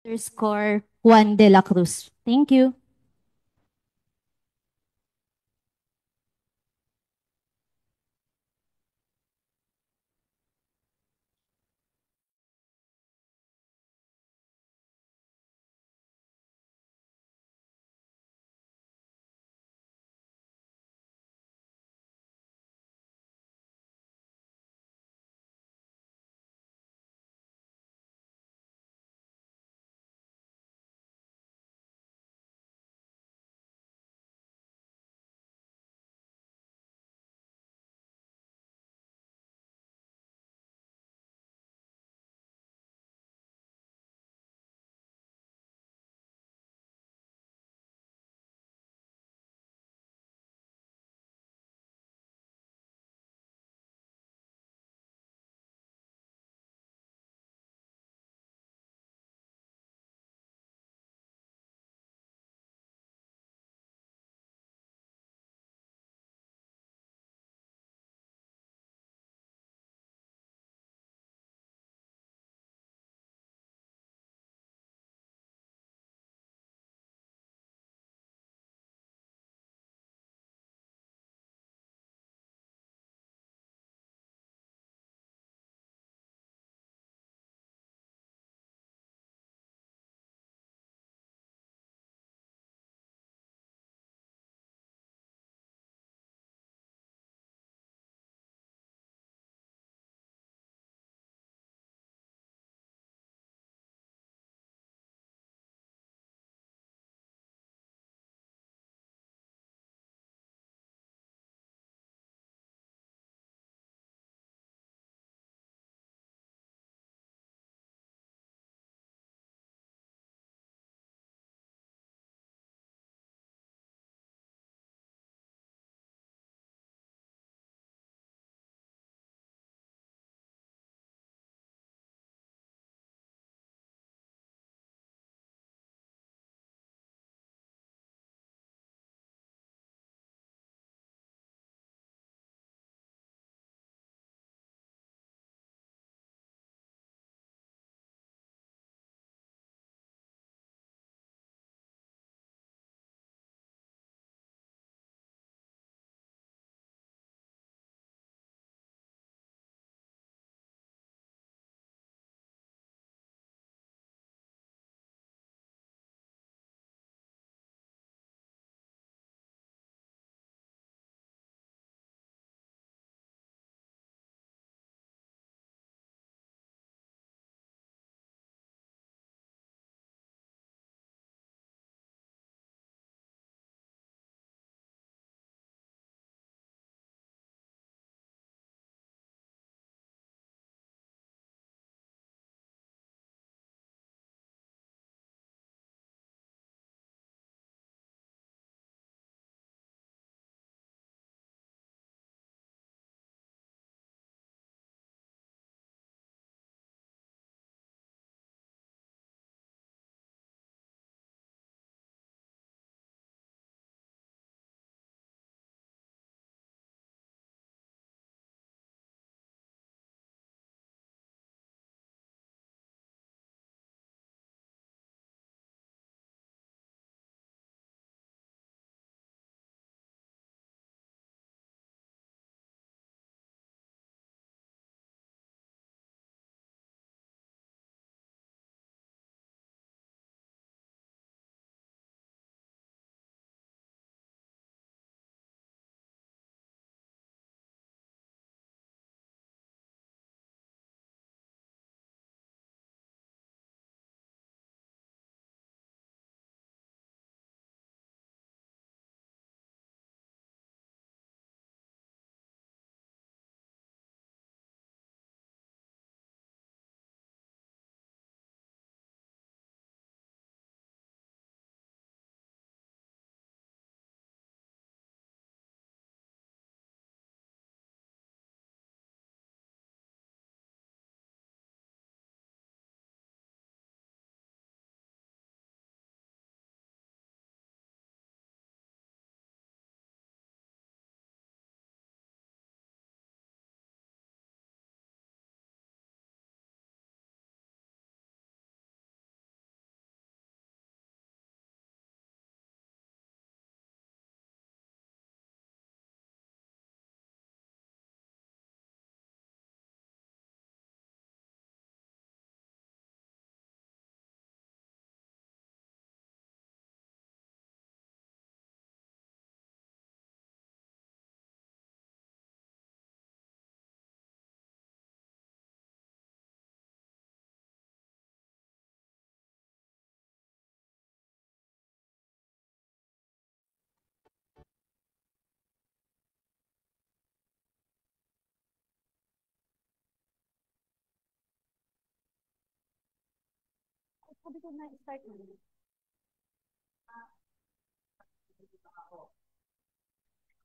Underscore Juan de la Cruz. Thank you.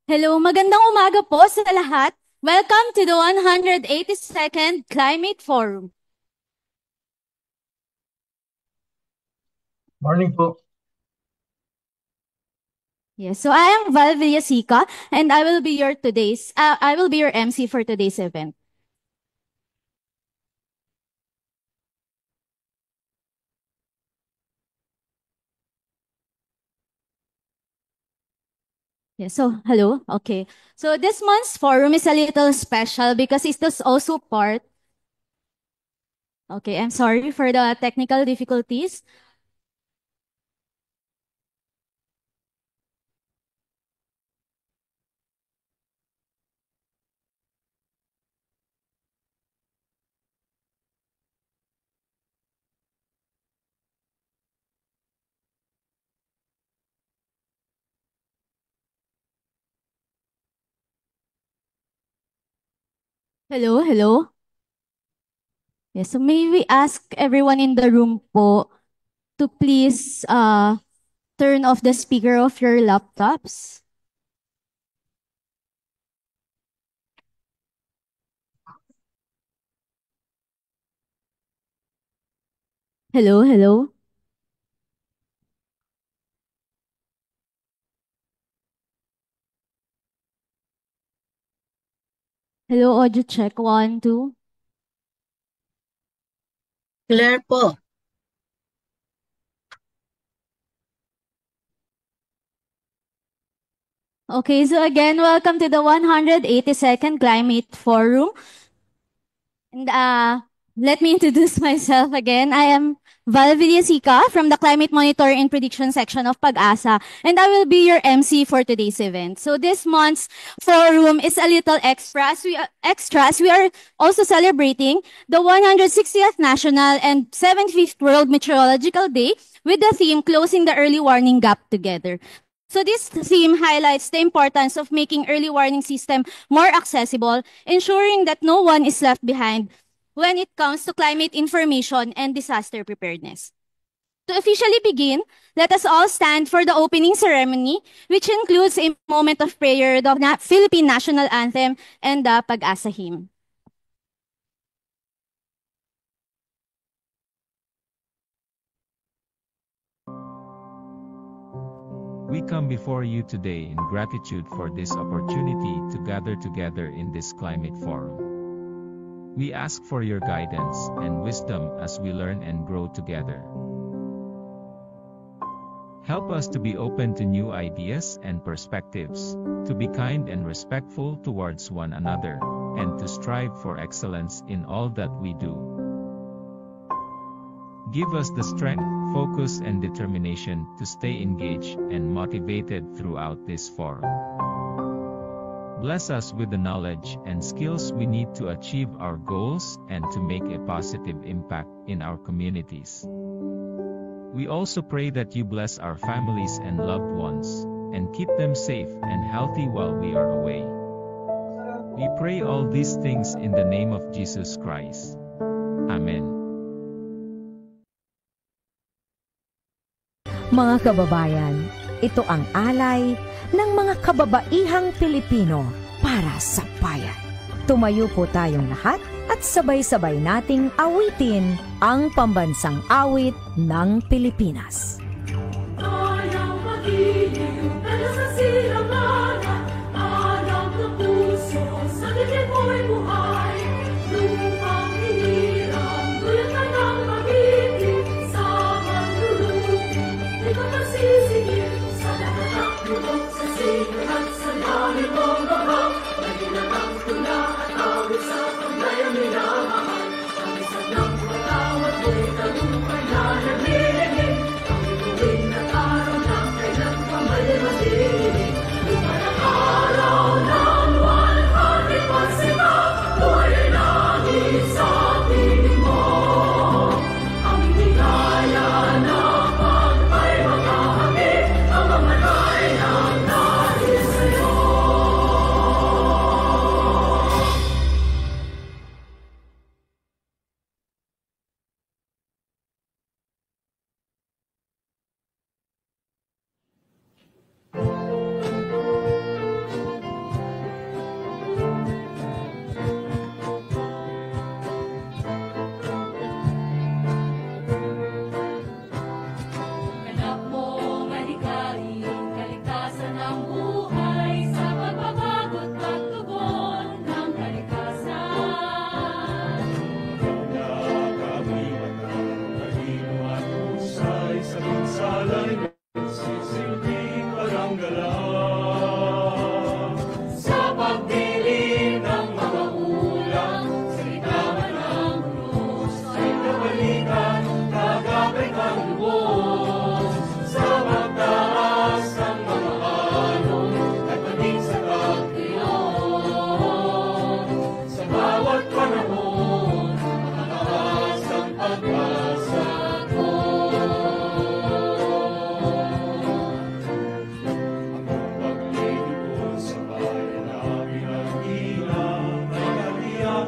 Hello, magandang umaga po sa lahat. Welcome to the 182nd Climate Forum. Morning po. Yes, so I am Val Villasica and I will be your MC for today's event. Yeah, so hello. Okay. So this month's forum is a little special because it is also part. Okay, I'm sorry for the technical difficulties. Hello, hello. Yes, so may we ask everyone in the room po to please turn off the speaker of your laptops. Hello, hello. Hello, audio check. 1, 2. Clear po. Okay, so again, welcome to the 182nd Climate Forum. And let me introduce myself again. I am Val Villasica from the Climate Monitor and Prediction section of Pag-asa, and I will be your MC for today's event. So this month's forum is a little extra as we are also celebrating the 160th National and 75th World Meteorological Day with the theme Closing the Early Warning Gap Together. So this theme highlights the importance of making early warning system more accessible, ensuring that no one is left behind when it comes to climate information and disaster preparedness. To officially begin, let us all stand for the opening ceremony, which includes a moment of prayer, the Philippine National Anthem, and the Pag-asa Hymn. We come before you today in gratitude for this opportunity to gather together in this climate forum. We ask for your guidance and wisdom as we learn and grow together. Help us to be open to new ideas and perspectives, to be kind and respectful towards one another, and to strive for excellence in all that we do. Give us the strength, focus and determination to stay engaged and motivated throughout this forum. Bless us with the knowledge and skills we need to achieve our goals and to make a positive impact in our communities. We also pray that you bless our families and loved ones, and keep them safe and healthy while we are away. We pray all these things in the name of Jesus Christ. Amen. Mga kababayan, ito ang alay ng mga kababaihang Pilipino para sa bayan. Tumayo po tayong lahat at sabay-sabay nating awitin ang pambansang awit ng Pilipinas. Ayaw magiliw, pero sa silanganan, alam ng puso, sa dibdib mo'y buhay. Lupang hiniram, dulot ka ng mag-ibig, sa manlulubi, di ka magsisigil, sa lahat ng lubog, sa sinulat at sa lalim mong babang, maginang ang tula at awit sa paglayang minamahal. Ang isang ng patawat mo'y talumpay na naglilingin, ang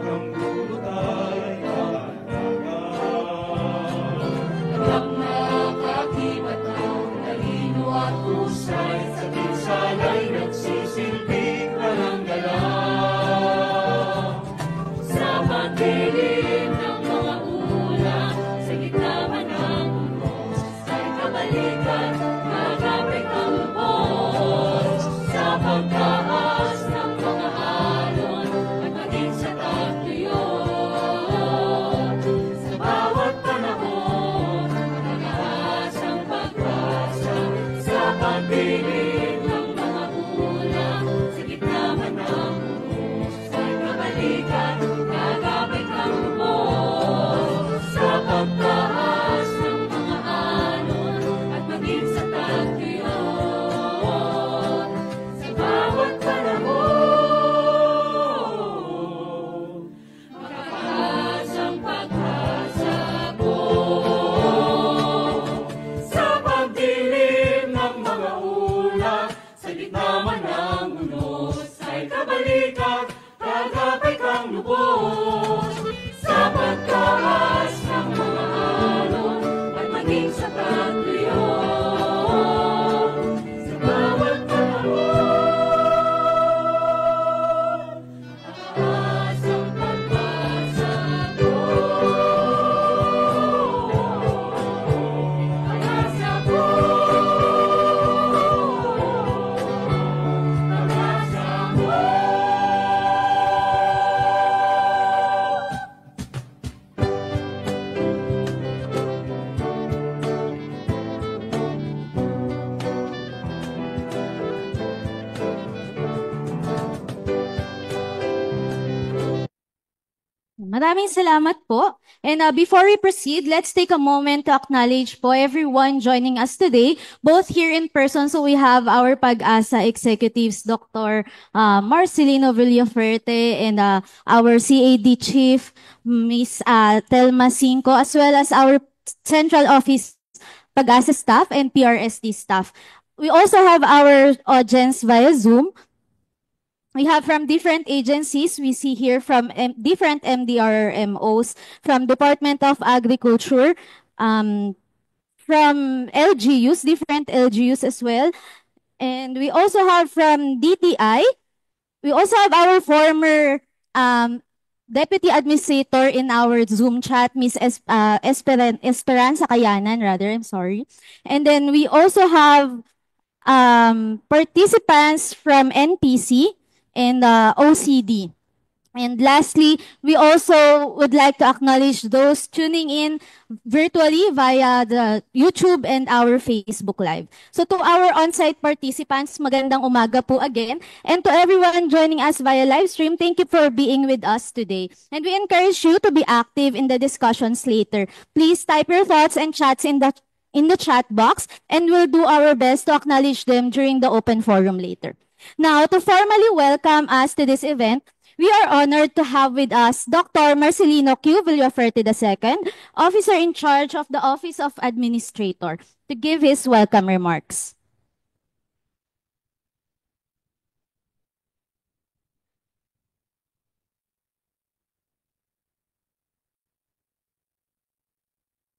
ang dulot ay Ang makakibat ng talino at husay sa pinsala'y nagsisilbing palanggala. Sa pagdilim ng mga ulam, sa gitna man ng unos, ay kabalikan, nagapit ang lubos. Sa pagtaas ng mga alon, at maging sa tagtuyon. Sa bawat panahon, nag-aasang pag-asa. Sa pagdilim ng mga ulam, sa gitna man ng unos, ay kabalikan, nagapit ang lubos. Sa pagtaas ng mga alon, at maging sa tagtuyon. Sa bawat panahon, makaasang pag-asa ko. Sa pagdilim ng mga ulap, sa gitna man ng unos, ay kabalikan, kagapay kang lubos. Sa pagtaas ng mga alon, at maging sa tagtuyon. Sa bawat panahon, makaasang pag-asa ko. Pag-asa ko. Pag-asa ko. Maraming salamat po. And before we proceed, let's take a moment to acknowledge po everyone joining us today, both here in person. So we have our Pag-asa executives, Dr. Marcelino Villaferte, and our CAD chief, Miss Telma Cinco, as well as our central office Pag-asa staff and PRSD staff. We also have our audience via Zoom. We have from different agencies. We see here from different MDRMOs, from Department of Agriculture, from LGUs, different LGUs as well. And we also have from DTI. We also have our former Deputy Administrator in our Zoom chat, Miss Esperanza Kayanan, rather, I'm sorry. And then we also have participants from NPC and OCD. And lastly, we also would like to acknowledge those tuning in virtually via the YouTube and our Facebook Live. So to our on-site participants, magandang umaga po again. And to everyone joining us via live stream, thank you for being with us today. And we encourage you to be active in the discussions later. Please type your thoughts and chats in the chat box, and we'll do our best to acknowledge them during the open forum later. Now, to formally welcome us to this event, we are honored to have with us Dr. Marcelino Q. Villaferte II, Officer in Charge of the Office of Administrator, to give his welcome remarks.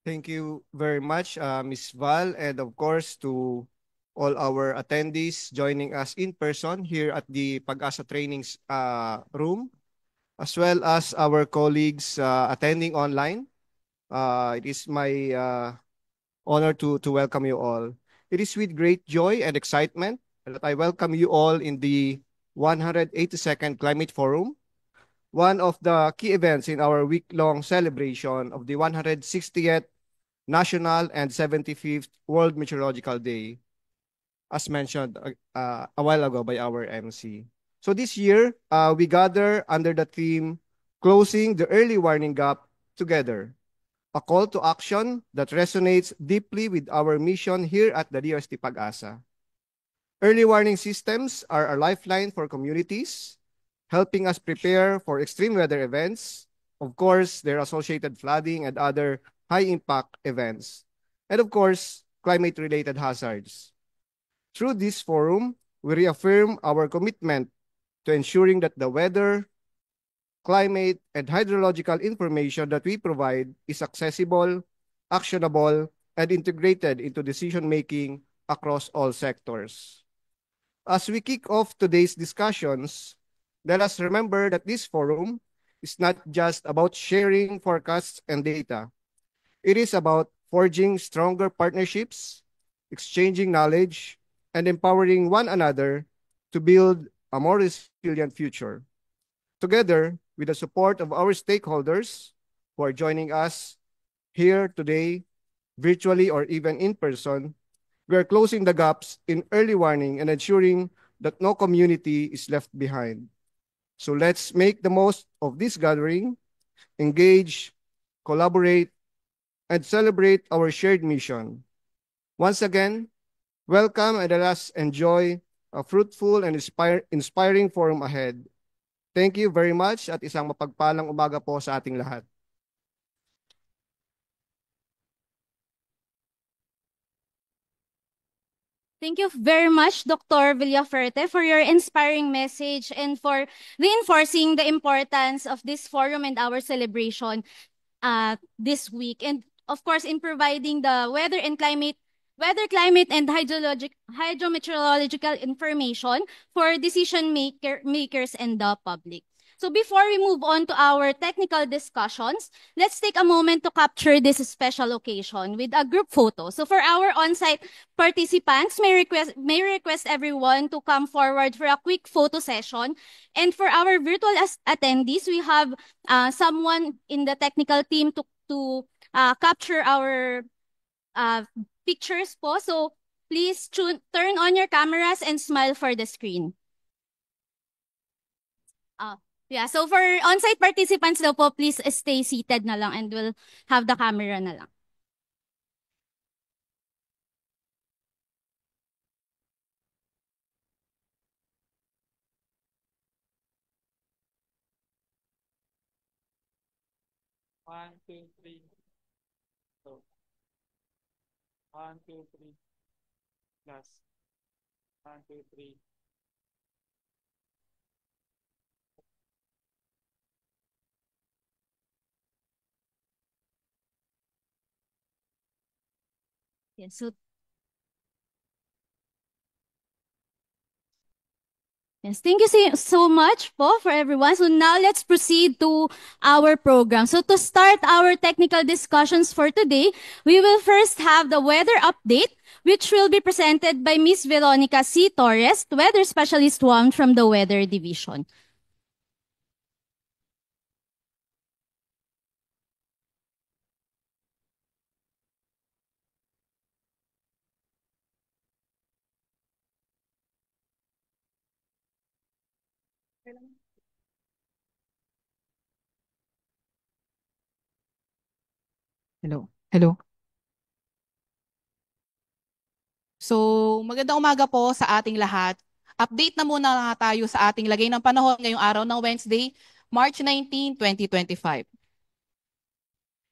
Thank you very much, Ms. Val, and of course to all our attendees joining us in person here at the Pag-asa Trainings room, as well as our colleagues attending online. It is my honor to welcome you all. It is with great joy and excitement that I welcome you all in the 182nd Climate Forum, one of the key events in our week-long celebration of the 160th National and 75th World Meteorological Day, as mentioned a while ago by our MC. So this year, we gather under the theme, Closing the Early Warning Gap Together, a call to action that resonates deeply with our mission here at the DOST Pag-asa. Early warning systems are a lifeline for communities, helping us prepare for extreme weather events, of course, their associated flooding and other high-impact events, and of course, climate-related hazards. Through this forum, we reaffirm our commitment to ensuring that the weather, climate, and hydrological information that we provide is accessible, actionable, and integrated into decision-making across all sectors. As we kick off today's discussions, let us remember that this forum is not just about sharing forecasts and data. It is about forging stronger partnerships, exchanging knowledge, and empowering one another to build a more resilient future. Together, with the support of our stakeholders who are joining us here today, virtually or even in person, we are closing the gaps in early warning and ensuring that no community is left behind. So let's make the most of this gathering, engage, collaborate, and celebrate our shared mission. Once again, welcome and let us enjoy a fruitful and inspiring forum ahead. Thank you very much at isang mapagpalang umaga po sa ating lahat. Thank you very much, Dr. Villaferte, for your inspiring message and for reinforcing the importance of this forum and our celebration this week. And of course, in providing the climate, and hydrometeorological information for makers and the public. So before we move on to our technical discussions, let's take a moment to capture this special occasion with a group photo. So for our on-site participants, may request everyone to come forward for a quick photo session. And for our virtual attendees, we have someone in the technical team to capture our pictures po. So please turn on your cameras and smile for the screen. Yeah, so for on-site participants daw po, please stay seated na lang and we'll have the camera na lang. One, two, three. So, 1, 2, 3. Plus. 1, 2, 3. Yes, so yes, thank you so much po for everyone. So now let's proceed to our program. So to start our technical discussions for today, we will first have the weather update, which will be presented by Ms. Veronica C. Torres, Weather Specialist 1 from the Weather Division. Hello. Hello. So, magandang umaga po sa ating lahat. Update na muna tayo sa ating lagay ng panahon ngayong araw ng Wednesday, March 19, 2025.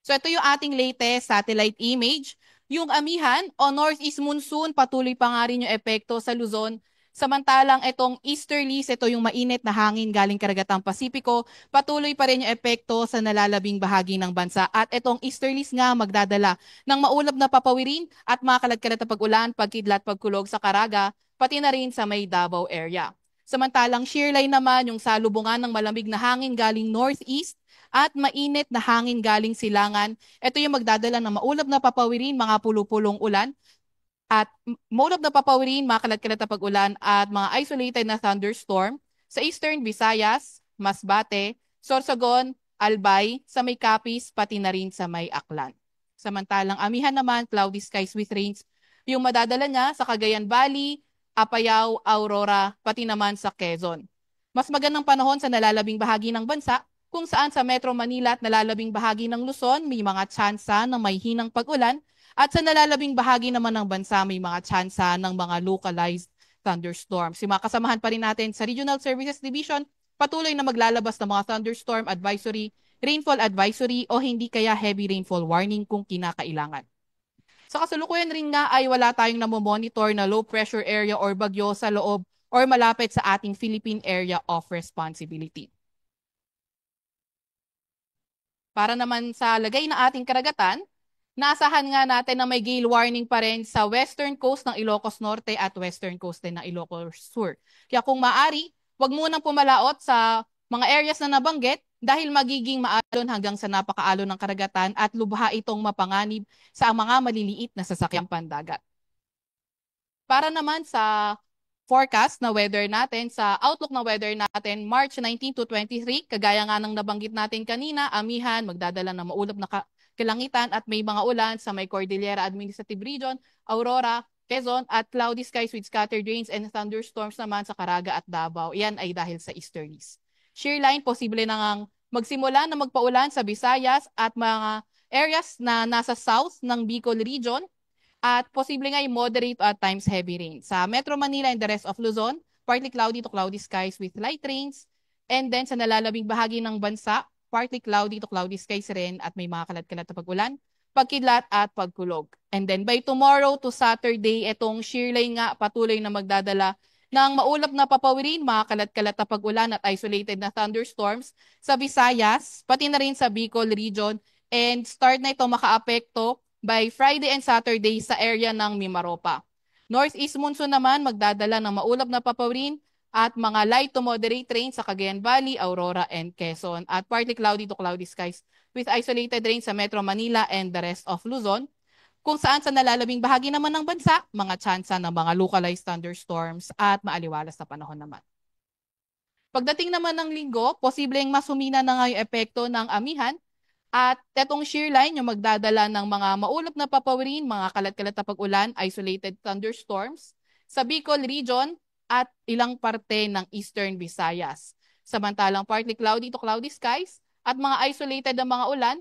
So, ito yung ating latest satellite image. Yung amihan o northeast monsoon, patuloy pa nga rin yung epekto sa Luzon. Samantalang itong easterlies, ito yung mainit na hangin galing karagatang Pasipiko, patuloy pa rin yung epekto sa nalalabing bahagi ng bansa. At itong easterlies nga magdadala ng maulap na papawirin at mga kalagkalat na pag-ulan, pagkidlat, pagkulog sa Caraga, pati na rin sa may Davao area. Samantalang shear line naman yung salubungan ng malamig na hangin galing northeast at mainit na hangin galing silangan. Ito yung magdadala ng maulap na papawirin, mga pulupulong ulan, at maulap na papawirin, mga kalat-kalat na pag-ulan at mga isolated na thunderstorm sa Eastern Visayas, Masbate, Sorsogon, Albay, sa may Capiz, pati na rin sa may Aklan. Samantalang amihan naman, cloudy skies with rains, yung madadala niya sa Cagayan Valley, Apayao, Aurora, pati naman sa Quezon. Mas magandang panahon sa nalalabing bahagi ng bansa, kung saan sa Metro Manila at nalalabing bahagi ng Luzon, may mga tsansa na may hinang pag-ulan, at sa nalalabing bahagi naman ng bansa, may mga tsansa ng mga localized thunderstorms. Yung mga kasamahan pa rin natin sa Regional Services Division, patuloy na maglalabas ng mga thunderstorm advisory, rainfall advisory, o hindi kaya heavy rainfall warning kung kinakailangan. Sa kasalukuyan rin nga ay wala tayong namomonitor na low pressure area or bagyo sa loob or malapit sa ating Philippine Area of Responsibility. Para naman sa lagay ng ating karagatan, naasahan nga natin na may gale warning pa rin sa western coast ng Ilocos Norte at western coast din ng Ilocos Sur. Kaya kung maaari, wag munang pumalaot sa mga areas na nabanggit dahil magiging maalon hanggang sa napakaalon ng karagatan at lubha itong mapanganib sa mga maliliit na sasakyang pandagat. Para naman sa forecast na weather natin, sa outlook na weather natin, March 19 to 23, kagaya nga ng nabanggit natin kanina, amihan, magdadala ng maulap na kalangitan at may mga ulan sa may Cordillera Administrative Region, Aurora, Quezon at cloudy skies with scattered rains and thunderstorms naman sa Caraga at Davao. Yan ay dahil sa easterlies. Shear line, posible na ngang magsimula na magpaulan sa Visayas at mga areas na nasa south ng Bicol Region at posible nga yung moderate at times heavy rain. Sa Metro Manila and the rest of Luzon, partly cloudy to cloudy skies with light rains. And then sa nalalabing bahagi ng bansa, partly cloudy to cloudy skies rin at may mga kalat-kalat na pag-ulan, pagkidlat at pagkulog. And then by tomorrow to Saturday, itong shear line nga patuloy na magdadala ng maulap na papawirin, mga kalat-kalat na pag-ulan at isolated na thunderstorms sa Visayas, pati na rin sa Bicol Region. And start na ito makaapekto by Friday and Saturday sa area ng Mimaropa. Northeast monsoon naman magdadala ng maulap na papawirin at mga light to moderate rain sa Cagayan Valley, Aurora, and Quezon at partly cloudy to cloudy skies with isolated rain sa Metro Manila and the rest of Luzon. Kung saan sa nalalabing bahagi naman ng bansa, mga tsansa ng mga localized thunderstorms at maaliwalas na panahon naman. Pagdating naman ng linggo, posibleng masumina na nga yung epekto ng amihan at tetong shear line yung magdadala ng mga maulap na papawirin, mga kalat-kalat na pag-ulan, isolated thunderstorms sa Bicol Region at ilang parte ng Eastern Visayas. Samantalang partly cloudy to cloudy skies at mga isolated na mga ulan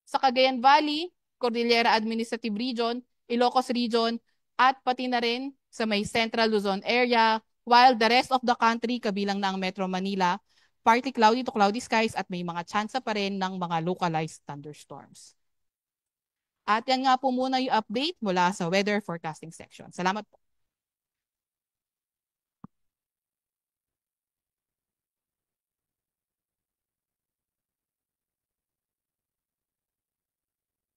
sa Cagayan Valley, Cordillera Administrative Region, Ilocos Region at pati na rin sa may Central Luzon area, while the rest of the country kabilang na ang Metro Manila, partly cloudy to cloudy skies at may mga tsansa pa rin ng mga localized thunderstorms. At yan nga po muna yung update mula sa weather forecasting section. Salamat po.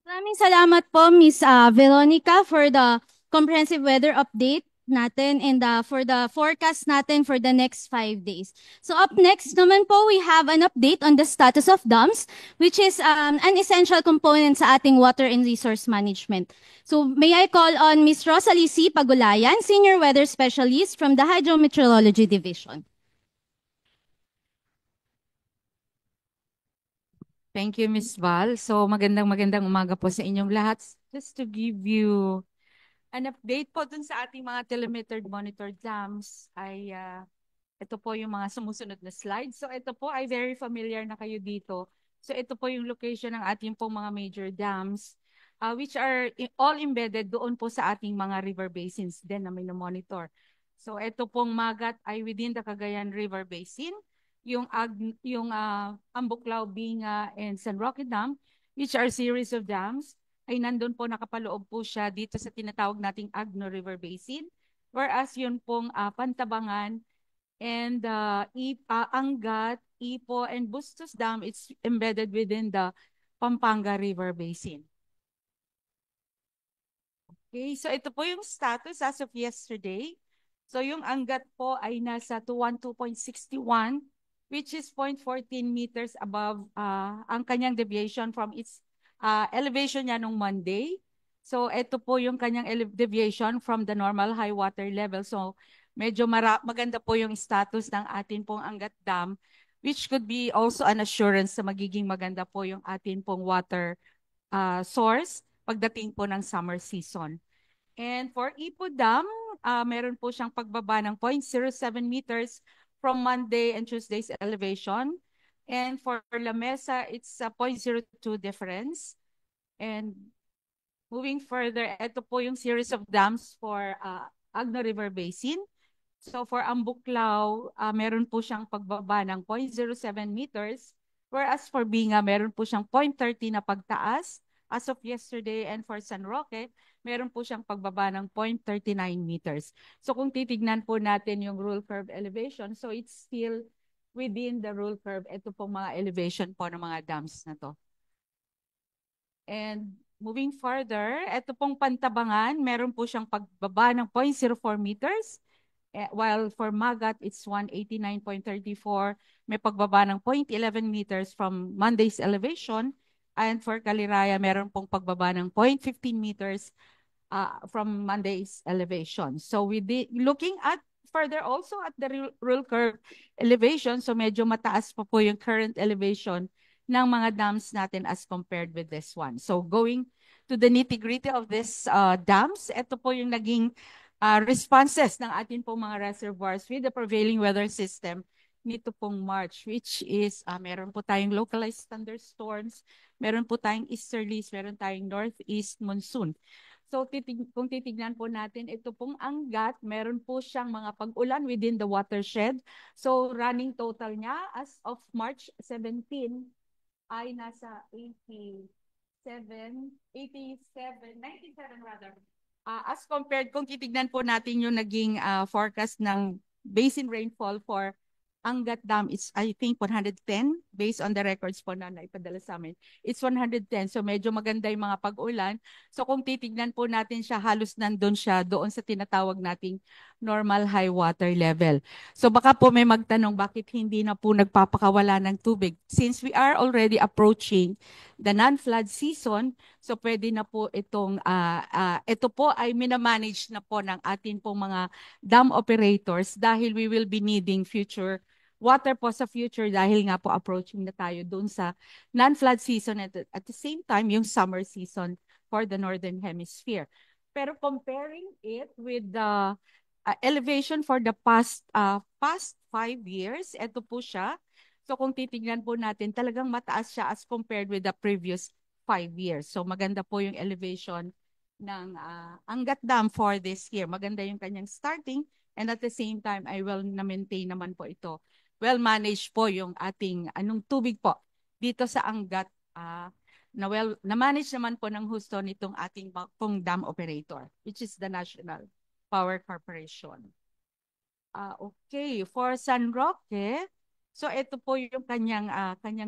Maraming salamat po, Miss Veronica, for the comprehensive weather update natin and for the forecast natin for the next 5 days. So up next naman po, we have an update on the status of dams, which is an essential component sa ating water and resource management. So may I call on Miss Rosalie C. Pagulayan, Senior Weather Specialist from the Hydrometeorology Division. Thank you, Ms. Val. So magandang umaga po sa inyong lahat. Just to give you an update po dun sa ating mga telemetered monitored dams ay ito po yung mga sumusunod na slides. So ito po ay very familiar na kayo dito. So ito po yung location ng ating pong mga major dams which are all embedded doon po sa ating mga river basins din na may monitor. So ito pong Magat ay within the Cagayan River Basin. Yung Ambuklao, Binga, and San Roque Dam, which are series of dams, ay nandun po nakapaloob po siya dito sa tinatawag nating Agno River Basin. Whereas yun pong Pantabangan and Angat, Ipo, and Bustos Dam, it's embedded within the Pampanga River Basin. Okay, so ito po yung status as of yesterday. So yung Angat po ay nasa 212.61, which is 0.14 meters above ang kanyang deviation from its elevation niya nung Monday. So ito po yung kanyang deviation from the normal high water level. So medyo maganda po yung status ng atin pong Angat Dam, which could be also an assurance sa magiging maganda po yung atin pong water source pagdating po ng summer season. And for Ipo Dam, meron po siyang pagbaba ng 0.07 meters from Monday and Tuesday's elevation. And for La Mesa, it's a 0.02 difference. And moving further, ito po yung series of dams for Agno River Basin. So for Ambuklao, meron po siyang pagbaba ng 0.07 meters. Whereas for Binga, meron po siyang 0.30 na pagtaas as of yesterday. And for San Roque, meron po siyang pagbaba ng 0.39 meters. So kung titignan po natin yung rule curve elevation, so it's still within the rule curve. Ito pong mga elevation po ng mga dams na to. And moving further, ito pong Pantabangan, meron po siyang pagbaba ng 0.04 meters. While for Magat, it's 189.34. May pagbaba ng 0.11 meters from Monday's elevation. And for Kaliraya, meron pong pagbaba ng 0.15 meters from Monday's elevation. So looking at further also at the rule curve elevation, so medyo mataas pa po yung current elevation ng mga dams natin as compared with this one. So going to the nitty-gritty of this dams, ito po yung naging responses ng atin pong mga reservoirs with the prevailing weather system nito pong March, which is meron po tayong localized thunderstorms, meron po tayong easterlies, meron tayong northeast monsoon. So kung titignan po natin, ito pong Angat, meron po siyang mga pag-ulan within the watershed. So running total niya as of March 17 ay nasa 97 rather. As compared, kung titignan po natin yung naging forecast ng basin rainfall for Angat Dam, it's I think 110 based on the records po na naipadala sa amin. It's 110. So medyo maganda yung mga pag-ulan. So kung titignan po natin siya, halos nandun siya doon sa tinatawag nating normal high water level. So baka po may magtanong bakit hindi na po nagpapakawala ng tubig. Since we are already approaching the non-flood season, so pwede na po itong, ito po ay minamanage na po ng atin pong mga dam operators dahil we will be needing future water po sa future dahil nga po approaching na tayo doon sa non-flood season at the same time yung summer season for the Northern Hemisphere. Pero comparing it with the elevation for the past 5 years, ito po siya. So kung titignan po natin, talagang mataas siya as compared with the previous 5 years. So maganda po yung elevation ng Angat Dam for this year. Maganda yung kanyang starting and at the same time, I will na-maintain naman po ito. Well managed po yung ating tubig po dito sa Angat na-manage naman po ng husto nitong ating pong dam operator, which is the National Power Corporation. Okay, for San Roque, so ito po yung kanyang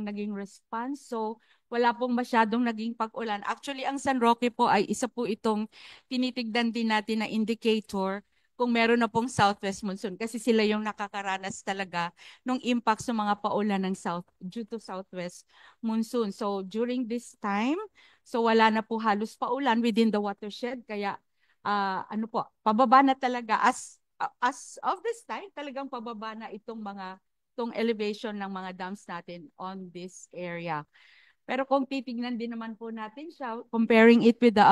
naging response. So wala pong masyadong naging pag-ulan. Actually, ang San Roque po ay isa po itong tinitignan din natin na indicator kung meron na pong southwest monsoon kasi sila yung nakakaranas talaga ng impact sa mga paulan ng due to southwest monsoon. So during this time, so wala na po halos paulan within the watershed kaya pababa na talaga as of this time, talagang pababa na itong elevation ng mga dams natin on this area. Pero kung titignan din naman po natin siya, comparing it with the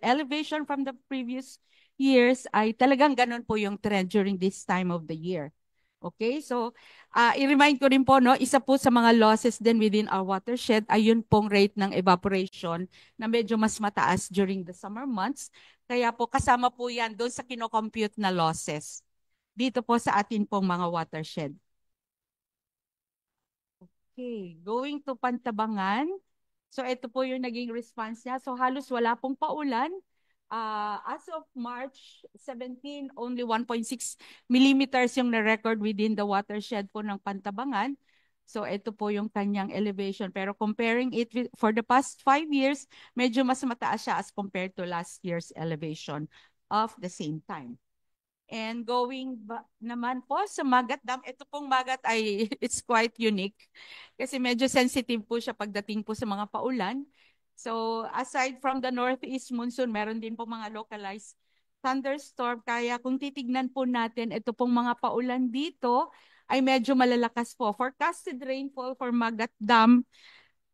elevation from the previous years, ay talagang ganun po yung trend during this time of the year. Okay, so i-remind ko rin po, no, isa po sa mga losses din within our watershed ay yun pong rate ng evaporation na medyo mas mataas during the summer months. Kaya po kasama po yan doon sa kinocompute na losses dito po sa atin pong mga watershed. Okay, going to Pantabangan. So ito po yung naging response niya. So halos wala pong paulan. As of March 17, only 1.6 millimeters yung na-record within the watershed po ng Pantabangan. So ito po yung kanyang elevation. Pero comparing it for the past 5 years, medyo mas mataas siya as compared to last year's elevation of the same time. And going naman po sa Magat Dam, ito pong Magat ay it's quite unique kasi medyo sensitive po siya pagdating po sa mga paulan. So aside from the northeast monsoon, meron din po mga localized thunderstorm. Kaya kung titignan po natin, ito pong mga paulan dito ay medyo malalakas po. Forecasted rainfall for Magat Dam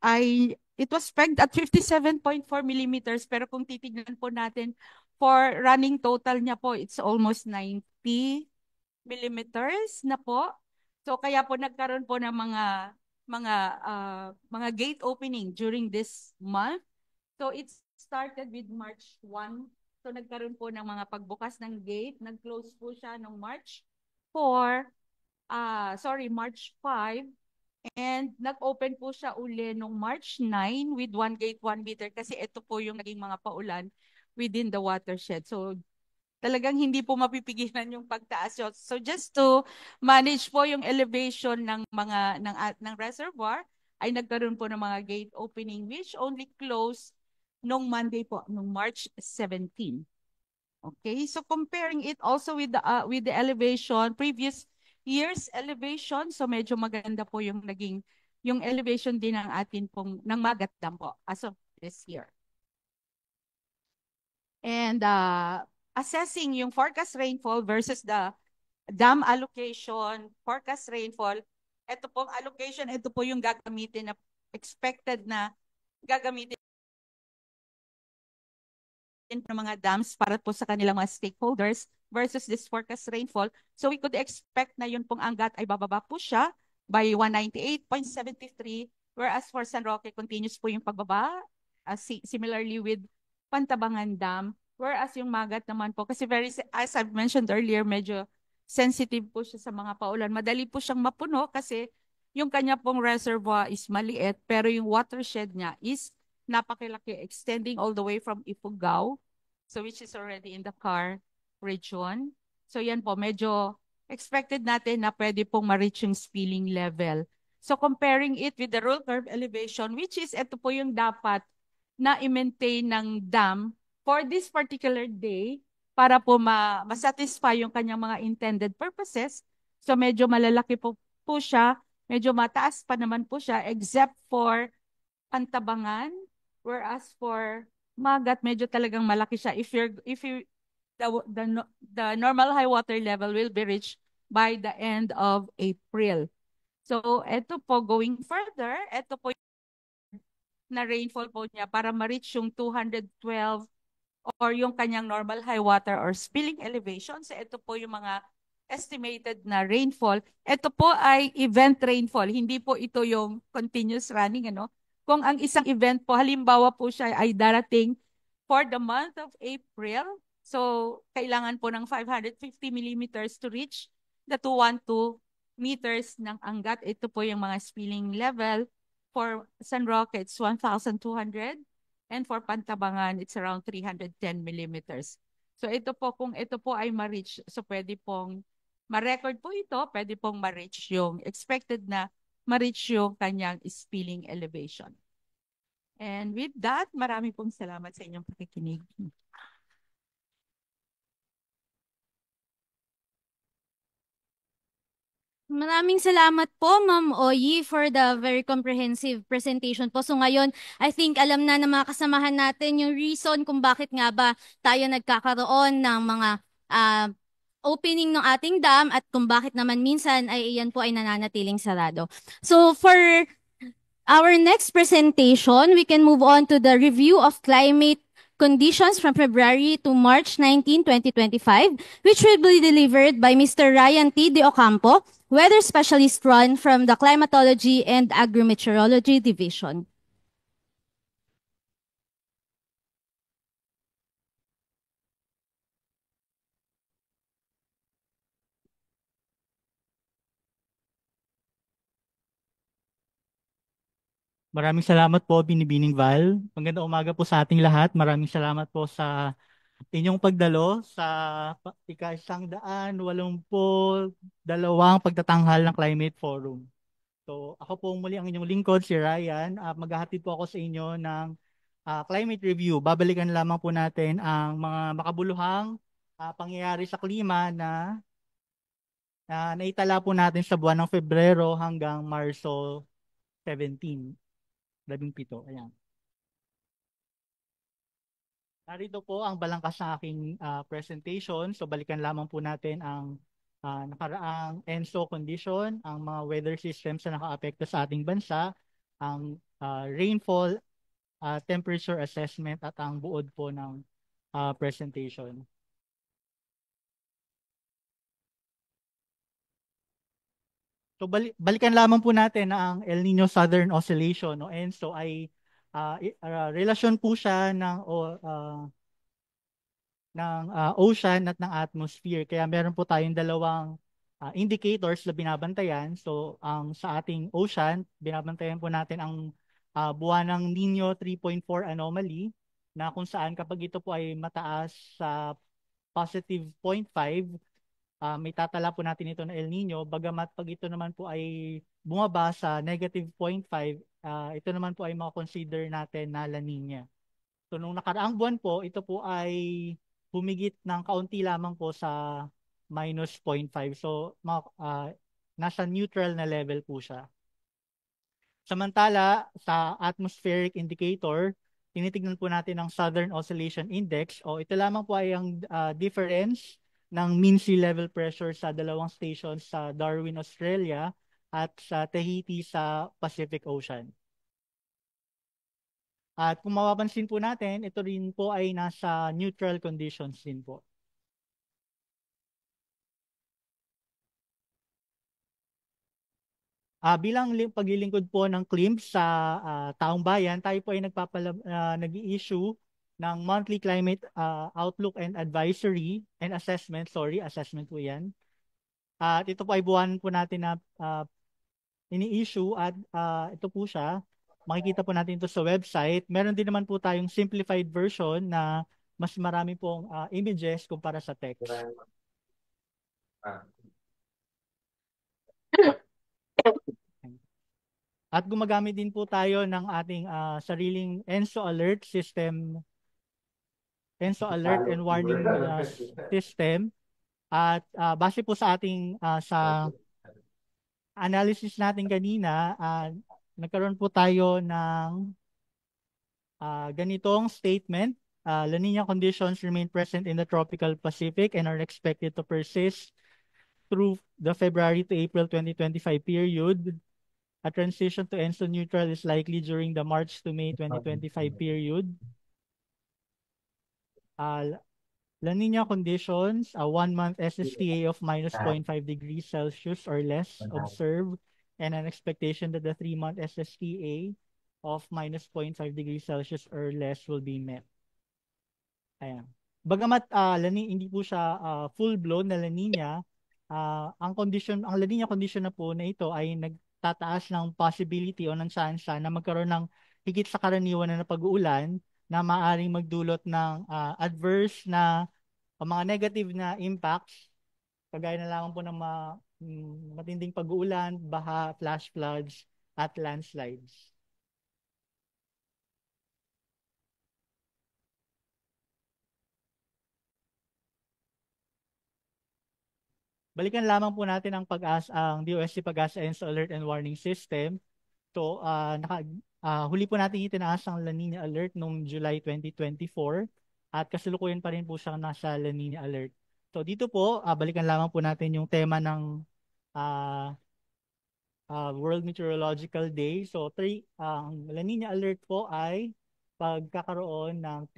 ay it was pegged at 57.4 millimeters. Pero kung titignan po natin, for running total niya po, it's almost 90 millimeters na po. So kaya po nagkaroon po ng mga gate opening during this month. So it started with March 1. So nagkaroon po ng mga pagbukas ng gate. Nag-close po siya noong March 5. And nag-open po siya uli noong March 9 with 1 gate, 1 meter kasi ito po yung naging mga paulan within the watershed. So talagang hindi po mapipigilan yung pagtaas. So just to manage po yung elevation ng reservoir, ay nagkaroon po ng mga gate opening which only closed nung Monday po, nung March 17. Okay, so comparing it also with the elevation, previous year's elevation, so medyo maganda po yung naging yung elevation din ng atin pong ng Magat Dam po as of this year. And assessing yung forecast rainfall versus the dam allocation, forecast rainfall, ito pong allocation, ito po yung gagamitin na expected na gagamitin ng mga dams para po sa kanilang mga stakeholders versus this forecast rainfall. So we could expect na yun pong Angat ay bababa po siya by 198.73, whereas for San Roque continues po yung pagbaba, similarly with Pantabangan Dam, whereas yung Magat naman po, kasi as I've mentioned earlier, medyo sensitive po siya sa mga paulan. Madali po siyang mapuno kasi yung kanya pong reservoir is maliit, pero yung watershed niya is napakilaki, extending all the way from Ifugao, so which is already in the Car region. So yan po, medyo expected natin na pwede pong ma-reach yung spilling level. So comparing it with the roll curve elevation, which is ito po yung dapat na i-maintain ng dam for this particular day para po ma-satisfy yung kanyang mga intended purposes. So medyo malalaki po siya, medyo mataas pa naman po siya except for Pantabangan, whereas for Magat medyo talagang malaki siya if you the normal high water level will be reached by the end of April. So ito po going further, ito po na rainfall po niya para ma-reach yung 212 or yung kanyang normal high water or spilling elevation. So ito po yung mga estimated na rainfall. Ito po ay event rainfall, hindi po ito yung continuous running, ano? Kung ang isang event po, halimbawa po siya ay darating for the month of April, so kailangan po ng 550 millimeters to reach the 212 meters ng Angat. Ito po yung mga spilling level. For San Roque, it's 1,200. And for Pantabangan, it's around 310 millimeters. So ito po, kung ito po ay ma-reach, so pwede pong ma-record po ito, pwede pong ma-reach yung expected na ma-reach yung kanyang spilling elevation. And with that, marami pong salamat sa inyong pakikinig. Maraming salamat po, Ma'am Oyi, for the very comprehensive presentation po. So ngayon, I think alam na ng mga kasamahan natin yung reason kung bakit nga ba tayo nagkakaroon ng mga opening ng ating dam at kung bakit naman minsan ay iyan po ay nananatiling sarado. So for our next presentation, we can move on to the review of climate conditions from February to March 19, 2025, which will be delivered by Mr. Ryan T. De Ocampo, Weather Specialist 1 from the Climatology and Agrimeteorology Division. Maraming salamat po, Binibining Val. Magandang umaga po sa ating lahat. Maraming salamat po sa inyong pagdalo sa ika-182 pagtatanghal ng Climate Forum. So ako po muli ang inyong lingkod, si Ryan. Maghahatid po ako sa inyo ng climate review. Babalikan lamang po natin ang mga makabuluhang pangyayari sa klima na naitala po natin sa buwan ng Pebrero hanggang Marso 17. 17. Ayan. Narito po ang balangkas ng aking presentation. So balikan lamang po natin ang nakaraang ENSO condition, ang mga weather systems na nakaapekto sa ating bansa, ang rainfall, temperature assessment at ang buod po ng presentation. So balikan lamang po natin na ang El Niño Southern Oscillation o ENSO ay relasyon po siya ng ocean at ng atmosphere. Kaya meron po tayong dalawang indicators na binabantayan. So sa ating ocean, binabantayan po natin ang buwan ng Nino 3.4 anomaly na kung saan kapag ito po ay mataas sa positive 0.5, may tatala po natin ito na El Nino, bagamat pag ito naman po ay bumaba sa negative 0.5, ito naman po ay consider natin na La Nina. So nung nakaraang buwan po, ito po ay humigit ng kaunti lamang po sa minus 0.5. So nasa neutral na level po siya. Samantala, sa atmospheric indicator, tinitignan po natin ang Southern Oscillation Index o ito lamang po ay ang difference ng mean sea level pressure sa dalawang stations sa Darwin, Australia at sa Tahiti sa Pacific Ocean. At kung mapapansin po natin, ito rin po ay nasa neutral conditions din po. Bilang paglilingkod po ng CLIMS sa taong bayan, tayo po ay nag-i-issue ng monthly climate outlook and advisory and assessment, assessment po yan. At ito po ay buwan po natin na ini-issue at ito po siya. Makikita po natin ito sa website. Meron din naman po tayong simplified version na mas marami pong images kumpara sa text. At gumagamit din po tayo ng ating sariling ENSO alert system, ENSO alert and warning system. At base po sa ating sa analysis natin kanina, nagkaroon po tayo ng ganitong statement. La Nina conditions remain present in the tropical Pacific and are expected to persist through the February to April 2025 period. A transition to ENSO neutral is likely during the March to May 2025 period. La Nina conditions, a 1-month SSTA of minus 0.5 degrees Celsius or less observed, and an expectation that the 3-month SSTA of minus 0.5 degrees Celsius or less will be met. Ayan. Bagamat hindi po siya full-blown na La Nina, ang La Nina condition na po na ito ay nagtataas ng possibility o ng chance na magkaroon ng higit sa karaniwan na pag-uulan na maaaring magdulot ng adverse na o mga negative na impacts, kagaya na lamang po ng matinding pag-uulan, baha, flash floods, at landslides. Balikan lamang po natin ang DOST Pag-asa ENSO Alert and Warning System. So, huli po natin itinaas ang La Nina Alert noong July 2024 at kasalukuyan pa rin po siyang nasa La Nina Alert. So, dito po, balikan lamang po natin yung tema ng World Meteorological Day. So, ang La Nina Alert po ay pagkakaroon ng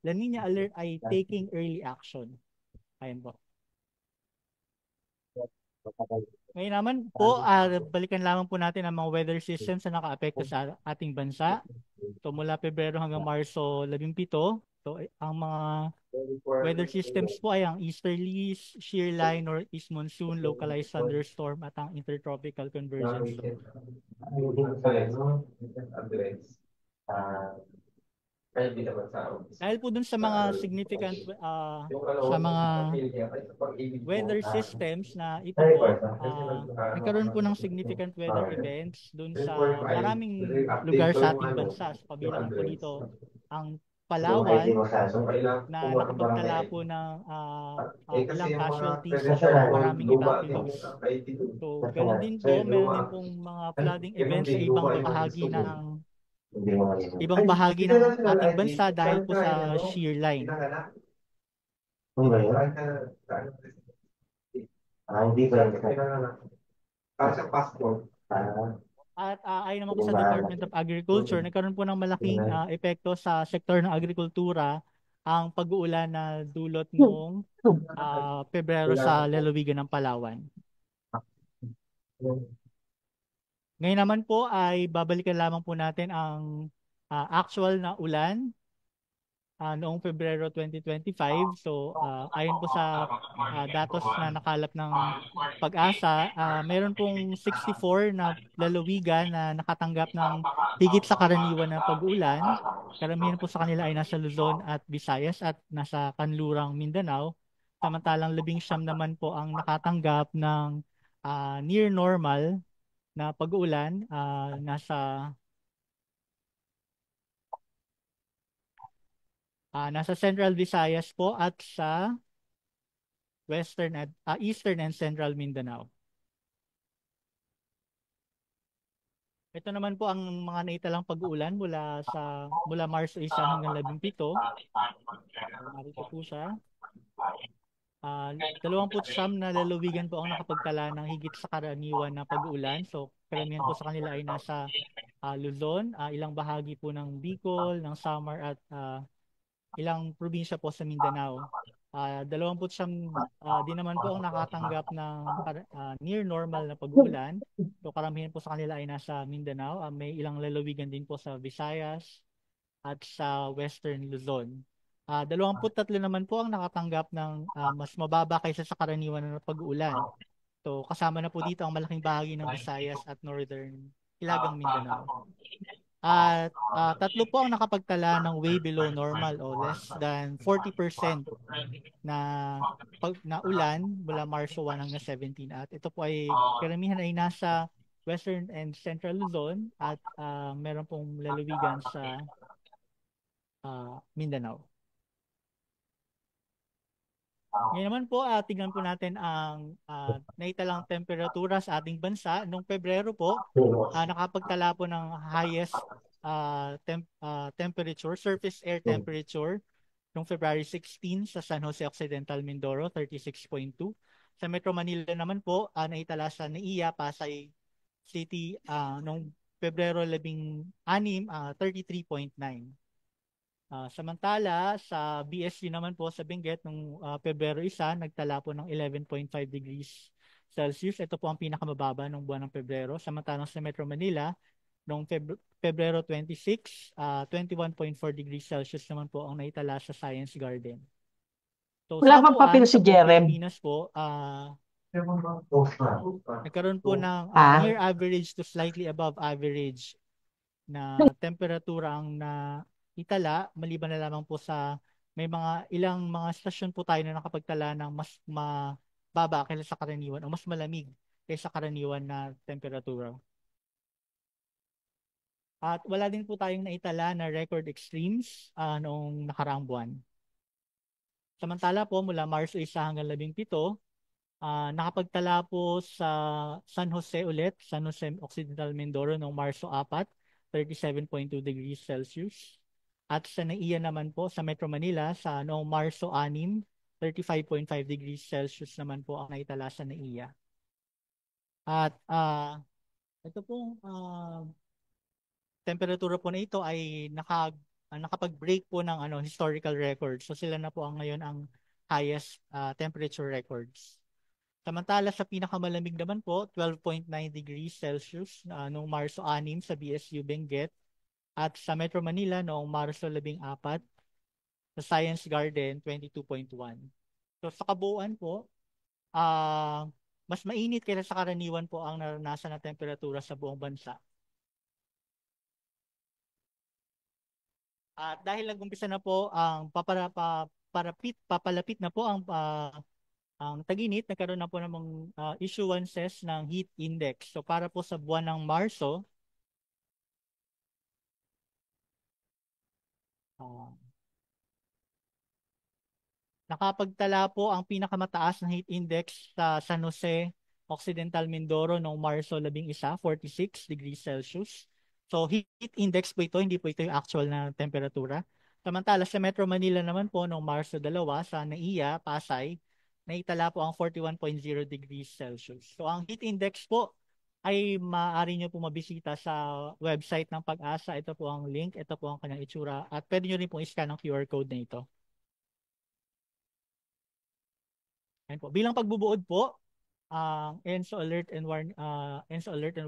La Nina Alert ay taking early action. Ayan po. Ngayon naman po, balikan lamang po natin ang mga weather systems na naka-apekto sa ating bansa. So mula Pebrero hanggang Marso 17. So ang mga weather systems po ay ang easterlies, shear line, northeast monsoon, localized thunderstorm at ang intertropical convergence. Dahil po dun sa mga significant sa mga weather systems na ito po, nagkaroon po ng significant weather events dun sa maraming lugar sa ating bansa. So kabilang po dito ang Palawan na nakapagtala po ng ilang casualties at maraming evacuees. So ganoon din po, meron din pong mga flooding events sa ibang bahagi ng ating bansa dahil po sa shear line. At ayon naman po sa Department of Agriculture, nagkaroon po ng malaking epekto sa sektor ng agrikultura ang pag-uulan na dulot noong Pebrero sa lalawigan ng Palawan. Ngayon naman po ay babalikan lamang po natin ang actual na ulan noong Pebrero 2025. So ayon po sa datos na nakalap ng Pag-asa, meron pong 64 na lalawigan na nakatanggap ng higit sa karaniwan na pag-uulan. Karamihan po sa kanila ay nasa Luzon at Visayas at nasa Kanlurang Mindanao. Samantalang 19 naman po ang nakatanggap ng near normal na pag-uulan nasa Central Visayas po at sa Eastern and Central Mindanao. Ito naman po ang mga naitalang pag-uulan mula Marso 1 hanggang 17. Narito po siya. 29 na lalawigan po ang nakapagtala ng higit sa karaniwan na pag-uulan. So, karamihan po sa kanila ay nasa Luzon, ilang bahagi po ng Bicol, ng Samar at ilang probinsya po sa Mindanao. 29 din naman po ang nakatanggap ng near normal na pag-uulan. So, karamihan po sa kanila ay nasa Mindanao. May ilang lalawigan din po sa Visayas at sa Western Luzon. 23 naman po ang nakatanggap ng mas mababa kaysa sa karaniwan na pag-uulan. So, kasama na po dito ang malaking bahagi ng Visayas at Northern Hilagang Mindanao. At 3 po ang nakapagtala ng way below normal o less than 40% na ulan mula Marso 1 hanggang 17. At ito po ay karamihan ay nasa Western and Central Luzon at meron pong lalawigan sa Mindanao. Ngayon naman po, tingnan po natin ang naitalang temperatura sa ating bansa. Noong Pebrero po, nakapagtala po ng highest temperature, surface air temperature, noong February 16 sa San Jose Occidental, Mindoro, 36.2. Sa Metro Manila naman po, naitala sa NAIA, Pasay City, noong Pebrero 16, 33.9. Samantala, sa BSU naman po sa Benguet, nung Pebrero 1, nagtala po ng 11.5 degrees Celsius. Ito po ang pinakamababa ng buwan ng Pebrero. Samantalang sa Metro Manila, noong Pebrero 26, 21.4 degrees Celsius naman po ang naitala sa Science Garden. So, Wala sa bang papel kabuuan, si sa buong Jerem? Pilipinas po, nagkaroon po ng near average to slightly above average na temperatura ang naitala, maliban na lamang po sa may ilang mga stasyon po tayo na nakapagtala ng mas mababa kaysa sa karaniwan o mas malamig kaysa karaniwan na temperatura. At wala din po tayong naitala na record extremes noong nakaraang buwan. Samantala po, mula Marso 1 hanggang 17, nakapagtala po sa San Jose ulit, San Jose Occidental Mindoro noong Marso 4, 37.2 degrees Celsius. At sa NAIA naman po sa Metro Manila sa noong Marso 6, 35.5 degrees Celsius naman po ang naitala sa NAIA. At ito pong temperatura po na ito ay nakapag-break po ng historical records. So sila na po ngayon ang highest temperature records. Samantala sa pinakamalamig naman po, 12.9 degrees Celsius noong Marso 6 sa BSU Benguet at sa Metro Manila noong Marso 14 sa Science Garden 22.1. So sa kabuuan po, mas mainit kaysa sa karaniwan po ang naranasan na temperatura sa buong bansa. At dahil nag-umpisa na po ang papalapit na po ang tag-init, nagkaroon na po namang issuances ng heat index. So para po sa buwan ng Marso, nakapagtala po ang pinakamataas na heat index sa San Jose Occidental Mindoro noong Marso 11, 46 degrees Celsius. So heat index po ito, hindi po ito yung actual na temperatura. Samantala sa Metro Manila naman po noong Marso 2 sa NAIA, Pasay, naitala po ang 41.0 degrees Celsius. So ang heat index po ay maaari nyo po mabisita sa website ng Pag-asa. Ito po ang link, ito po ang kanyang itsura at pwede nyo rin pong i-scan ang QR code na ito. Ayan po. Bilang pagbubuod po, ang ENSO alert and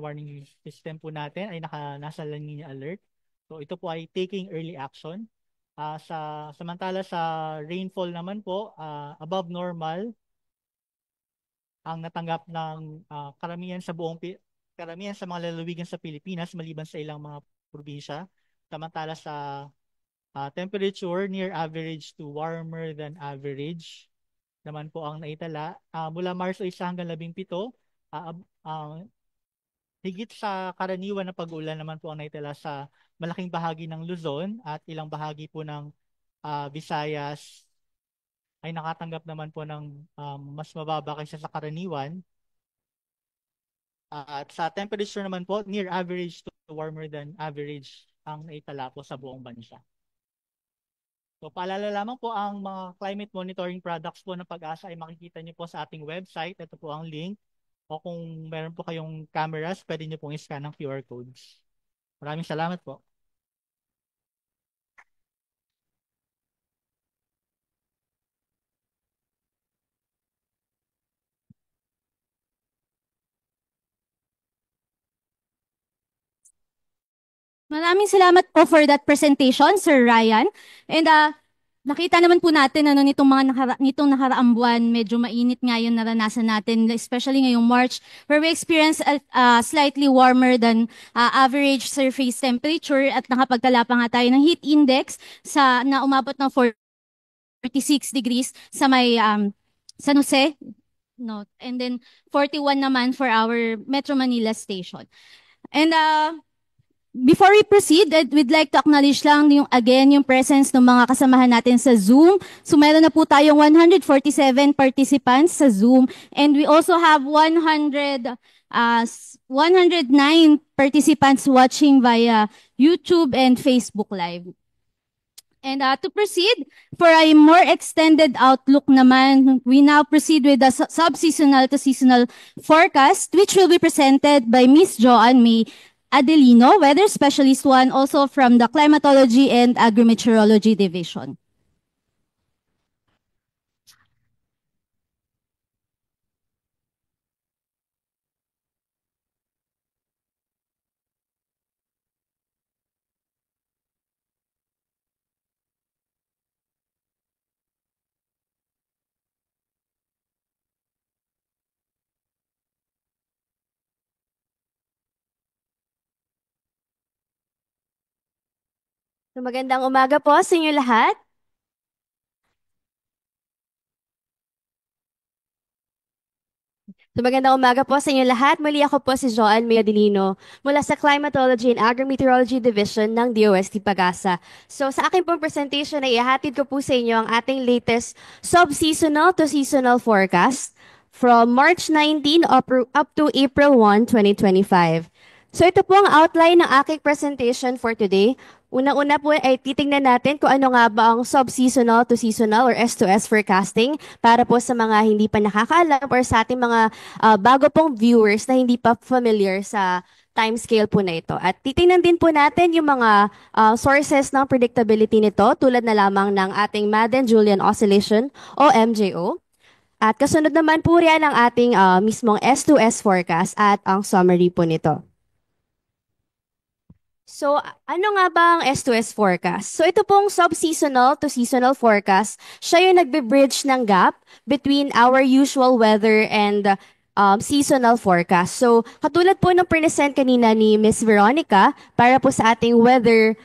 warning system po natin ay nasa La Nina alert. So ito po ay taking early action. Samantala sa rainfall naman po, above normal ang natanggap ng karamihan sa mga lalawigan sa Pilipinas maliban sa ilang mga probinsya. Samantala sa temperature near average to warmer than average naman po ang naitala. Mula Marso 1 hanggang 17, higit sa karaniwan na pag-ulan naman po ang naitala sa malaking bahagi ng Luzon at ilang bahagi po ng Visayas ay nakatanggap naman po ng mas mababa kaysa sa karaniwan. At sa temperature naman po, near average to warmer than average ang naitala po sa buong bansa. So paalala lamang po, ang mga climate monitoring products po ng Pag-asa ay makikita niyo po sa ating website. Ito po ang link. O kung meron po kayong cameras, pwede niyo pong i-scan ang QR codes. Maraming salamat po. Maraming salamat po for that presentation, Sir Ryan. And nakita naman po natin nitong nakaraang buwan, medyo mainit nga yung naranasan natin, especially ngayong March, where we experienced a slightly warmer than average surface temperature at nakapagtala pa nga tayo ng heat index na umabot ng 46 degrees sa may San Jose. No, and then 41 naman for our Metro Manila station. And before we proceed, we'd like to acknowledge lang yung presence ng mga kasamahan natin sa Zoom. So meron na po tayong 147 participants sa Zoom, and we also have 109 participants watching via YouTube and Facebook Live. And to proceed, for a more extended outlook naman, we now proceed with the sub-seasonal to seasonal forecast, which will be presented by Ms. Joanne May Adelino, Weather Specialist 1, also from the Climatology and Agrimeteorology Division. So, magandang umaga po sa inyo lahat. So, magandang umaga po sa inyo lahat. Muli ako po si Joanne May Adelino mula sa Climatology and Agrimeteorology Division ng DOST Pag-asa. So, sa aking pong presentation ay ihatid ko po sa inyo ang ating latest sub-seasonal to seasonal forecast from March 19 up to April 1, 2025. So, ito po ang outline ng aking presentation for today. Unang-una po ay titingnan natin kung ano nga ba ang sub-seasonal to seasonal or S2S forecasting para po sa mga hindi pa nakakaalam or sa ating mga bago pong viewers na hindi pa familiar sa timescale po na ito. At titingnan din po natin yung mga sources ng predictability nito tulad na lamang ng ating Madden-Julian Oscillation o MJO. At kasunod naman po riyan ang ating mismong S2S forecast at ang summary po nito. So, ano nga ba ang S2S forecast? So, ito pong sub-seasonal to seasonal forecast, siya yung nagbe-bridge ng gap between our usual weather and seasonal forecast. So, katulad po ng present kanina ni Miss Veronica, para po sa ating weather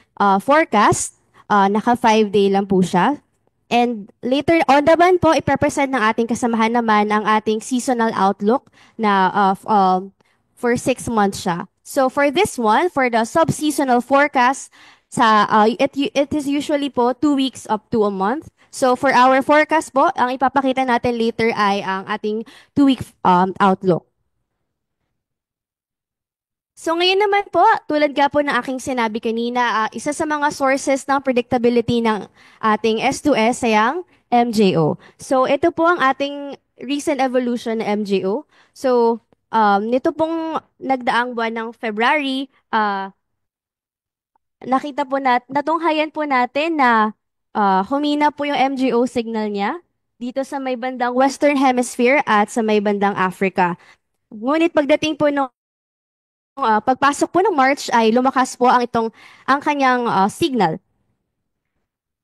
forecast, naka 5-day lang po siya. And later on naman po, iprepresent ng ating kasamahan naman ang ating seasonal outlook na for 6 months siya. So for this one, for the sub-seasonal forecast, it is usually po 2 weeks up to a month. So for our forecast po, ang ipapakita natin later ay ang ating 2-week outlook. So ngayon naman po, tulad nga po ng aking sinabi kanina, isa sa mga sources ng predictability ng ating S2S ay ang MJO. So ito po ang ating recent evolution ng MJO. So nito pong nagdaang buwan ng February, nakita po natunghayan po natin na humina po yung MJO signal niya dito sa may bandang Western Hemisphere at sa may bandang Africa. Ngunit pagdating po ng pagpasok po ng March ay lumakas po ang kanyang signal.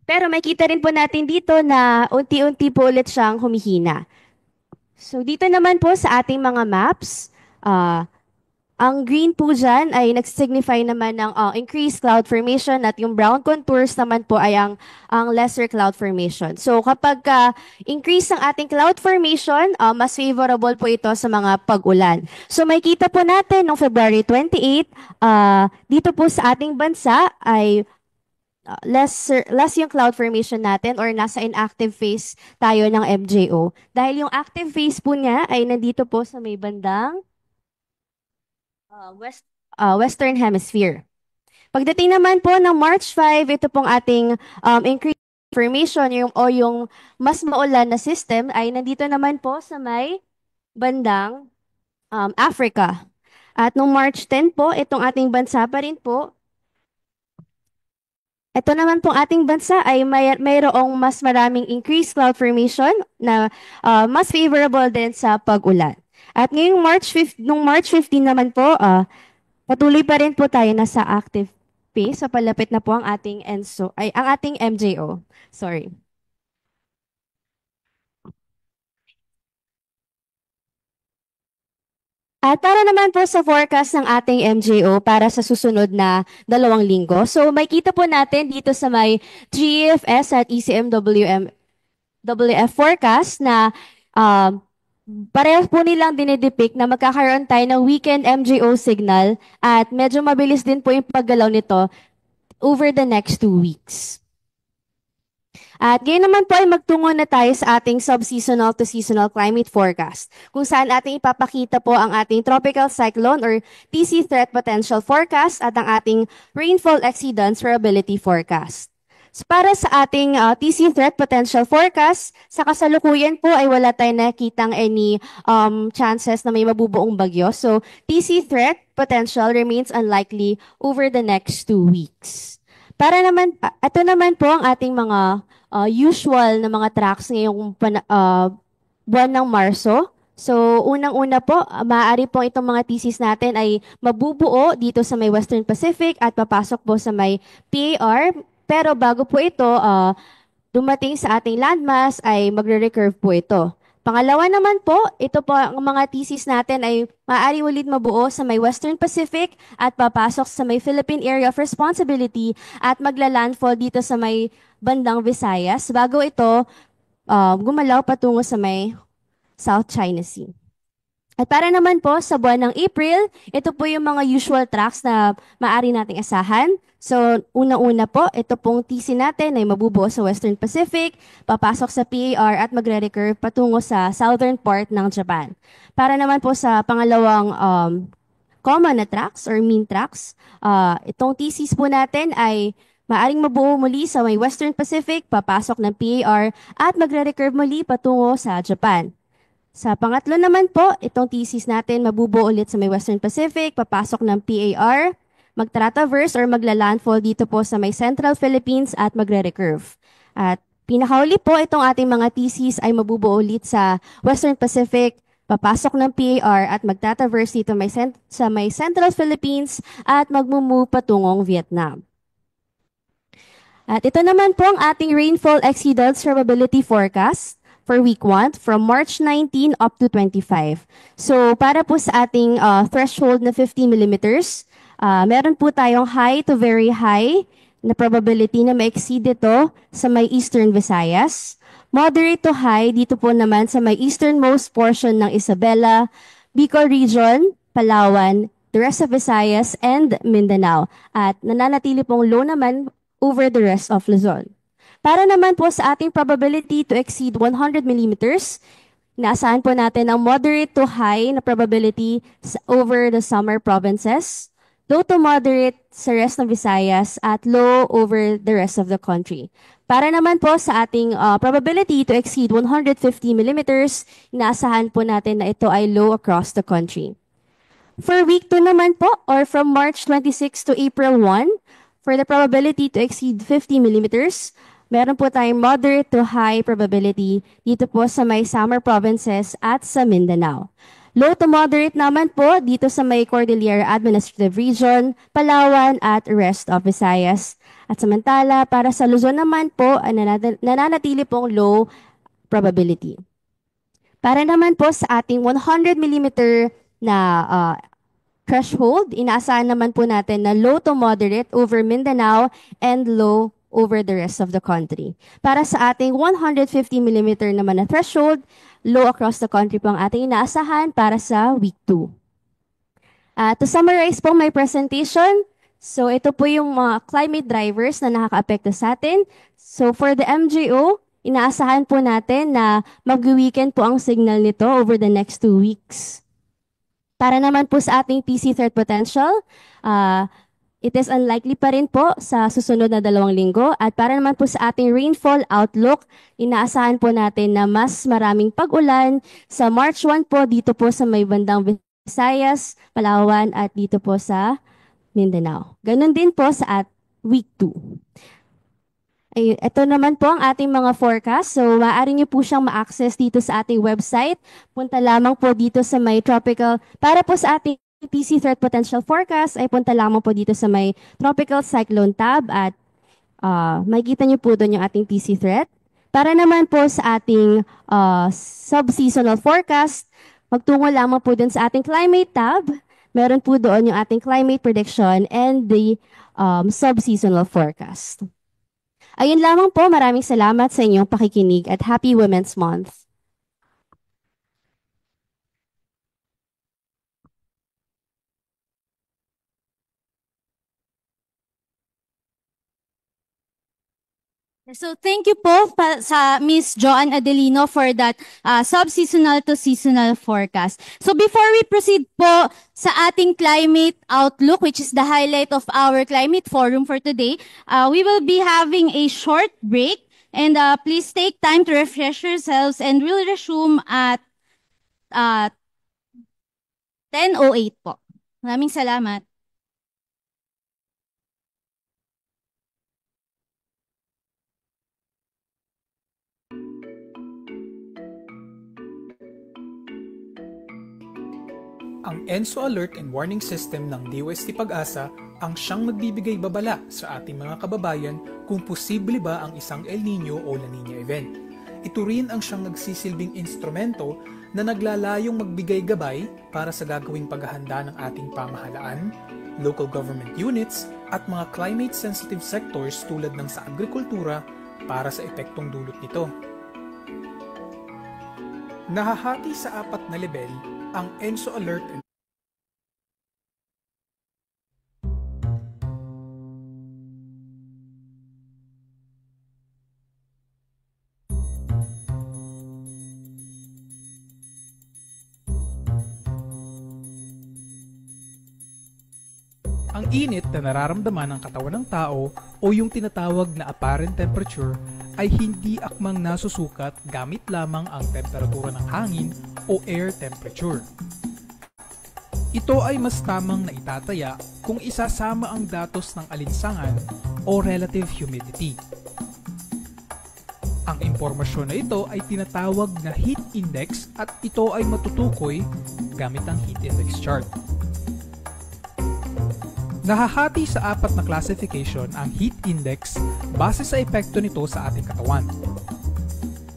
Pero makita rin po natin dito na unti-unti po ulit siyang humihina. So dito naman po sa ating mga maps, Ang green po dyan ay nag-signify naman ng increased cloud formation at yung brown contours naman po ay ang lesser cloud formation. So kapag increase ang ating cloud formation, mas favorable po ito sa mga pag-ulan. So may kita po natin noong February 28, dito po sa ating bansa ay less yung cloud formation natin or nasa inactive phase tayo ng MJO. Dahil yung active phase po niya ay nandito po sa may bandang Western Hemisphere. Pagdating naman po ng March 5, ito pong ating increased formation yung mas maulan na system ay nandito naman po sa may bandang Africa. At nung March 10 po, itong ating bansa pa rin po, ito naman pong ating bansa ay mayroong mas maraming increased cloud formation na mas favorable din sa pag-ulan. At ngayong nung March 15 naman po, patuloy pa rin po tayo nasa active phase. So palapit na po ang ating ang ating MJO. Sorry. At para naman po sa forecast ng ating MJO para sa susunod na 2 linggo. So may kita po natin dito sa may GEFS at ECMWF forecast na pareho po nilang dinidepict na magkakaroon tayo ng weekend MJO signal at medyo mabilis din po yung paggalaw nito over the next 2 weeks. At ngayon naman po ay magtungo na tayo sa ating sub-seasonal to seasonal climate forecast, kung saan ating ipapakita po ang ating tropical cyclone or TC threat potential forecast at ang ating rainfall exceedance probability forecast. So para sa ating TC threat potential forecast, sa kasalukuyan po ay wala tayong nakitang any chances na may mabubuong bagyo. So TC threat potential remains unlikely over the next 2 weeks. Para naman, ito naman po ang ating mga usual na mga tracks ngayong buwan ng Marso. So, unang-una po, maaari po itong mga thesis natin ay mabubuo dito sa may Western Pacific at papasok po sa may PAR. Pero bago po ito dumating sa ating landmass ay magre-recurve po ito. Pangalawa naman po, ito po ang mga thesis natin ay maaari ulit mabuo sa may Western Pacific at papasok sa may Philippine Area of Responsibility at magla-landfall dito sa may bandang Visayas bago ito gumalaw patungo sa may South China Sea. At para naman po sa buwan ng April, ito po yung mga usual tracks na maaari nating asahan. So, una-una po, ito pong TC natin ay mabubuo sa Western Pacific, papasok sa PAR at magre-recurve patungo sa southern part ng Japan. Para naman po sa pangalawang common na tracks or mean tracks, itong TCs po natin ay maaring mabuo muli sa may Western Pacific, papasok ng PAR at magre-recurve muli patungo sa Japan. Sa pangatlo naman po, itong thesis natin mabubuo ulit sa may Western Pacific, papasok ng PAR, magtra-traverse or magla-landfall dito po sa may Central Philippines at magre-recurve. At pinakauli po, itong ating mga thesis ay mabubuo ulit sa Western Pacific, papasok ng PAR at magta-traverse dito sa may Central Philippines at magmumove patungong Vietnam. At ito naman po ang ating rainfall exceedance probability forecast for week 1 from March 19 up to 25. So para po sa ating threshold na 50 millimeters, meron po tayong high to very high na probability na ma-exceed ito sa may Eastern Visayas. Moderate to high dito po naman sa may easternmost portion ng Isabela, Bicol Region, Palawan, the rest of Visayas, and Mindanao. At nananatili pong low naman over the rest of Luzon. Para naman po sa ating probability to exceed 100 millimeters, inaasahan po natin ang moderate to high na probability over the summer provinces, low to moderate sa rest ng Visayas, at low over the rest of the country. Para naman po sa ating probability to exceed 150 millimeters, inaasahan po natin na ito ay low across the country. For week 2 naman po, or from March 26 to April 1, for the probability to exceed 50 millimeters, meron po tayong moderate to high probability dito po sa may summer provinces at sa Mindanao. Low to moderate naman po dito sa may Cordillera Administrative Region, Palawan at rest of Visayas. At samantala, para sa Luzon naman po, nananatili pong low probability. Para naman po sa ating 100 millimeter na threshold, inaasahan naman po natin na low to moderate over Mindanao and low over the rest of the country. Para sa ating 150 mm naman na threshold, low across the country po ang ating inaasahan para sa week 2. To summarize po my presentation, so ito po yung mga climate drivers na nakaka-apekto sa atin. So for the MJO, inaasahan po natin na mag-weekend po ang signal nito over the next 2 weeks. Para naman po sa ating PC threat potential, it is unlikely pa rin po sa susunod na 2 linggo. At para naman po sa ating rainfall outlook, inaasahan po natin na mas maraming pag-ulan sa March 1 po dito po sa may bandang Visayas, Palawan at dito po sa Mindanao. Ganon din po sa week 2. Ito naman po ang ating mga forecast. So, maaari nyo po siyang ma-access dito sa ating website. Punta lamang po dito sa may tropical. Para po sa ating PC threat potential forecast, ay punta lamang po dito sa may tropical cyclone tab at makikita nyo po doon yung ating PC threat. Para naman po sa ating sub-seasonal forecast, magtungo lamang po doon sa ating climate tab. Meron po doon yung ating climate prediction and the sub-seasonal forecast. Ayun lamang po, maraming salamat sa inyong pakikinig at Happy Women's Month. So thank you po sa Miss Joanne Adelino for that sub-seasonal to seasonal forecast. So before we proceed po sa ating climate outlook, which is the highlight of our climate forum for today, we will be having a short break. And please take time to refresh yourselves and we'll resume at 10:08 po. Maraming salamat. Ang ENSO Alert and Warning System ng DOST Pag-asa ang siyang magbibigay babala sa ating mga kababayan kung posible ba ang isang El Nino o La Nina event. Ito rin ang siyang nagsisilbing instrumento na naglalayong magbigay gabay para sa gagawing paghahanda ng ating pamahalaan, local government units at mga climate-sensitive sectors tulad ng sa agrikultura para sa epektong dulot nito. Nahahati sa 4 na level ang ENSO Alert and Ang init na nararamdaman ng katawan ng tao o yung tinatawag na apparent temperature ay hindi akmang nasusukat gamit lamang ang temperatura ng hangin o air temperature. Ito ay mas tamang na itataya kung isasama ang datos ng alinsangan o relative humidity. Ang impormasyon na ito ay tinatawag na heat index at ito ay matutukoy gamit ang heat index chart. Nahahati sa 4 na classification ang heat index base sa epekto nito sa ating katawan.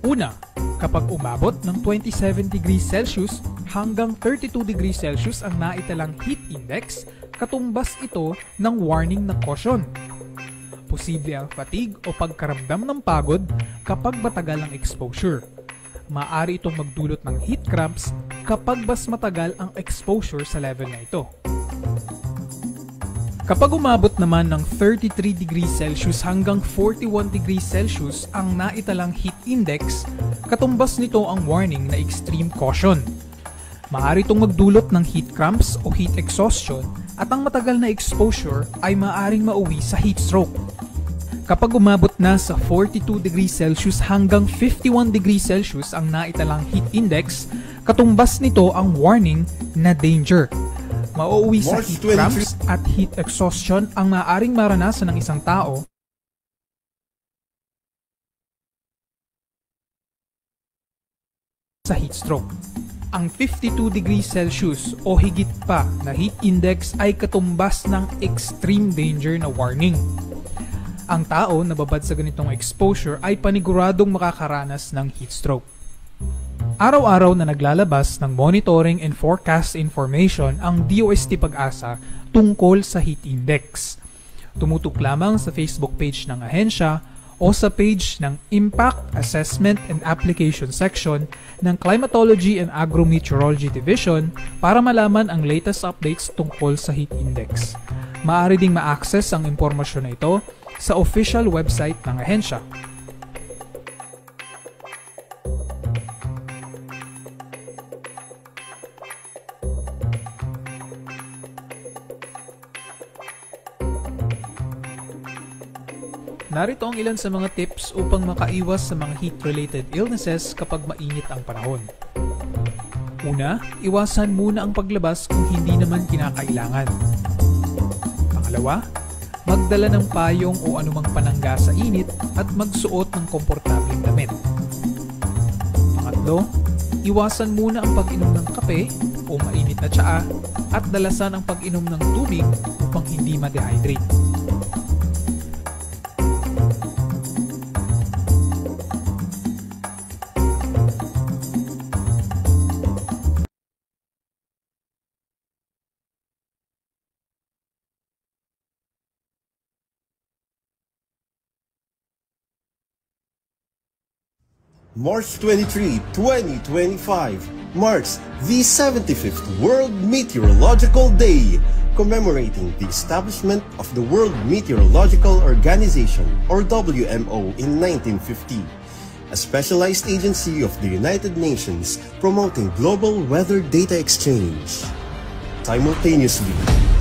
Una, kapag umabot ng 27 degrees Celsius hanggang 32 degrees Celsius ang naitalang heat index, katumbas ito ng warning na caution. Posible ang fatigue o pagkaramdam ng pagod kapag matagal ang exposure. Maaari itong magdulot ng heat cramps kapag mas matagal ang exposure sa level na ito. Kapag umabot naman ng 33 degrees Celsius hanggang 41 degrees Celsius ang naitalang heat index, katumbas nito ang warning na extreme caution. Maaari itong magdulot ng heat cramps o heat exhaustion at ang matagal na exposure ay maaaring mauwi sa heat stroke. Kapag umabot na sa 42 degrees Celsius hanggang 51 degrees Celsius ang naitalang heat index, katumbas nito ang warning na danger. Mauuwi sa heat cramps at heat exhaustion ang maaaring maranasan ng isang tao sa heat stroke. Ang 52 degrees Celsius o higit pa na heat index ay katumbas ng extreme danger na warning. Ang tao na babad sa ganitong exposure ay paniguradong makakaranas ng heat stroke. Araw-araw na naglalabas ng monitoring and forecast information ang DOST Pag-asa tungkol sa heat index. Tumutok lamang sa Facebook page ng ahensya o sa page ng Impact Assessment and Application section ng Climatology and Agrometeorology Division para malaman ang latest updates tungkol sa heat index. Maaari ding ma-access ang impormasyon na ito sa official website ng ahensya. Narito ang ilan sa mga tips upang makaiwas sa mga heat-related illnesses kapag mainit ang panahon. Una, iwasan muna ang paglabas kung hindi naman kinakailangan. Pangalawa, magdala ng payong o anumang panangga sa init at magsuot ng komportableng damit. Pangatlo, iwasan muna ang pag-inom ng kape o mainit na tsaa at dalasan ang pag-inom ng tubig upang hindi ma-dehydrate. March 23, 2025 marks the 75th World Meteorological Day, commemorating the establishment of the World Meteorological Organization, or WMO, in 1950, a specialized agency of the United Nations promoting global weather data exchange. Simultaneously,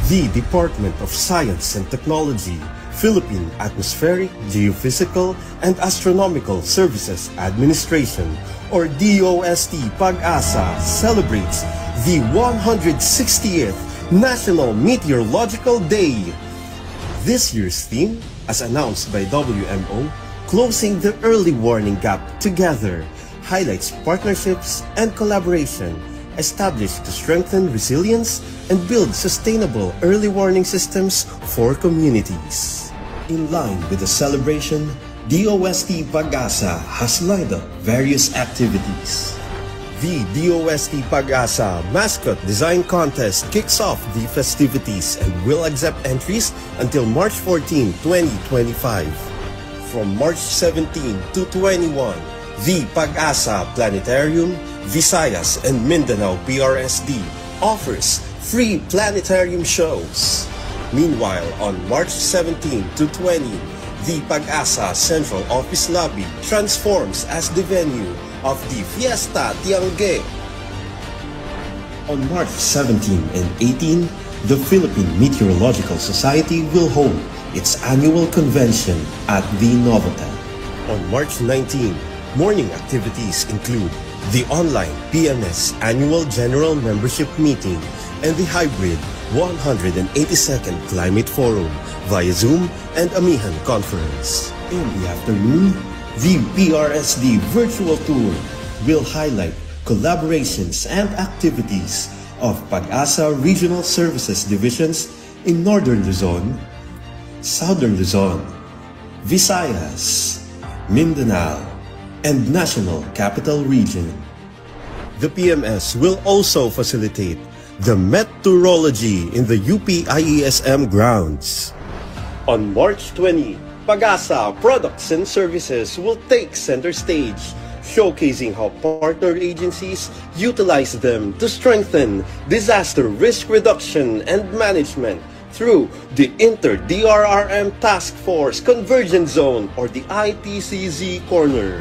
the Department of Science and Technology, Philippine Atmospheric, Geophysical, and Astronomical Services Administration, or DOST Pag-asa, celebrates the 160th National Meteorological Day. This year's theme, as announced by WMO, Closing the Early Warning Gap Together, highlights partnerships and collaboration established to strengthen resilience and build sustainable early warning systems for communities. In line with the celebration, DOST Pag-asa has lined up various activities. The DOST Pag-asa Mascot Design Contest kicks off the festivities and will accept entries until March 14, 2025. From March 17 to 21, the Pag-asa Planetarium, Visayas and Mindanao PRSD offers free planetarium shows. Meanwhile, on March 17 to 20, the Pag-asa Central Office Lobby transforms as the venue of the Fiesta Tiangge. On March 17 and 18, the Philippine Meteorological Society will hold its annual convention at the Novotel. On March 19, morning activities include the online PMS Annual General Membership Meeting and the hybrid 182nd Climate Forum via Zoom and Amihan Conference. In the afternoon, the PRSD Virtual Tour will highlight collaborations and activities of Pag-asa Regional Services Divisions in Northern Luzon, Southern Luzon, Visayas, Mindanao, and National Capital Region. The PMS will also facilitate the meteorology in the UP-IESM grounds. On March 20, Pag-asa Products and Services will take center stage, showcasing how partner agencies utilize them to strengthen disaster risk reduction and management through the Inter-DRRM Task Force Convergence Zone, or the ITCZ Corner.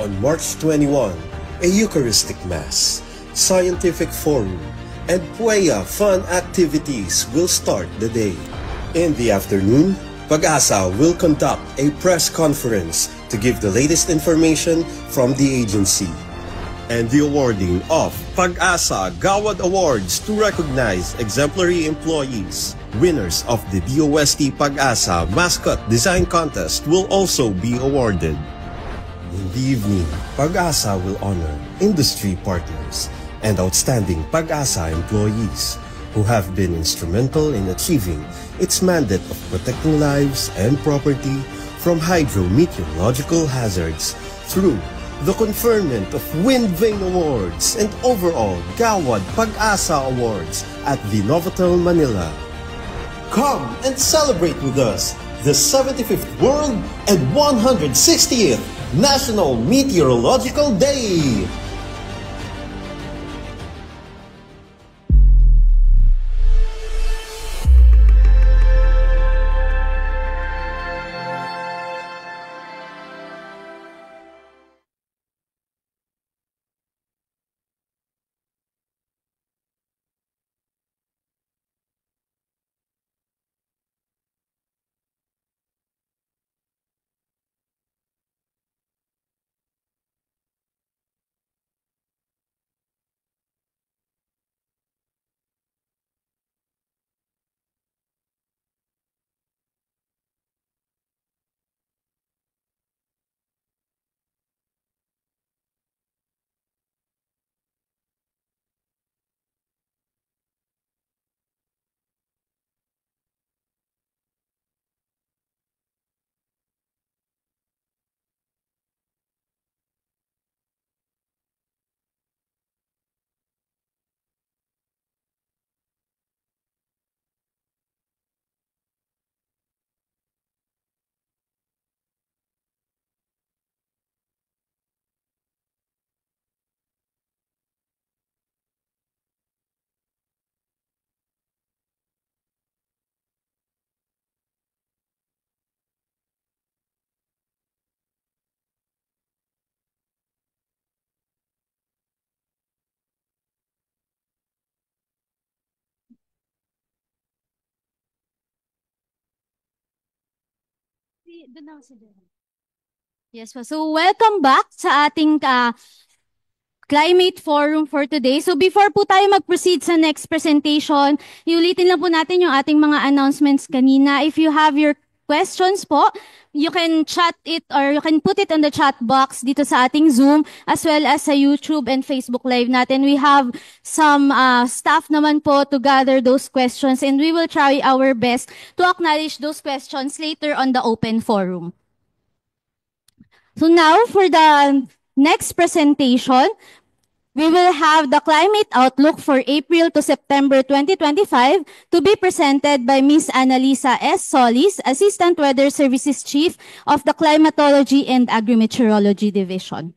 On March 21, a Eucharistic Mass, Scientific Forum, and Pueya fun activities will start the day. In the afternoon, Pag-asa will conduct a press conference to give the latest information from the agency, and the awarding of Pag-asa Gawad Awards to recognize exemplary employees. Winners of the DOST Pag-asa Mascot Design Contest will also be awarded. In the evening, Pag-asa will honor industry partners and outstanding Pag-asa employees who have been instrumental in achieving its mandate of protecting lives and property from hydrometeorological hazards through the conferment of Wind Vane Awards and overall Gawad Pag-asa Awards at the Novotel Manila. Come and celebrate with us the 75th World and 160th National Meteorological Day! Yes po. So welcome back sa ating climate forum for today. So before po tayo mag-proceed sa next presentation, iulitin lang po natin yung ating mga announcements kanina. If you have your questions po, you can chat it or you can put it on the chat box dito sa ating Zoom as well as sa YouTube and Facebook Live natin. We have some staff naman po to gather those questions and we will try our best to acknowledge those questions later on the open forum. So now for the next presentation, we will have the climate outlook for April to September 2025 to be presented by Ms. Annalisa S. Solis, Assistant Weather Services Chief of the Climatology and Agrimeteorology Division.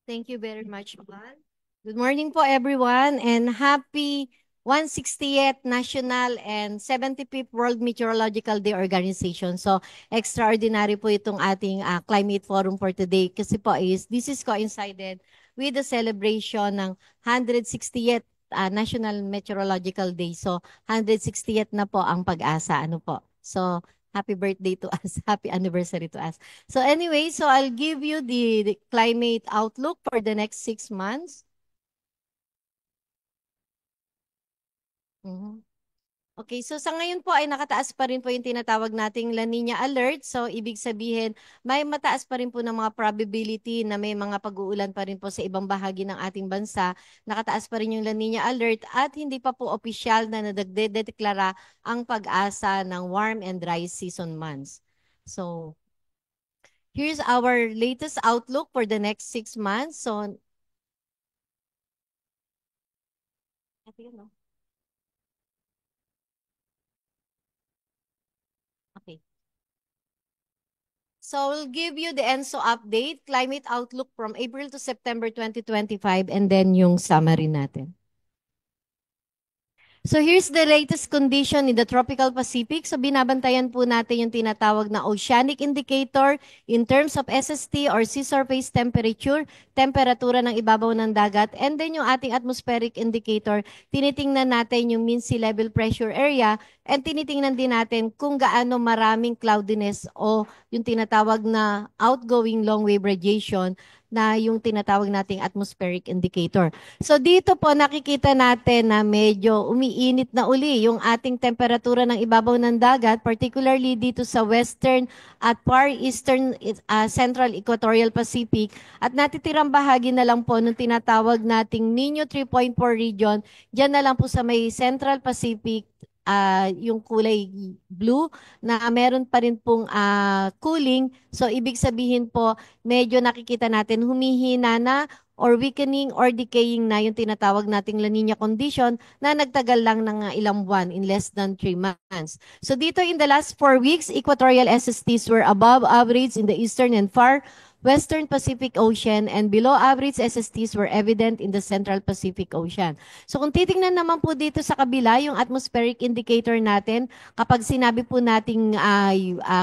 Thank you very much, Val. Good morning po everyone and happy 160th National and 75th World Meteorological Day Organization. So, extraordinary po itong ating climate forum for today kasi po this is coincided with the celebration ng 160th National Meteorological Day. So, 160th na po ang pag-asa. Ano po? So, happy birthday to us. Happy anniversary to us. So anyway, so I'll give you the climate outlook for the next 6 months. Okay, so sa ngayon po ay nakataas pa rin po yung tinatawag nating La Nina Alert. So, ibig sabihin, may mataas pa rin po ng mga probability na may mga pag-uulan pa rin po sa ibang bahagi ng ating bansa. Nakataas pa rin yung La Nina Alert at hindi pa po opisyal na nadeklara ang pag-asa ng warm and dry season months. So, here's our latest outlook for the next 6 months. So, okay. So, we'll give you the ENSO update, climate outlook from April to September 2025, and then yung summary natin. So here's the latest condition in the tropical Pacific. So binabantayan po natin yung tinatawag na oceanic indicator in terms of SST or sea surface temperature, temperatura ng ibabaw ng dagat, and then yung ating atmospheric indicator, tinitingnan natin yung mean sea level pressure area, and tinitingnan din natin kung gaano maraming cloudiness o yung tinatawag na outgoing long wave radiation na yung tinatawag nating atmospheric indicator. So dito po nakikita natin na medyo umiinit na uli yung ating temperatura ng ibabaw ng dagat, particularly dito sa western at far eastern central equatorial Pacific, at natitirang bahagi na lang po ng tinatawag nating Nino 3.4 region, dyan na lang po sa may central Pacific, yung kulay blue na meron pa rin pong cooling. So ibig sabihin po, medyo nakikita natin humihina na or weakening or decaying na yung tinatawag nating La Nina condition na nagtagal lang ng ilang buwan in less than 3 months. So dito in the last 4 weeks, equatorial SSTs were above average in the eastern and far Western Pacific Ocean and below average SSTs were evident in the Central Pacific Ocean. So kung titingnan naman po dito sa kabila, yung atmospheric indicator natin, kapag sinabi po nating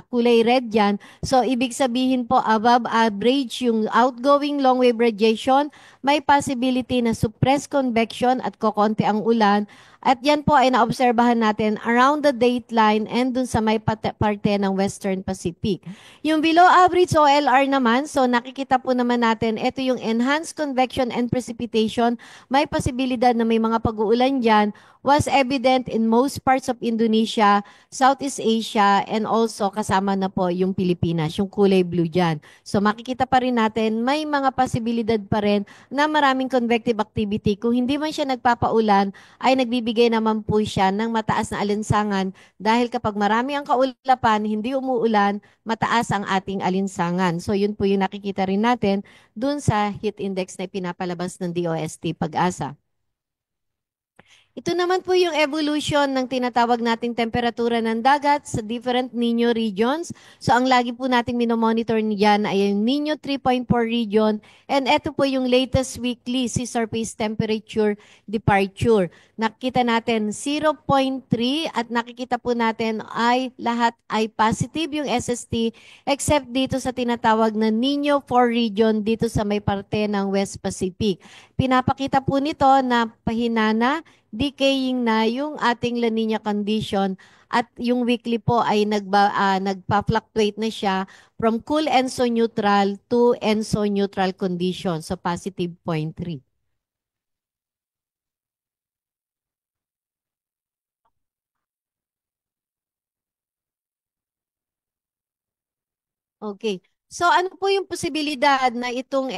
kulay red yan, so ibig sabihin po above average yung outgoing long wave radiation, may possibility na suppressed convection at kokonti ang ulan. At yan po ay naobserbahan natin around the dateline and dun sa may parte ng Western Pacific. Yung below average OLR naman, so nakikita po naman natin, ito yung enhanced convection and precipitation. May posibilidad na may mga pag-uulan dyan, was evident in most parts of Indonesia, Southeast Asia, and also kasama na po yung Pilipinas, yung kulay blue dyan. So makikita pa rin natin, may mga posibilidad pa rin na maraming convective activity. Kung hindi man siya nagpapaulan, ay nagbibigay naman po siya ng mataas na alinsangan dahil kapag marami ang kaulapan, hindi umuulan, mataas ang ating alinsangan. So yun po yung nakikita rin natin dun sa heat index na pinapalabas ng DOST Pag-asa. Ito naman po yung evolution ng tinatawag nating temperatura ng dagat sa different Nino regions. So ang lagi po nating minomonitor niyan ay yung Nino 3.4 region and ito po yung latest weekly sea surface temperature departure. Nakikita natin 0.3 at nakikita po natin ay lahat ay positive yung SST except dito sa tinatawag na Nino 4 region dito sa may parte ng West Pacific. Pinapakita po nito na pahinana, decaying na yung ating La Nina condition at yung weekly po ay nagpa-fluctuate na siya from cool ENSO neutral to ENSO neutral condition. So positive 0.3. Okay. So ano po yung posibilidad na itong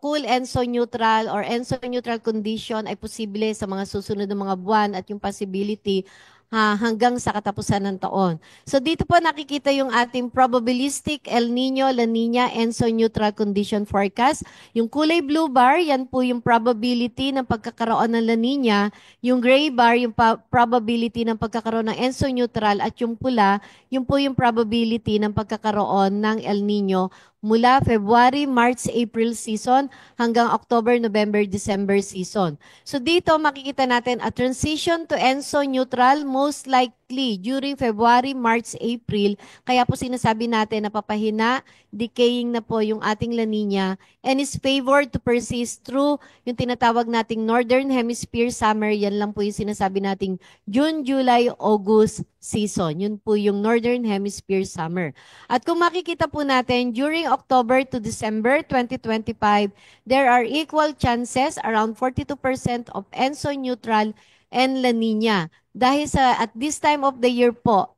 cool ENSO neutral or ENSO neutral condition ay posible sa mga susunod na mga buwan at yung possibility hanggang sa katapusan ng taon. So dito po nakikita yung ating probabilistic El Nino, La Nina, ENSO neutral condition forecast. Yung kulay blue bar, yan po yung probability ng pagkakaroon ng La Nina. Yung gray bar, yung probability ng pagkakaroon ng ENSO neutral at yung pula, yung po yung probability ng pagkakaroon ng El Nino mula February, March, April season hanggang October, November, December season. So dito makikita natin a transition to ENSO neutral most likely during February, March, April. Kaya po sinasabi natin na papahina, decaying na po yung ating La Nina and is favored to persist through yung tinatawag nating Northern Hemisphere summer. Yan lang po yung sinasabi nating June, July, August season. Yun po yung Northern Hemisphere summer. At kung makikita po natin, during October to December 2025, there are equal chances around 42% of ENSO neutral and La Nina. Dahil at this time of the year po,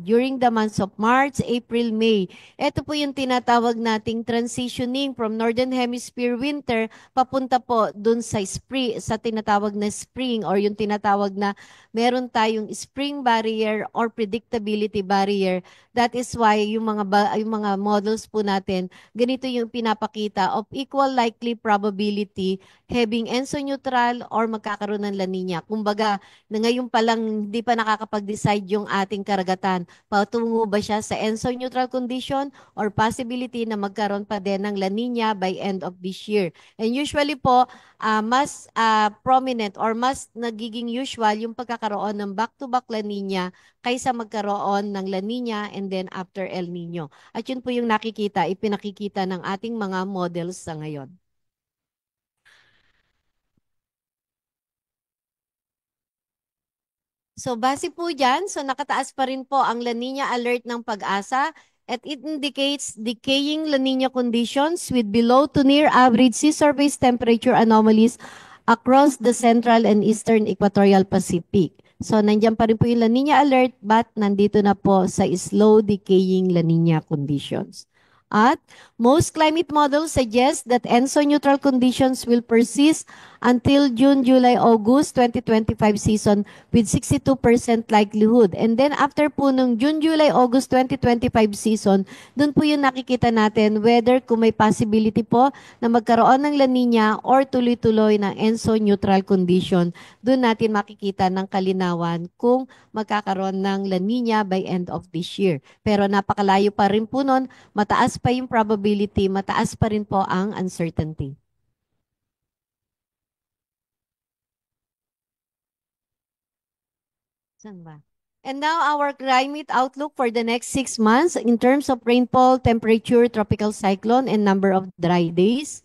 during the months of March, April, May, ito po yung tinatawag nating transitioning from Northern Hemisphere winter papunta po dun sa spring, sa tinatawag na spring or yung tinatawag na meron tayong spring barrier or predictability barrier. That is why yung mga models po natin, ganito yung pinapakita of equal likely probability having ENSO neutral or magkakaroon ng La Nina. Kumbaga, na ngayon pa lang hindi pa nakakapag-decide yung ating karagatan. Patungo ba siya sa ENSO neutral condition or possibility na magkaroon pa din ng La Nina by end of this year. And usually po, mas prominent or mas nagiging usual yung pagkakaroon ng back-to-back La Nina kaysa magkaroon ng La Nina and then after El Nino. At yun po yung ipinakikita ng ating mga models sa ngayon. So base po dyan, so nakataas pa rin po ang La Nina alert ng Pag-asa at it indicates decaying La Nina conditions with below to near average sea surface temperature anomalies across the central and eastern equatorial Pacific. So nandiyan pa rin po yung La Nina alert but nandito na po sa slow decaying La Nina conditions. At most climate models suggest that ENSO neutral conditions will persist until June, July, August 2025 season with 62% likelihood. And then after po nung June, July, August 2025 season, dun po yung nakikita natin whether kung may possibility po na magkaroon ng La Nina or tuloy-tuloy ng ENSO neutral condition. Dun natin makikita ng kalinawan kung magkakaroon ng La Nina by end of this year. Pero napakalayo pa rin po nun, mataas pa yung probability, mataas pa rin po ang uncertainty. Saan ba? And now our climate outlook for the next 6 months in terms of rainfall, temperature, tropical cyclone, and number of dry days.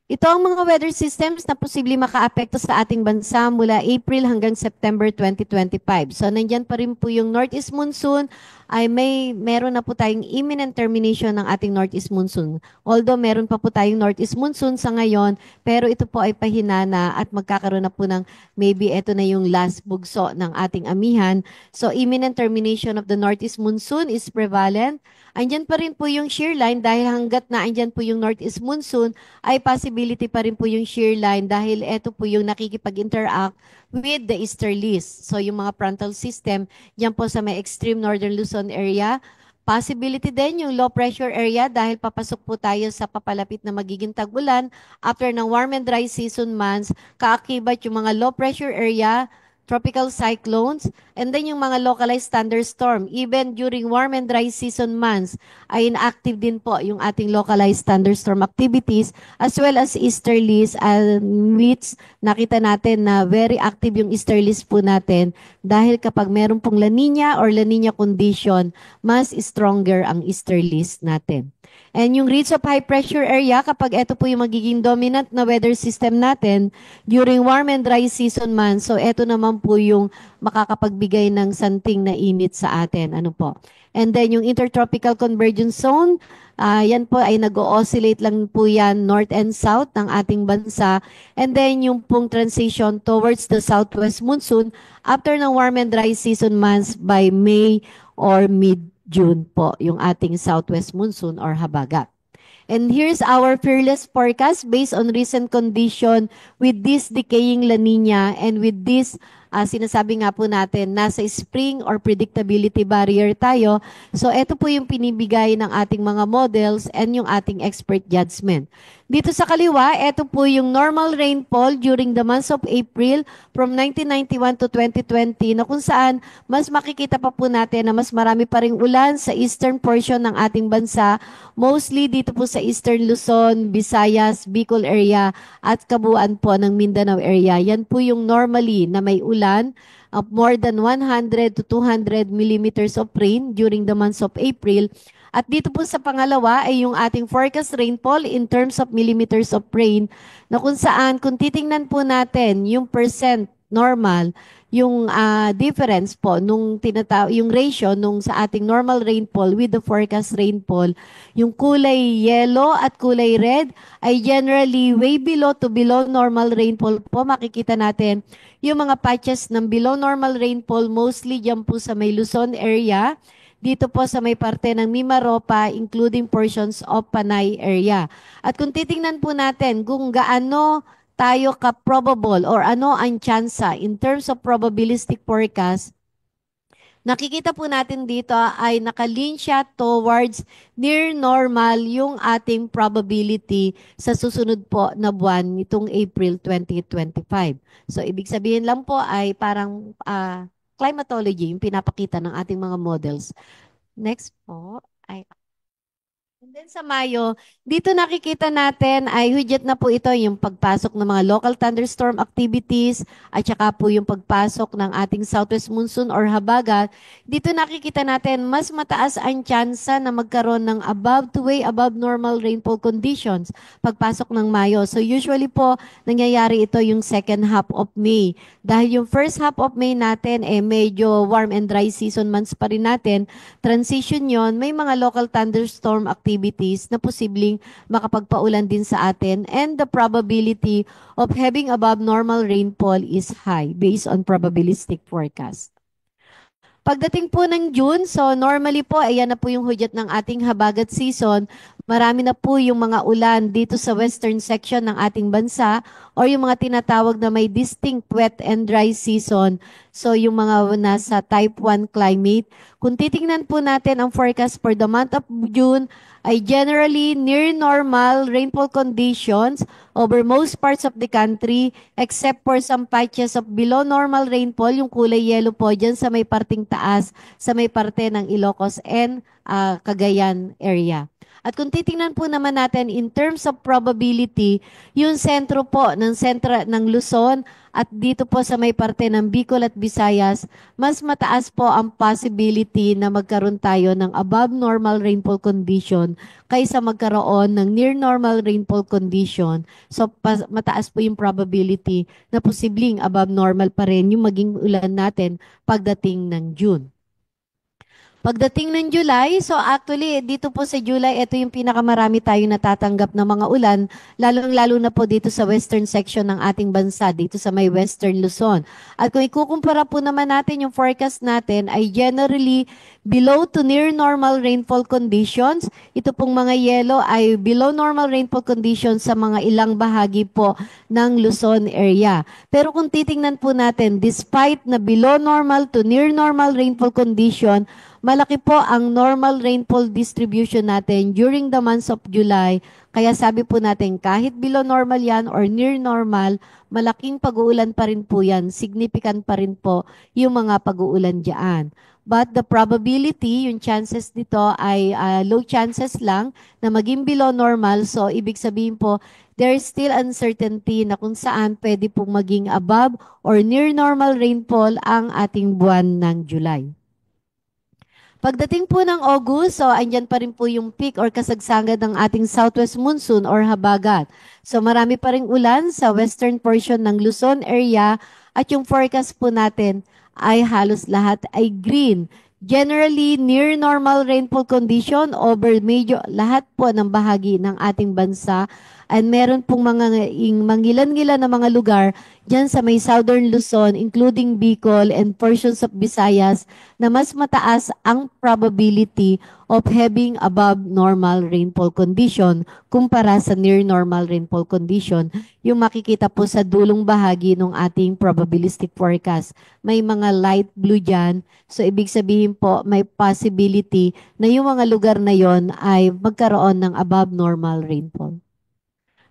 Ito ang mga weather systems na posibleng makaapekto sa ating bansa mula April hanggang September 2025. So nandyan pa rin po yung northeast monsoon ay meron na po tayong imminent termination ng ating northeast monsoon. Although meron pa po tayong northeast monsoon sa ngayon, pero ito po ay pahinana at magkakaroon na po ng maybe ito na yung last bugso ng ating amihan. So imminent termination of the northeast monsoon is prevalent. Andyan pa rin po yung shear line dahil hanggat na andyan po yung northeast monsoon ay possibility pa rin po yung shear line dahil ito po yung nakikipag-interact with the easterlies. So yung mga frontal system, yan po sa may extreme northern Luzon area. Possibility din yung low pressure area dahil papasok po tayo sa papalapit na magiging tag-ulan after ng warm and dry season months, kaakibat yung mga low pressure area, tropical cyclones, and then yung mga localized thunderstorm. Even during warm and dry season months, ay inactive din po yung ating localized thunderstorm activities as well as easterlies, which nakita natin na very active yung easterlies po natin dahil kapag meron pong La Nina or La Nina condition, mas stronger ang easterlies natin. And yung reach of high pressure area, kapag ito po yung magiging dominant na weather system natin during warm and dry season months, so ito naman po yung makakapagbigay ng santing na init sa atin. Ano po? And then yung intertropical convergence zone, yan po ay nag-oscillate lang po yan north and south ng ating bansa. And then yung pong transition towards the southwest monsoon after ng warm and dry season months by May or mid-June po yung ating southwest monsoon or habagat. And here's our fearless forecast based on recent condition with this decaying La Nina and with this sinasabi nga po natin, nasa spring or predictability barrier tayo. So ito po yung pinibigay ng ating mga models and yung ating expert judgment. Dito sa kaliwa, ito po yung normal rainfall during the months of April from 1991 to 2020 na kung saan mas makikita pa po natin na mas marami pa ring ulan sa eastern portion ng ating bansa, mostly dito po sa eastern Luzon, Visayas, Bicol area at kabuuan po ng Mindanao area. Yan po yung normally na may ulan of more than 100 to 200 millimeters of rain during the months of April. At dito po sa pangalawa ay yung ating forecast rainfall in terms of millimeters of rain na kung saan kung titingnan po natin yung percent normal, yung difference po nung yung ratio nung sa ating normal rainfall with the forecast rainfall, yung kulay yellow at kulay red ay generally way below to below normal rainfall po. Makikita natin yung mga patches ng below normal rainfall mostly dyan po sa may Luzon area, dito po sa may parte ng Mimaropa, including portions of Panay area. At kung titingnan po natin kung gaano tayo ka-probable or ano ang tsansa in terms of probabilistic forecast, nakikita po natin dito ay nakalin siya towards near normal yung ating probability sa susunod po na buwan nitong April 2025. So, ibig sabihin lang po ay parang climatology, yung pinapakita ng ating mga models. Next po. And then sa Mayo, dito nakikita natin ay hudyat na po ito yung pagpasok ng mga local thunderstorm activities at saka po yung pagpasok ng ating southwest monsoon or habagat. Dito nakikita natin mas mataas ang tsansa na magkaroon ng above to way above normal rainfall conditions pagpasok ng Mayo. So usually po nangyayari ito yung second half of May. Dahil yung first half of May natin medyo warm and dry season months pa rin natin, transition yon, may mga local thunderstorm activities na posibleng makapagpaulan din sa atin and the probability of having above normal rainfall is high based on probabilistic forecast. Pagdating po ng June, so normally po, ayan na po yung hudyat ng ating habagat season. Marami na po yung mga ulan dito sa western section ng ating bansa or yung mga tinatawag na may distinct wet and dry season. So yung mga nasa type 1 climate. Kung titingnan po natin ang forecast for the month of June, ay generally near normal rainfall conditions over most parts of the country except for some patches of below normal rainfall, yung kulay yellow po dyan sa may parting taas, sa may parte ng Ilocos and Cagayan area. At kung titingnan po naman natin in terms of probability, yung sentro po ng Luzon at dito po sa may parte ng Bicol at Visayas, mas mataas po ang possibility na magkaroon tayo ng above normal rainfall condition kaysa magkaroon ng near normal rainfall condition. So mataas po yung probability na posibleng above normal pa rin yung maging ulan natin pagdating ng June. Pagdating ng July, so actually dito po sa July, ito yung pinakamarami tayo natatanggap na mga ulan, lalong-lalo na po dito sa western section ng ating bansa, dito sa may western Luzon. At kung ikukumpara po naman natin yung forecast natin ay generally below to near normal rainfall conditions. Ito pong mga yellow ay below normal rainfall conditions sa mga ilang bahagi po ng Luzon area. Pero kung titingnan po natin, despite na below normal to near normal rainfall condition, malaki po ang normal rainfall distribution natin during the months of July. Kaya sabi po natin, kahit below normal yan or near normal, malaking pag-uulan pa rin po yan. Significant pa rin po yung mga pag-uulan dyan. But the probability, yung chances nito ay low chances lang na maging below normal. So, ibig sabihin po, there is still uncertainty na kung saan pwede pong maging above or near normal rainfall ang ating buwan ng July. Pagdating po ng August, so andyan pa rin po yung peak or kasagsagan ng ating southwest monsoon or habagat. So marami pa rin ulan sa western portion ng Luzon area at yung forecast po natin ay halos lahat ay green. Generally, near normal rainfall condition over lahat po ng bahagi ng ating bansa. And meron pong mangilan-ngilan na mga lugar dyan sa may southern Luzon, including Bicol and portions of Visayas, na mas mataas ang probability of having above normal rainfall condition kumpara sa near normal rainfall condition. Yung makikita po sa dulong bahagi ng ating probabilistic forecast. May mga light blue dyan. So, ibig sabihin po, may possibility na yung mga lugar na yon ay magkaroon ng above normal rainfall.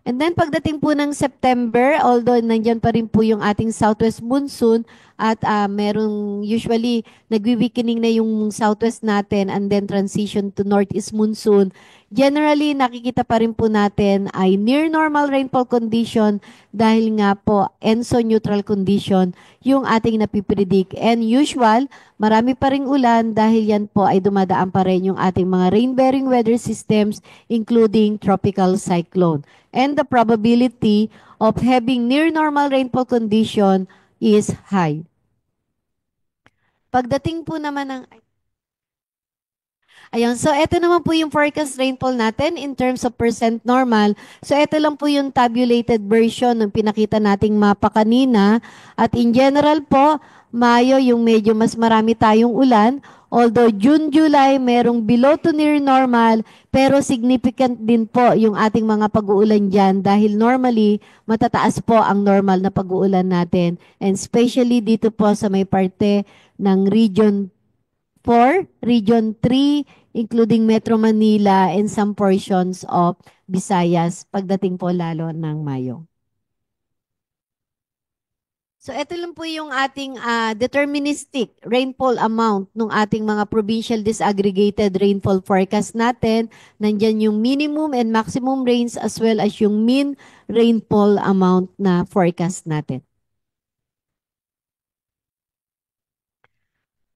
And then pagdating po ng September, although nandyan pa rin po yung ating southwest monsoon at merong usually nagwi-weakening na yung southwest natin and then transition to northeast monsoon, generally nakikita pa rin po natin ay near normal rainfall condition dahil nga po ENSO neutral condition yung ating napipredict. And usual, marami pa ring ulan dahil yan po ay dumadaan pa rin yung ating mga rain-bearing weather systems including tropical cyclone. And the probability of having near normal rainfall condition is high. Pagdating po naman ng ayun, so ito naman po yung forecast rainfall natin in terms of percent normal. So ito lang po yung tabulated version ng pinakita nating mapa kanina. At in general po, Mayo yung medyo mas marami tayong ulan. Although June, July, merong below to near normal, pero significant din po yung ating mga pag-uulan dyan dahil normally matataas po ang normal na pag-uulan natin. And especially dito po sa may parte ng Region 4, Region 3, including Metro Manila and some portions of Visayas pagdating po lalo ng Mayo. So ito lang po yung ating deterministic rainfall amount ng ating mga provincial disaggregated rainfall forecast natin. Nandyan yung minimum and maximum rains as well as yung mean rainfall amount na forecast natin.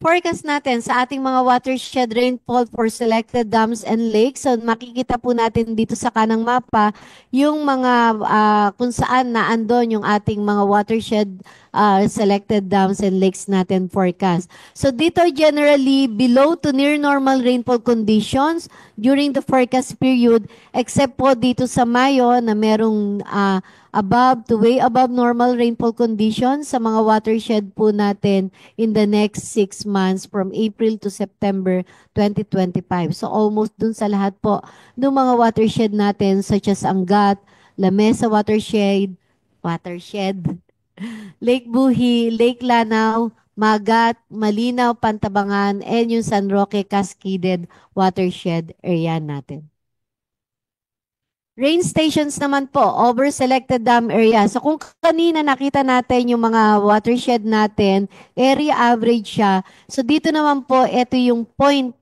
Forecast natin sa ating mga watershed rainfall for selected dams and lakes. So makikita po natin dito sa kanang mapa yung mga kung saan naandon yung ating mga watershed selected dams and lakes natin forecast. So dito generally below to near normal rainfall conditions during the forecast period except po dito sa Mayo na merong above to way above normal rainfall conditions sa mga watershed po natin in the next 6 months from April to September 2025. So almost dun sa lahat po ng mga watershed natin such as Angat, La Mesa watershed, Lake Buhi, Lake Lanao, Magat, Malinaw, Pantabangan, and yung San Roque Cascaded watershed area natin. Rain stations naman po, over selected dam area. So kung kanina nakita natin yung mga watershed natin, area average siya. So dito naman po, ito yung point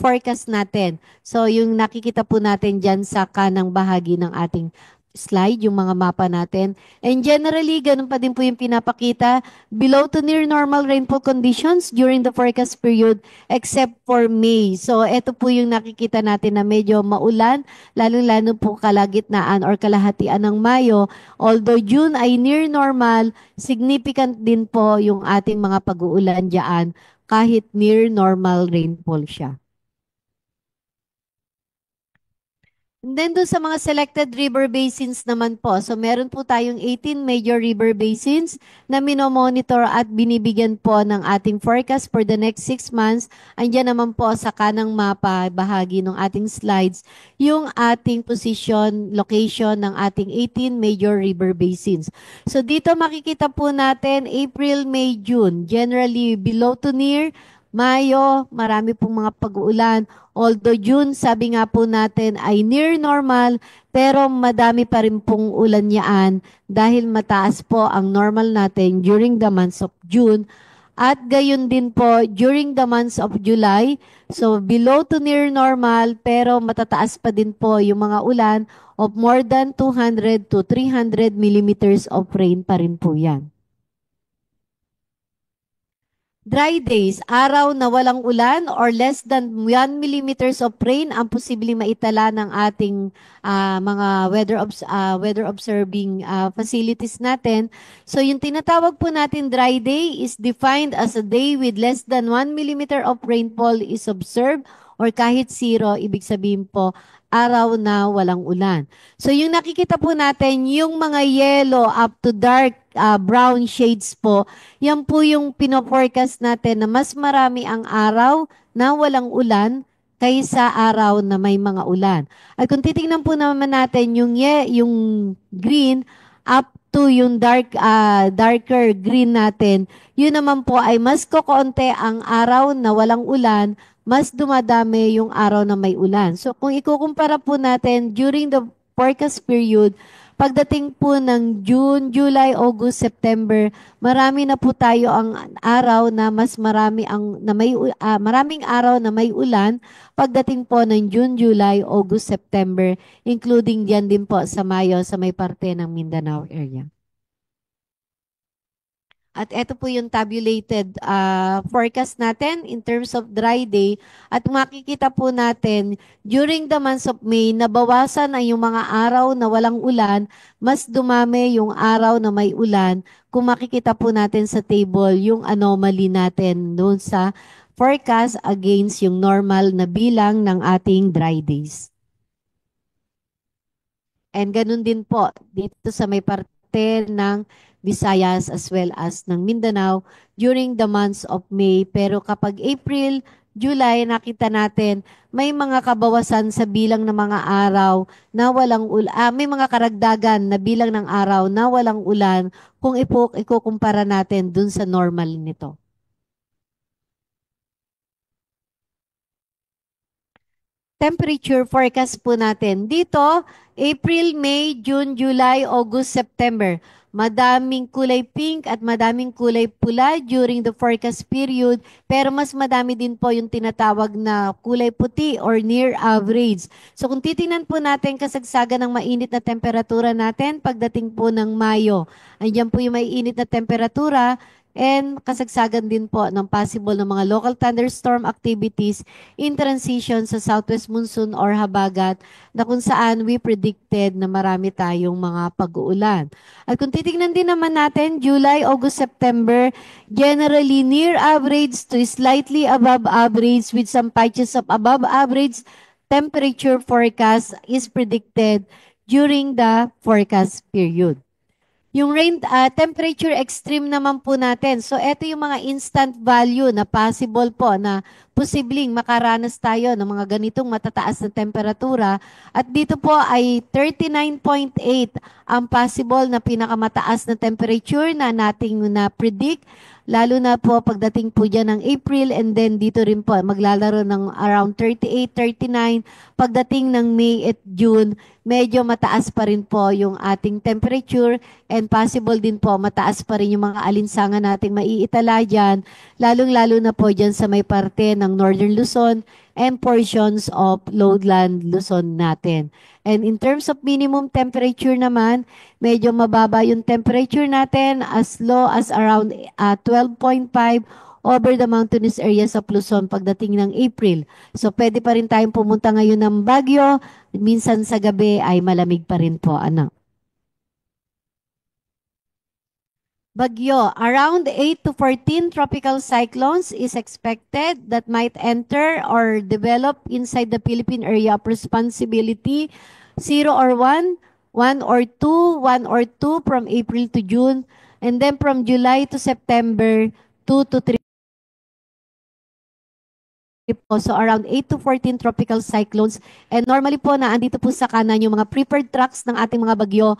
forecast natin. So yung nakikita po natin dyan sa kanang bahagi ng ating slide, yung mga mapa natin. And generally, ganun pa din po yung pinapakita, below to near normal rainfall conditions during the forecast period except for May. So, ito po yung nakikita natin na medyo maulan, lalo-lalo po kalagitnaan or kalahatian ng Mayo. Although June ay near normal, significant din po yung ating mga pag-uulan dyan kahit near normal rainfall siya. And then doon sa mga selected river basins naman po. So meron po tayong 18 major river basins na minomonitor at binibigyan po ng ating forecast for the next 6 months. Andiyan naman po sa kanang mapa, bahagi ng ating slides, yung ating position, location ng ating 18 major river basins. So dito makikita po natin April, May, June. Generally below to near. Mayo, marami pong mga pag-uulan. Although June, sabi nga po natin ay near normal, pero madami pa rin pong ulan yaan dahil mataas po ang normal natin during the months of June. At gayon din po during the months of July, so below to near normal, pero matataas pa din po yung mga ulan of more than 200 to 300 millimeters of rain pa rin po yan. Dry days, araw na walang ulan or less than 1 millimeters of rain ang posibleng maitala ng ating mga weather observing facilities natin. So yung tinatawag po natin dry day is defined as a day with less than 1 millimeter of rainfall is observed or kahit zero, ibig sabihin po araw na walang ulan. So yung nakikita po natin, yung mga yellow up to dark brown shades po, yan po yung pino-forecast natin na mas marami ang araw na walang ulan kaysa araw na may mga ulan. At kung titingnan po naman natin yung green up to yung darker green natin, yun naman po ay mas kokonte ang araw na walang ulan, mas dumadami yung araw na may ulan. So kung ikukumpara po natin during the forecast period, pagdating po ng June, July, August, September, marami na po tayo ang araw na mas maraming araw na may ulan pagdating po ng June, July, August, September, including diyan din po sa Mayo sa may parte ng Mindanao area. At ito po yung tabulated forecast natin in terms of dry day. At makikita po natin, during the months of May, nabawasan na yung mga araw na walang ulan, mas dumami yung araw na may ulan. Kung makikita po natin sa table, yung anomaly natin doon sa forecast against yung normal na bilang ng ating dry days. And ganun din po, dito sa may parte ng Visayas as well as ng Mindanao during the months of May. Pero kapag April, July, nakita natin may mga kabawasan sa bilang ng mga araw na walang ulan. May mga karagdagan na bilang ng araw na walang ulan kung ikukumpara natin dun sa normal nito. Temperature forecast po natin. Dito, April, May, June, July, August, September. Madaming kulay pink at madaming kulay pula during the forecast period, pero mas madami din po yung tinatawag na kulay puti or near average. So kung titingnan po natin kasagsagan ng mainit na temperatura natin pagdating po ng Mayo, andyan po yung mainit na temperatura, and kasagsagan din po ng possible ng mga local thunderstorm activities in transition sa southwest monsoon or habagat na kung saan we predicted na marami tayong mga pag-uulan. At kung titignan din naman natin, July, August, September, generally near average to slightly above average with some patches of above average temperature forecast is predicted during the forecast period. Yung temperature extreme naman po natin. So, ito yung mga instant value na possible po na posibleng makaranas tayo ng mga ganitong matataas na temperatura. At dito po ay 39.8 ang possible na pinakamataas na temperature na nating na-predict. Lalo na po pagdating po dyan ng April, and then dito rin po maglalaro ng around 38, 39. Pagdating ng May at June, medyo mataas pa rin po yung ating temperature, and possible din po mataas pa rin yung mga alinsangan nating maiitala dyan, lalong-lalo na po dyan sa may parte ng Northern Luzon and portions of Lowland Luzon natin. And in terms of minimum temperature naman, medyo mababa yung temperature natin, as low as around 12.5 over the mountainous areas of Luzon pagdating ng April. So pwede pa rin tayong pumunta ngayon ng Baguio, minsan sa gabi ay malamig pa rin po. Bagyo, around 8 to 14 tropical cyclones is expected that might enter or develop inside the Philippine area of responsibility, 0 or 1, 1 or 2, 1 or 2 from April to June, and then from July to September, 2 to 3. So around 8 to 14 tropical cyclones. And normally po naandito po sa kanan yung mga prepared tracks ng ating mga bagyo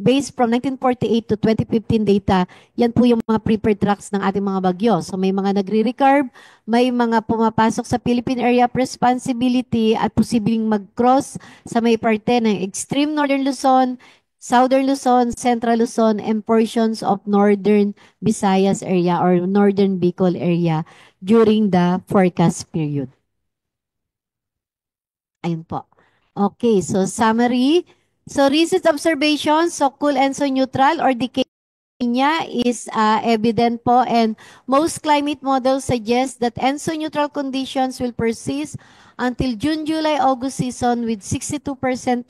based from 1948 to 2015 data. Yan po yung mga prepared tracks ng ating mga bagyo. So may mga nagre-recurve, may mga pumapasok sa Philippine Area of Responsibility at posibleng mag-cross sa may parte ng extreme Northern Luzon, Southern Luzon, Central Luzon, and portions of Northern Visayas area or Northern Bicol area during the forecast period. Ayun po. Okay, so summary. So recent observations, so cool and so neutral or decay niya is evident po, and most climate models suggest that ENSO neutral conditions will persist until June, July, August season with 62%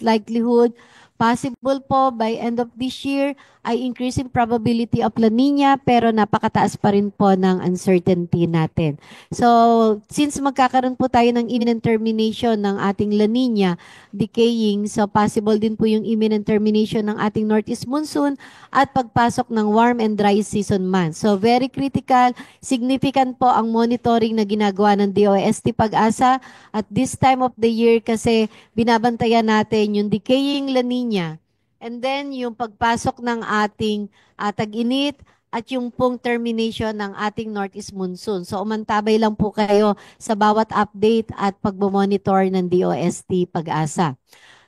likelihood. Possible po by end of this year ay increasing probability of La Nina, pero napakataas pa rin po ng uncertainty natin. So, since magkakaroon po tayo ng imminent termination ng ating La Nina decaying, so possible din po yung imminent termination ng ating northeast monsoon at pagpasok ng warm and dry season months. So, very critical, significant po ang monitoring na ginagawa ng DOST Pag-asa at this time of the year kasi binabantayan natin yung decaying La Nina. And then, yung pagpasok ng ating tag-init at yung pong termination ng ating northeast monsoon. So, umantabay lang po kayo sa bawat update at pagmonitor ng DOST Pag-asa.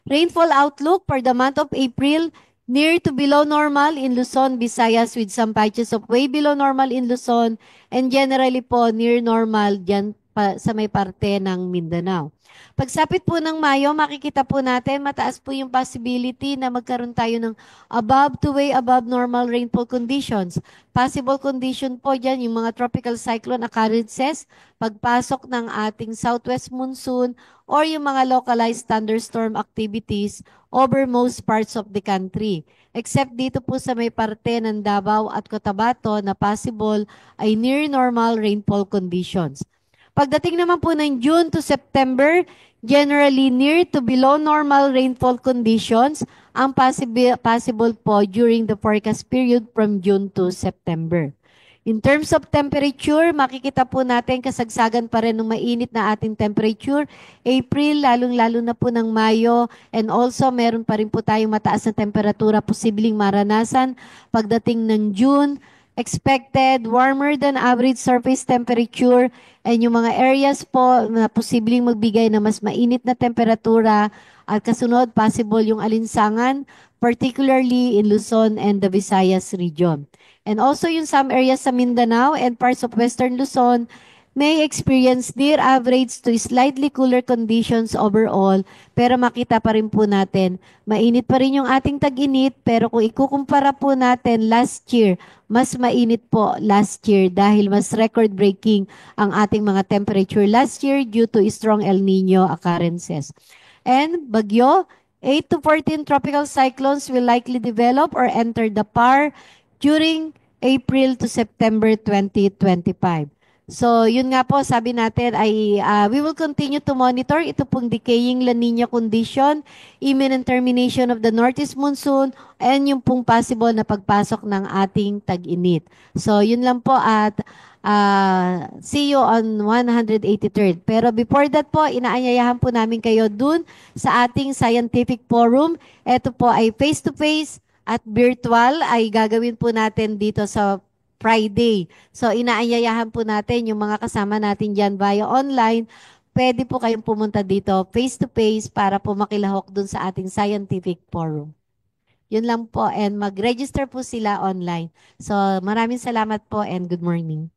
Rainfall outlook for the month of April, near to below normal in Luzon, Visayas with some patches of way below normal in Luzon, and generally po near normal dyan sa may parte ng Mindanao. Pagsapit po ng Mayo, makikita po natin mataas po yung possibility na magkaroon tayo ng above to way above normal rainfall conditions. Possible condition po dyan yung mga tropical cyclone occurrences, pagpasok ng ating southwest monsoon, or yung mga localized thunderstorm activities over most parts of the country. Except dito po sa may parte ng Davao at Cotabato na possible ay near normal rainfall conditions. Pagdating naman po ng June to September, generally near to below normal rainfall conditions ang possible po during the forecast period from June to September. In terms of temperature, makikita po natin kasagsagan pa rin ng mainit na ating temperature. April, lalong-lalo na po ng Mayo, and also meron pa rin po tayong mataas na temperatura posibleng maranasan pagdating ng June. Expected warmer than average surface temperature, and yung mga areas po na posibleng magbigay na mas mainit na temperatura at kasunod possible yung alinsangan, particularly in Luzon and the Visayas region. And also yung some areas sa Mindanao and parts of Western Luzon may experience near average to slightly cooler conditions overall, pero makita pa rin po natin, mainit pa rin yung ating tag-init, pero kung ikukumpara po natin last year, mas mainit po last year dahil mas record-breaking ang ating mga temperature last year due to strong El Nino occurrences. And Bagyo, 8 to 14 tropical cyclones will likely develop or enter the PAR during April to September 2025. So, yun nga po, sabi natin ay we will continue to monitor ito pong decaying La Nina condition, imminent termination of the northeast monsoon, and yung pong possible na pagpasok ng ating tag-init. So, yun lang po at see you on 183rd. Pero before that po, inaanyayahan po namin kayo dun sa ating scientific forum. Ito po ay face-to-face at virtual ay gagawin po natin dito sa Friday. So, inaanyayahan po natin yung mga kasama natin dyan via online. Pwede po kayong pumunta dito face-to-face para po makilahok dun sa ating scientific forum. Yun lang po and mag-register po sila online. So, maraming salamat po and good morning.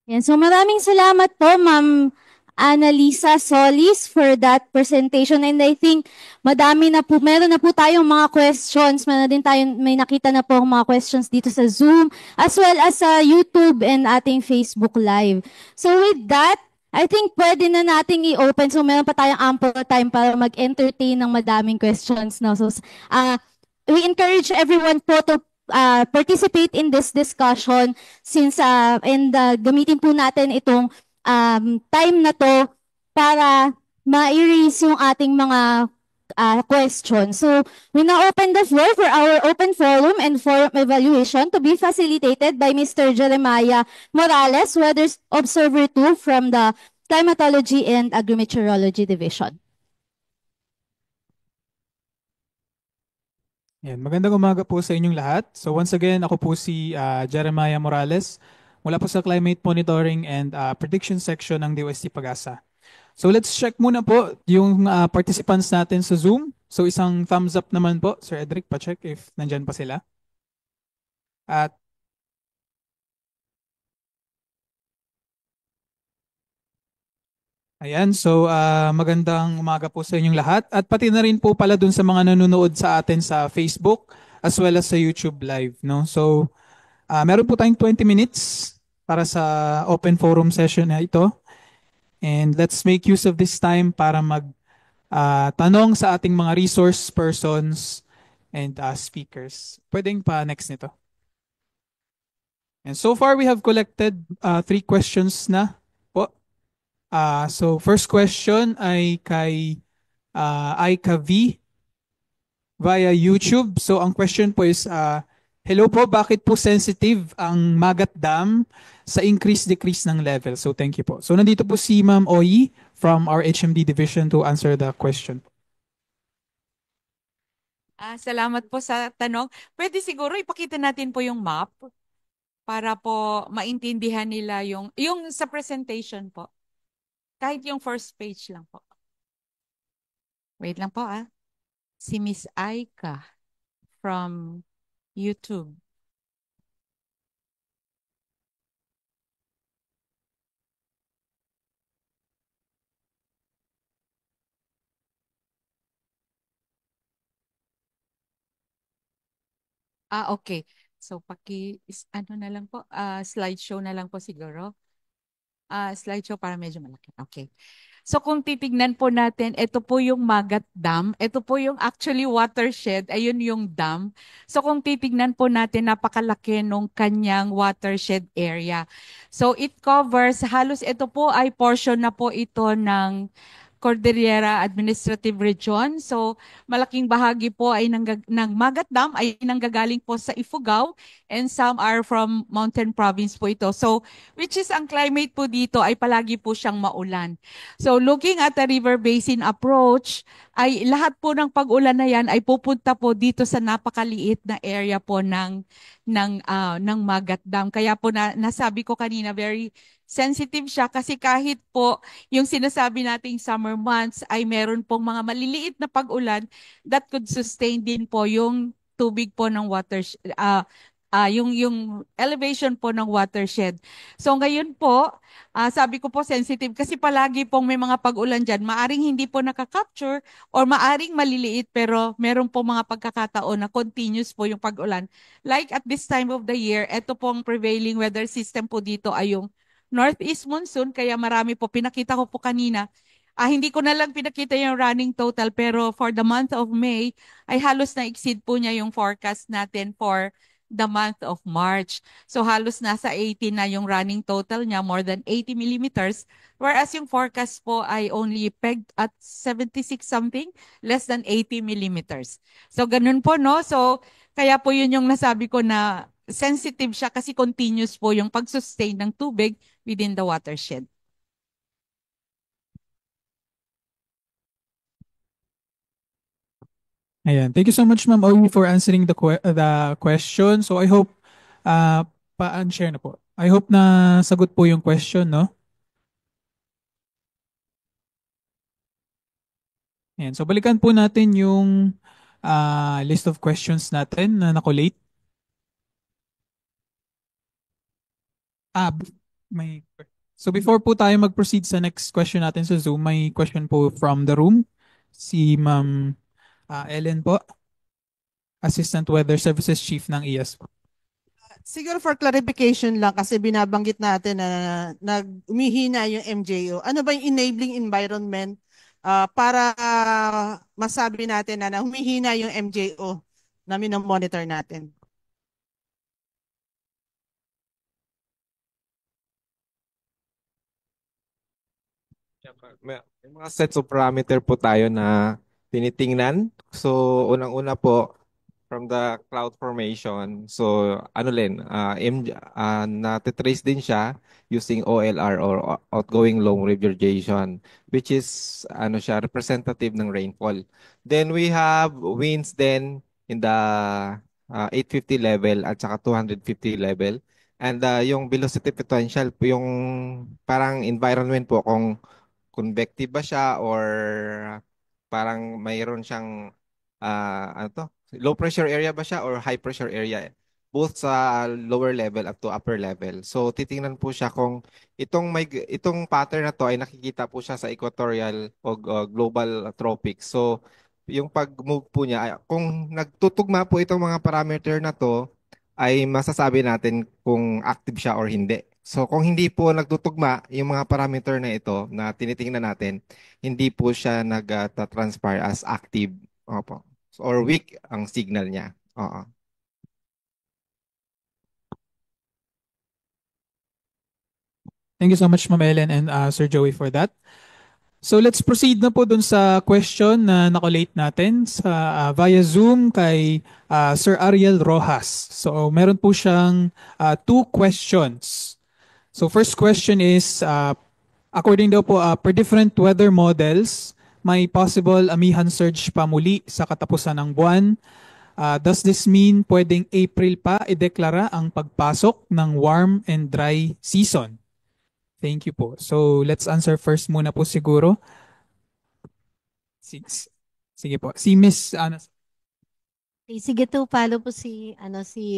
Yan. So maraming salamat po, Ma'am Annalisa Solis for that presentation. And I think meron na po tayong mga questions. May nakita na po mga questions dito sa Zoom as well as sa YouTube and ating Facebook Live. So with that, I think pwede na nating i-open. So meron pa tayong ample time para mag-entertain ng madaming questions. No? So we encourage everyone po to participate in this discussion since gamitin po natin itong time na to para ma-erase yung ating mga questions. So we now open the floor for our open forum and forum evaluation to be facilitated by Mr. Jeremiah Morales, Weather Observer 2 from the Climatology and Agrimeteorology Division. Yan, magandang umaga po sa inyong lahat. So once again, ako po si Jeremiah Morales mula po sa Climate Monitoring and Prediction Section ng DOST Pag-asa. So let's check muna po yung participants natin sa Zoom. So isang thumbs up naman po, Sir Edric, pa-check if nandyan pa sila. At ayan, so magandang umaga po sa inyong lahat at pati na rin po pala dun sa mga nanonood sa atin sa Facebook as well as sa YouTube Live, no? So meron po tayong 20 minutes para sa open forum session na ito. And let's make use of this time para tanong sa ating mga resource persons and speakers. Pwedeng pa next nito. And so far we have collected 3 questions na po. So first question ay kay Aika V via YouTube. So ang question po is, hello po, bakit po sensitive ang Magat Dam sa increase-decrease ng level? So thank you po. So nandito po si Ma'am Oyi from our HMD division to answer the question. Salamat po sa tanong. Pwede siguro ipakita natin po yung map para po maintindihan nila yung sa presentation po. Kahit yung first page lang po. Wait lang po Si Miss Aika from YouTube. Okay. So ano na lang po, slideshow na lang po siguro. Slideshow para medyo malaki. Okay. So kung titignan po natin, ito po yung Magat Dam. Ito po yung actually watershed. Ayun yung dam. So kung titignan po natin, napakalaki nung kanyang watershed area. So it covers, halos ito po ay portion na po ito ng Cordillera Administrative Region. So, malaking bahagi po ay ng Magat Dam ay nanggagaling po sa Ifugao and some are from Mountain Province po ito. So, which is ang climate po dito ay palagi po siyang maulan. So, looking at the river basin approach, ay lahat po ng pag-ulan na yan ay pupunta po dito sa napakaliit na area po ng Magat Dam. Kaya po nasabi ko kanina, very sensitive siya kasi kahit po yung sinasabi nating summer months ay meron pong mga maliliit na pag-ulan that could sustain din po yung tubig po ng yung elevation po ng watershed. So ngayon po, sabi ko po sensitive kasi palagi pong may mga pag-ulan dyan. Maaring hindi po nakaka-capture or maaring maliliit pero meron po mga pagkakataon na continuous po yung pag-ulan. Like at this time of the year, ito pong prevailing weather system po dito ay yung northeast monsoon, kaya marami po, pinakita ko po kanina, Hindi ko na lang pinakita yung running total, pero for the month of May, ay halos na-exceed po niya yung forecast natin for the month of March. So halos nasa 80 na yung running total niya, more than 80 millimeters, whereas yung forecast po ay only pegged at 76 something, less than 80 millimeters. So ganun po, no? So kaya po yun yung nasabi ko na sensitive siya kasi continuous po yung pag-sustain ng tubig within the watershed. Ayan. Thank you so much, Ma'am Owie, for answering the question. So I hope pa-unshare na po. I hope na sagot po yung question, no? Ayan. So balikan po natin yung list of questions natin na nakolate. May So before po tayo mag-proceed sa next question natin sa Zoom, may question po from the room. Si Ma'am Ellen po, Assistant Weather Services Chief ng IAS po. Siguro for clarification lang kasi binabanggit natin na umihina yung MJO. Ano ba yung enabling environment para masabi natin na humihina yung MJO na minomonitor natin? May mga sets of parameter po tayo na tinitingnan. So, unang-una po, from the cloud formation. So, ano rin, natitrace din siya using OLR or outgoing long reverberation, which is ano siya, representative ng rainfall. Then we have winds then in the 850 level at saka 250 level. And yung velocity potential, yung parang environment po kung convective ba siya or parang mayroon siyang ano to? Low pressure area ba siya or high pressure area? Both sa lower level up to upper level. So titingnan po siya kung itong pattern na to ay nakikita po siya sa equatorial o global tropics. So yung pag-move po niya, kung nagtutugma po itong mga parameter na to, ay masasabi natin kung active siya or hindi. So kung hindi po nagtutugma yung mga parameter na ito na tinitingnan natin, hindi po siya nag-transpire as active. Opo. Or weak ang signal niya. Oo. Thank you so much, Ma'am Ellen and Sir Joey for that. So let's proceed na po dun sa question na nakolate natin sa via Zoom kay Sir Ariel Rojas. So meron po siyang two questions. So first question is, according daw po per different weather models, may possible amihan surge pa muli sa katapusan ng buwan. Does this mean pwedeng April pa ideklara ang pagpasok ng warm and dry season? Thank you po. So let's answer first muna po siguro. Sige po. Si Miss Ana. Sige to, follow po si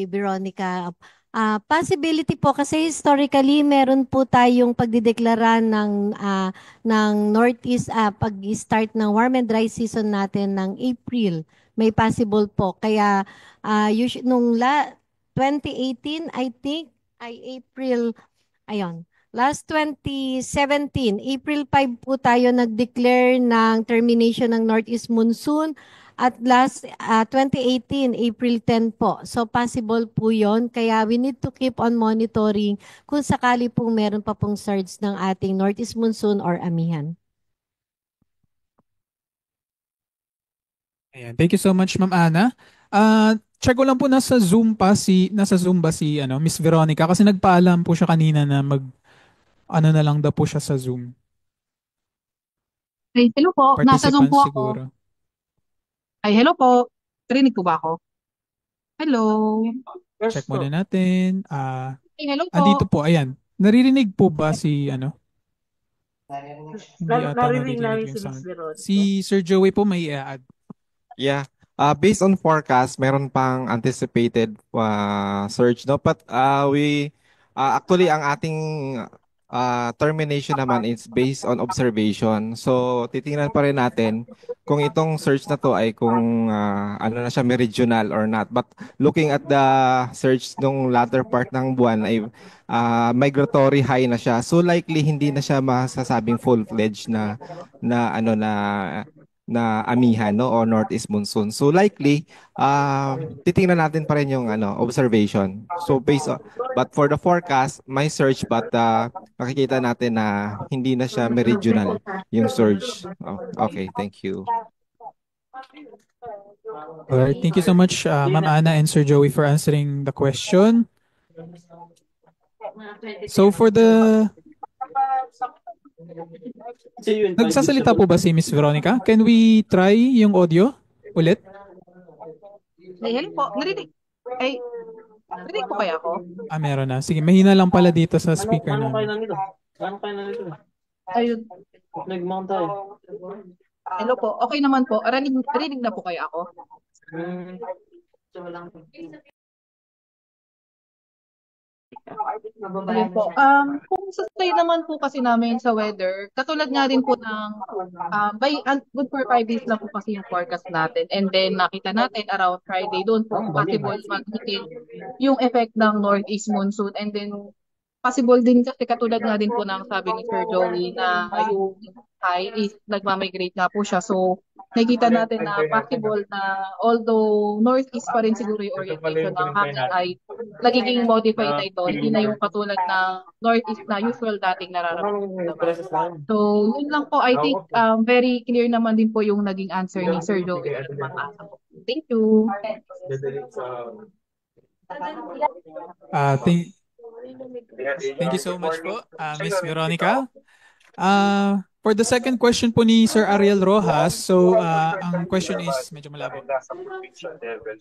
Veronica. Possibility po kasi historically meron po tayong pagdideklara ng Northeast pag-start ng warm and dry season natin ng April. May possible po. Kaya nung 2018 I think ay April last 2017, April 5 po tayo nag-declare ng termination ng Northeast Monsoon at last 2018, April 10 po. So possible po yon. Kaya we need to keep on monitoring kung sakali pong meron pa pong surge ng ating Northeast Monsoon or amihan. Ayan. Thank you so much, Ma'am Ana. Check ko lang po nasa Zoom ba si Miss Veronica kasi nagpaalam po siya kanina na na lang daw po siya sa Zoom. Ay, hello po. Nasa Zoom po ako. Siguro. Ay, hello po. Rinig po ba ako? Hello. Check muna natin. Ay, hello po. Andito po, ayan. Naririnig po ba si Hindi ata Narinig namin yung si Miss sound. Veronica. Si Sir Joey po may i-add. Yeah. Based on forecast, meron pang anticipated surge, no? But we actually ang ating termination naman is based on observation. So, titingnan pa rin natin kung itong search na to ay kung ano na siya, meridional or not. But looking at the search nung latter part ng buwan ay migratory high na siya. So, likely hindi na siya masasabing full-fledged na ano na amihan, no, o northeast monsoon. So likely titingnan natin pa rin yung observation. So but for the forecast, my search, but makikita natin na hindi na siya meridional yung surge. Okay, thank you. Alright, thank you so much, Ma'am Ana and Sir Joey, for answering the question. So for the nagsasalita po ba si Miss Veronica? Can we try yung audio ulit? Ay, hello po. Narinig. Ay, narinig po kaya ako? Meron na. Sige, mahina lang pala dito sa speaker namin. Ayun. Nag-mount tayo. Hello po. Okay naman po. Narinig na po kaya ako? Ayun po. Kung sustain naman po kasi namin sa weather, katulad nga din po ng good for 5 days lang po kasi yung forecast natin. And then nakita natin around Friday, doon po possible mag-hit yung effect ng northeast monsoon. And then possible din kasi katulad nga din po ng sabi ni Sir Joey na yung high is nagmamigrate nga po siya. So nakikita natin na possible na although northeast pa rin siguro yung orientation ng hangin ay nagiging modified na ito. Hindi na yung katulad ng northeast na usual dating nararamdaman. So yun lang po, I think very clear naman din po yung naging answer ni Sir Joey. Thank you. Thank you so much po, Miss Veronica. For the second question po ni Sir Ariel Rojas, so ang question is medyo malabo.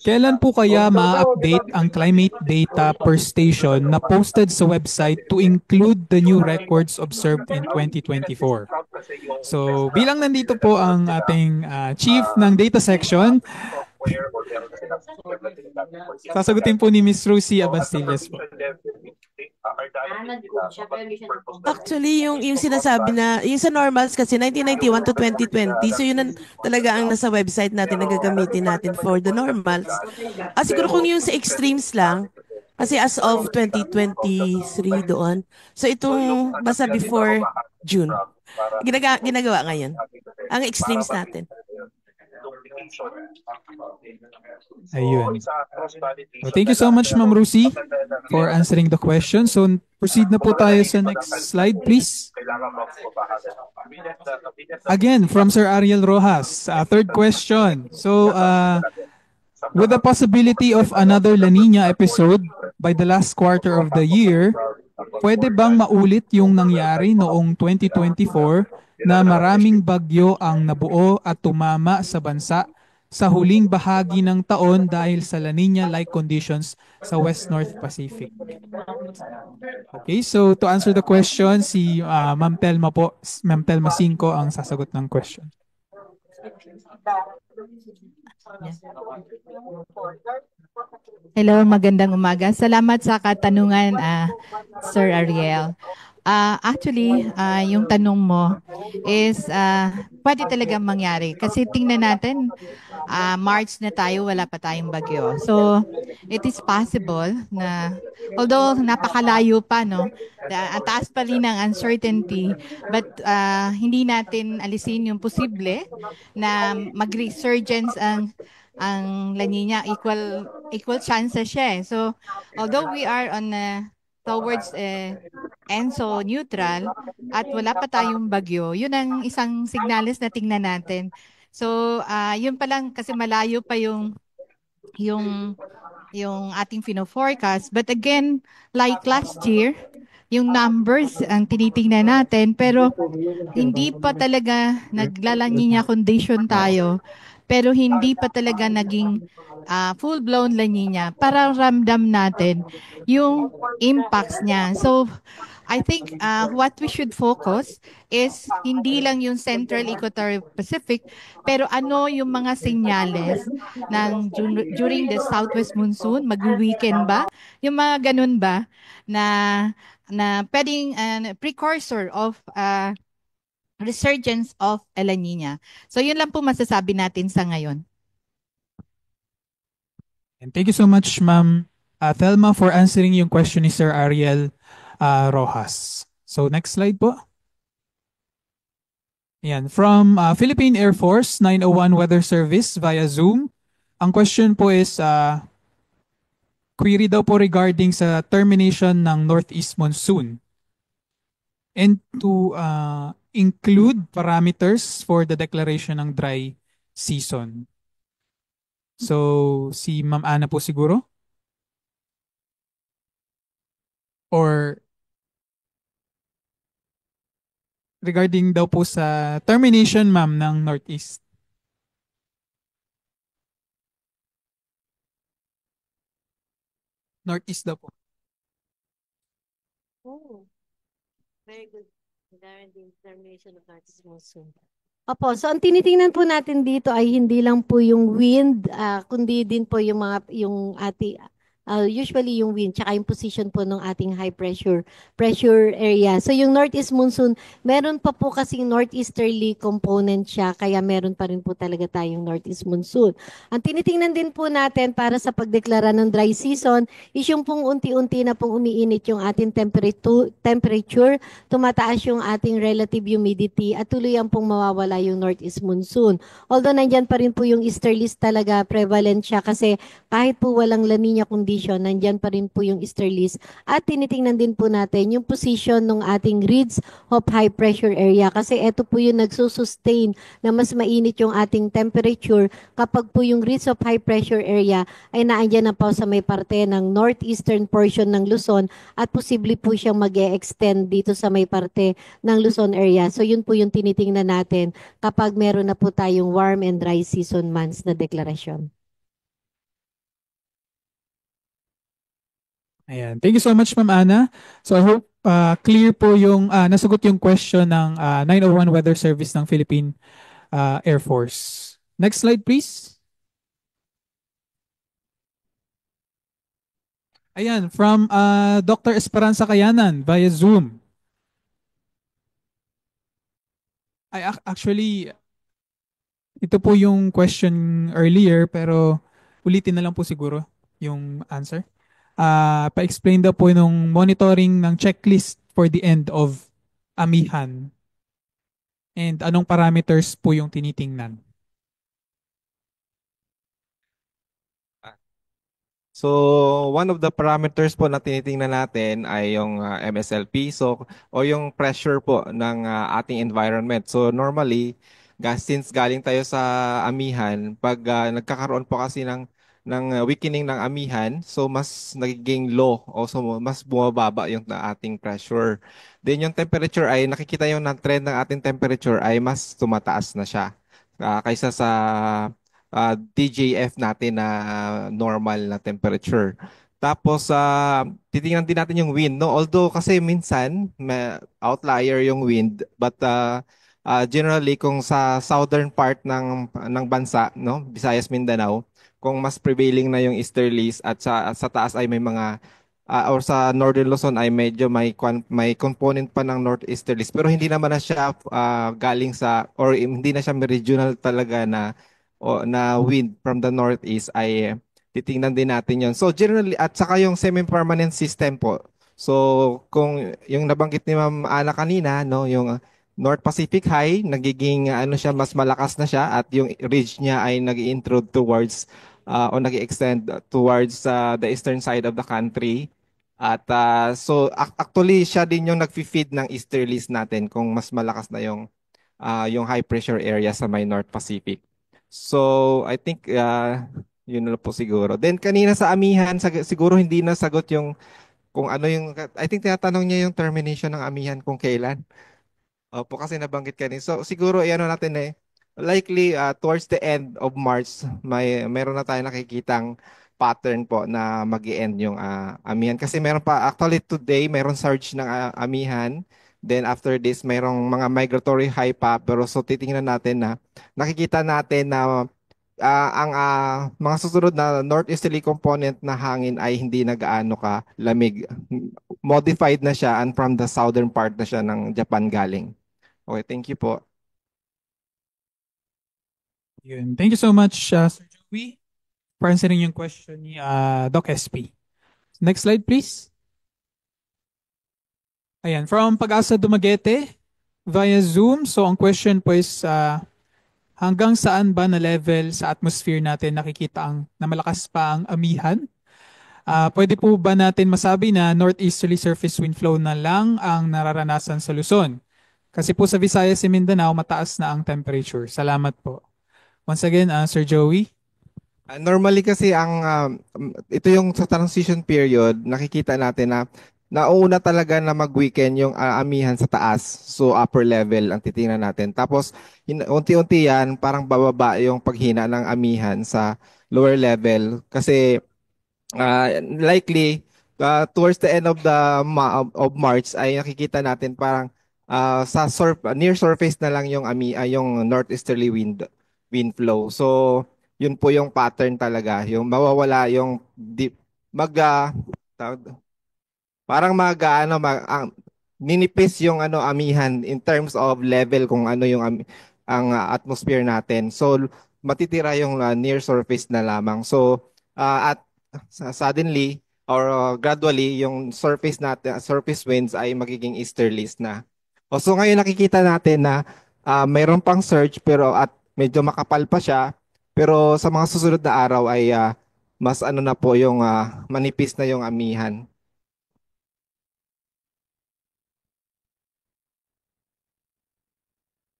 Kailan po kaya ma-update ang climate data per station na posted sa website to include the new records observed in 2024? So bilang nandito po ang ating chief ng data section, sasagutin po ni Miss Rosie Abastillas po. Actually, yung sinasabi na, yung sa normals kasi 1991 to 2020, so yun talaga ang nasa website natin na gagamitin natin for the normals. Siguro kung yung sa extremes lang, kasi as of 2023 doon, so itong basta before June, ginagawa ngayon, ang extremes natin. Ayun. So, thank you so much, Ma'am Rosie, for answering the question. So, proceed na po tayo sa next slide, please. Again, from Sir Ariel Rojas, third question. So, with the possibility of another La Nina episode by the last quarter of the year, pwede bang maulit yung nangyari noong 2024 na maraming bagyo ang nabuo at tumama sa bansa sa huling bahagi ng taon dahil sa La Nina-like conditions sa West North Pacific? Okay, so to answer the question, si Ma'am Telma po, Ma'am Telma 5 ang sasagot ng question. Hello, magandang umaga. Salamat sa katanungan, Sir Ariel. Actually, yung tanong mo is pwede talagang mangyari. Kasi tingnan natin, March na tayo, wala pa tayong bagyo. So, it is possible na, although napakalayo pa, no, ang taas pa rin ng uncertainty, but hindi natin alisin yung posible na mag-resurgence ang La Nina, equal chances siya. So, although we are on towards ENSO neutral at wala pa tayong bagyo, yun ang isang signales na tingnan natin. So, yun pa lang kasi malayo pa yung ating fino-forecast. But again, like last year, yung numbers ang tinitingnan natin, pero hindi pa talaga nagla-La Nina condition tayo. Pero hindi pa talaga naging full-blown La Nina para ramdam natin yung impacts niya. So, I think what we should focus is hindi lang yung Central Equatorial Pacific, pero ano yung mga senyales ng during the Southwest Monsoon, mag-weekend ba? Yung mga ganun ba na na pwedeng precursor of resurgence of El Nina. So yun lang po masasabi natin sa ngayon. And thank you so much, Ma'am Thelma, for answering yung question ni Sir Ariel Rojas. So next slide po. Ayan, from Philippine Air Force 901 Weather Service via Zoom. Ang question po is, query daw po regarding sa termination ng Northeast Monsoon and to include parameters for the declaration ng dry season. So, si Ma'am Ana po siguro? Or regarding daw po sa termination, ma'am, ng Northeast. Northeast daw po. Oh, very good. Regarding termination of Northeast Monsoon. Opo, so ang tinitingnan po natin dito ay hindi lang po yung wind, kundi din po yung usually yung wind, tsaka yung position po ng ating high pressure area. So yung northeast monsoon, meron pa po kasing northeasterly component siya, kaya meron pa rin po talaga tayong northeast monsoon. Ang tinitingnan din po natin para sa pagdeklara ng dry season is yung pong unti-unti na pong umiinit yung ating temperature, tumataas yung ating relative humidity at tuluyan pong mawawala yung northeast monsoon. Although nandyan pa rin po yung easterlies talaga prevalent siya kasi kahit po walang La Nina condition, nandyan pa rin po yung easterlies at tinitingnan din po natin yung position ng ating ridge of high pressure area kasi ito po yung nagsusustain na mas mainit yung ating temperature kapag po yung ridge of high pressure area ay naandyan na po sa may parte ng northeastern portion ng Luzon at posible po siyang mag-e-extend dito sa may parte ng Luzon area. So yun po yung tinitingnan natin kapag meron na po tayong warm and dry season months na deklarasyon. Ayan. Thank you so much, Ma'am Ana. So I hope clear po yung nasagot yung question ng 901 Weather Service ng Philippine Air Force. Next slide, please. Ayan, from Dr. Esperanza Kayanan via Zoom. Actually, ito po yung question earlier pero ulitin na lang po siguro yung answer. Pa-explain daw po nung monitoring ng checklist for the end of amihan. And anong parameters po yung tinitingnan? So, one of the parameters po na tinitingnan natin ay yung MSLP o yung pressure po ng ating environment. So, normally, since galing tayo sa amihan, pag nagkakaroon po kasi ng weakening ng amihan, so mas nagiging low o so mas bumababa yung ating pressure. Then yung temperature ay nakikita yung trend ng ating temperature ay mas tumataas na siya kaysa sa DJF natin na normal na temperature. Tapos titingnan din natin yung wind, no? Although kasi minsan may outlier yung wind, but generally kung sa southern part ng bansa, no, Visayas, Mindanao, kung mas prevailing na yung easterlies at sa taas ay may mga or sa northern Luzon ay medyo may component pa ng northeasterlies pero hindi naman na siya galing sa or hindi na siya meridional talaga na wind from the northeast ay titingnan din natin yon. So generally at saka yung semi-permanent system po. So kung yung nabanggit ni Ma'am Ana kanina, no, yung North Pacific High, nagiging siya, mas malakas na siya at yung ridge niya ay nag-intrude towards o nag-extend towards the eastern side of the country. At so actually siya din yung nag-feed ng easterlies natin kung mas malakas na yung high pressure area sa may North Pacific. So I think yun na po siguro. Then kanina sa amihan, siguro hindi na sagot yung kung ano yung, I think tinatanong niya yung termination ng amihan kung kailan. Opo, kasi nabanggit kanina. So siguro natin likely towards the end of March meron na tayong nakikitang pattern po na mag-i-end yung amihan. Kasi meron pa, actually today, meron surge ng amihan. Then after this, merong mga migratory high pa. Pero so titingnan natin na nakikita natin na ang mga susunod na northeasterly component na hangin ay hindi na gaano ka lamig. Modified na siya and from the southern part na siya ng Japan galing. Okay, thank you po. Yun. Thank you so much, Sir Joey, for answering yung question ni Doc SP. Next slide, please. Ayan, from Pag-asa Dumaguete via Zoom. So, ang question po is, hanggang saan ba na level sa atmosphere natin nakikita na malakas pa ang amihan? Pwede po ba natin masabi na northeasterly surface wind flow na lang ang nararanasan sa Luzon? Kasi po sa Visayas and Mindanao, mataas na ang temperature. Salamat po. Once again, Sir Joey. Normally kasi ito yung sa transition period, nakikita natin na nauna talaga na mag-weekend yung amihan sa taas. So upper level ang titingnan natin. Tapos unti-unti yan, parang bababa yung paghina ng amihan sa lower level. Kasi likely towards the end of of March ay nakikita natin parang near surface na lang yung yung northeasterly wind flow. So yun po yung pattern talaga, yung mawawala yung deep parang ninipis yung amihan in terms of level kung ano yung ang atmosphere natin. So matitira yung near surface na lamang. So at suddenly or gradually yung surface winds ay magiging easterlies na. So ngayon nakikita natin na mayroon pang surge pero at medyo makapal pa siya, pero sa mga susunod na araw ay mas na po yung manipis na yung amihan.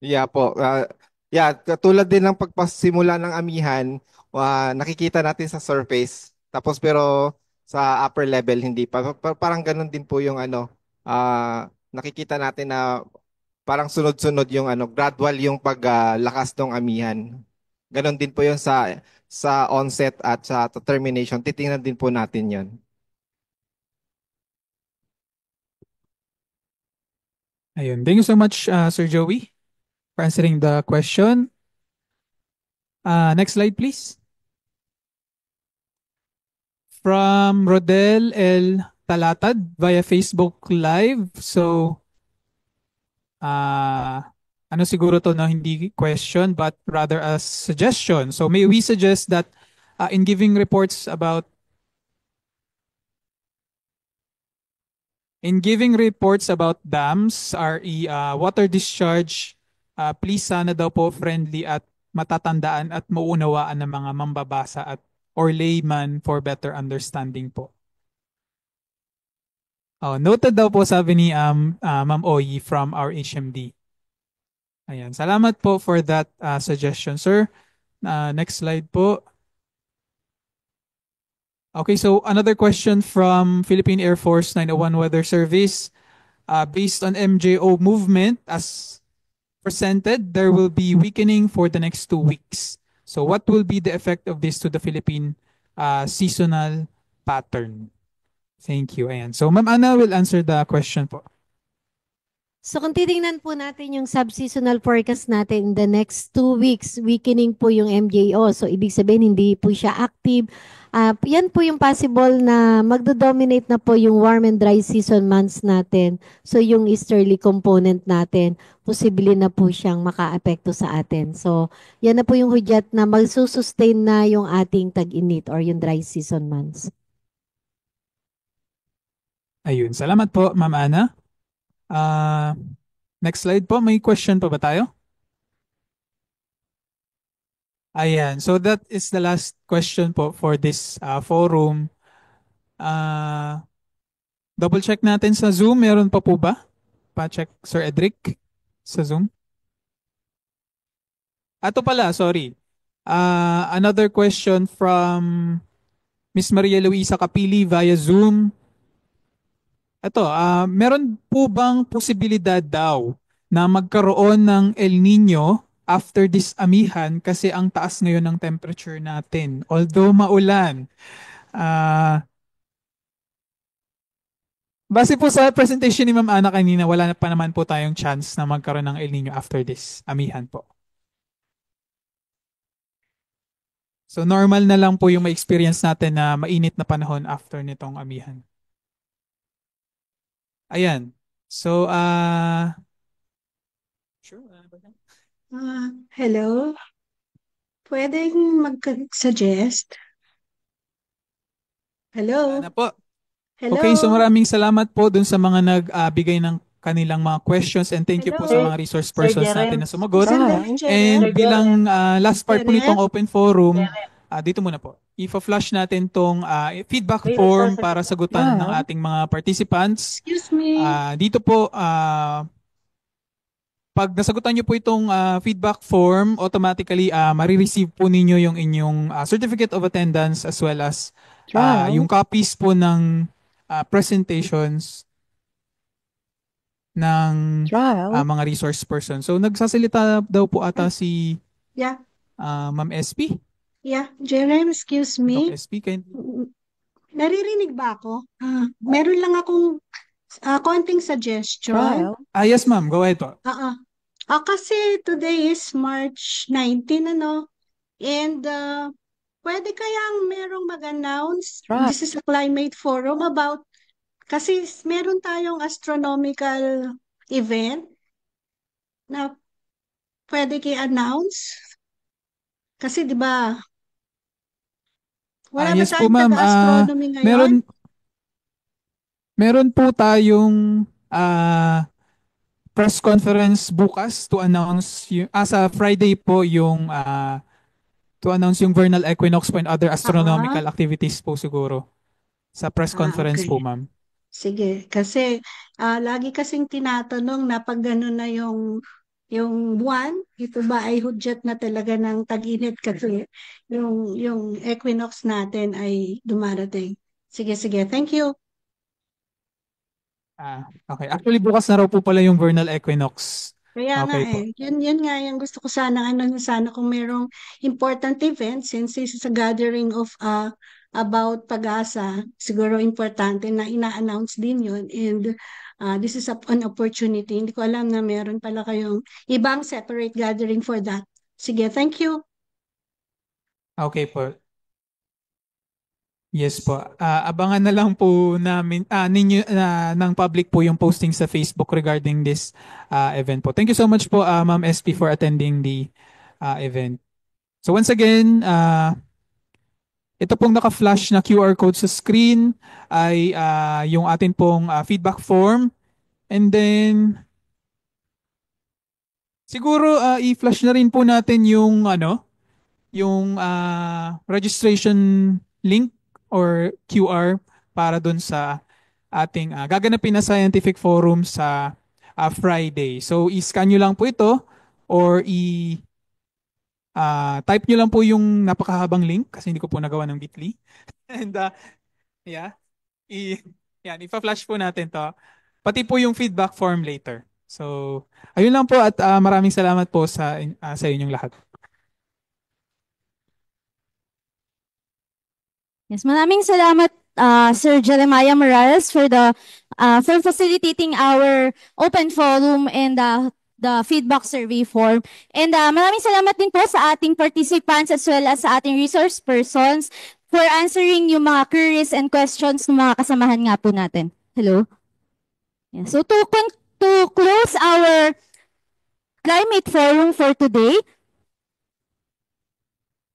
Yeah po. Katulad din ng pagpasimula ng amihan, nakikita natin sa surface. Tapos pero sa upper level hindi pa. Parang ganun din po yung nakikita natin na parang sunod-sunod yung gradual yung paglakas ng amihan. Ganon din po yung sa onset at sa termination. Titingnan din po natin yon. Ayun. Thank you so much, Sir Joey, for answering the question. Next slide, please. From Rodel L. Talatad via Facebook Live. So, ano siguro to na hindi question but rather a suggestion. So, may we suggest that in giving reports about dams, RE, water discharge, please sana daw po friendly at matatandaan at mauunawaan ng mga mambabasa at or layman for better understanding po. Noted daw po sabi ni Ma'am Oyi from our HMD. Ayan, salamat po for that suggestion, sir. Next slide po. Okay, so another question from Philippine Air Force 901 Weather Service. Based on MJO movement as presented, there will be weakening for the next 2 weeks. So what will be the effect of this to the Philippine seasonal pattern? Thank you. Ayan. So Ma'am Ana will answer the question po. So kung titingnan po natin yung sub-seasonal forecast natin in the next 2 weeks, weakening po yung MJO. So ibig sabihin hindi po siya active. Yan po yung possible na magdo-dominate na po yung warm and dry season months natin. So yung easterly component natin, posible na po siyang maka-apekto sa atin. So yan na po yung hudyat na magsusustain na yung ating tag-init or yung dry season months. Ayun. Salamat po, Ma'am Ana. Next slide po. May question pa ba tayo? Ayan. So that is the last question po for this forum. Double check natin sa Zoom. Meron pa po ba? Pa-check, Sir Edric, sa Zoom. Ato pala, sorry. Another question from Miss Maria Luisa Capili via Zoom. Ito, meron po bang posibilidad daw na magkaroon ng El Nino after this amihan kasi ang taas ngayon ng temperature natin? Although maulan. Base po sa presentation ni Ma'am Ana kanina, wala na pa naman po tayong chance na magkaroon ng El Nino after this amihan po. So normal na lang po yung ma-experience natin na mainit na panahon after nitong amihan. Ayan. So, Hello? Pwedeng mag-suggest? Hello? Sana po. Hello? Okay, so maraming salamat po dun sa mga nagbigay ng kanilang mga questions and thank you po sa mga resource persons natin na sumagot. And bilang last part po nitong open forum, dito muna po. I-flash natin tong feedback form para sagutan ng ating mga participants. Excuse me. Dito po, pag nasagutan nyo po itong feedback form, automatically marireceive po ninyo yung inyong certificate of attendance as well as yung copies po ng presentations ng mga resource person. So nagsasalita daw po ata si Yeah. Ma'am SP. Yeah. Jerem, excuse me. Doc SP, Naririnig ba ako? Meron lang akong konting suggestion. yes ma'am, go ahead po. Kasi today is March 19, ano? And pwede kayang merong mag-announce, this is a climate forum about, kasi meron tayong astronomical event na pwede i-announce. Kasi di ba, wala ba Yes po tayong ma'am, taga-astronomy ngayon? meron po tayong press conference bukas to announce sa Friday po yung to announce yung vernal equinox po and other astronomical activities po siguro sa press conference Okay. po ma'am. Sige, kasi lagi kasing tinatanong na pag gano'n na yung buwan, ito ba ay hudyat na talaga ng tag-init kasi yung equinox natin ay dumarating. Sige, thank you. Okay, actually bukas na raw po pala yung vernal equinox. Kaya nga Okay po. yun nga yung gusto ko sana, sana kung merong important event, since this is a gathering of about Pag-asa, siguro importante na ina-announce din yun, and this is an opportunity. Hindi ko alam na meron pala kayong ibang separate gathering for that. Sige, thank you. Okay po. Yes po. Abangan na lang po namin ninyo ng public po yung posting sa Facebook regarding this event po. Thank you so much po Ma'am SP for attending the event. So once again, ito pong naka-flash na QR code sa screen ay yung atin pong feedback form. And then siguro i-flash na rin po natin yung yung registration link or QR para dun sa ating gaganapin na scientific forum sa Friday. So i-scan nyo lang po ito or type nyo lang po yung napakahabang link kasi hindi ko po nagawa ng Bitly. And yeah, yan, ipa-flash po natin to. Pati po yung feedback form later. So ayun lang po at maraming salamat po sa inyong lahat. Yes, maraming salamat Sir Jeremiah Morales for facilitating our open forum and the feedback survey form. And maraming salamat din po sa ating participants as well as sa ating resource persons for answering yung mga queries and questions ng mga kasamahan nga po natin. Hello? Yeah. So to close our climate forum for today,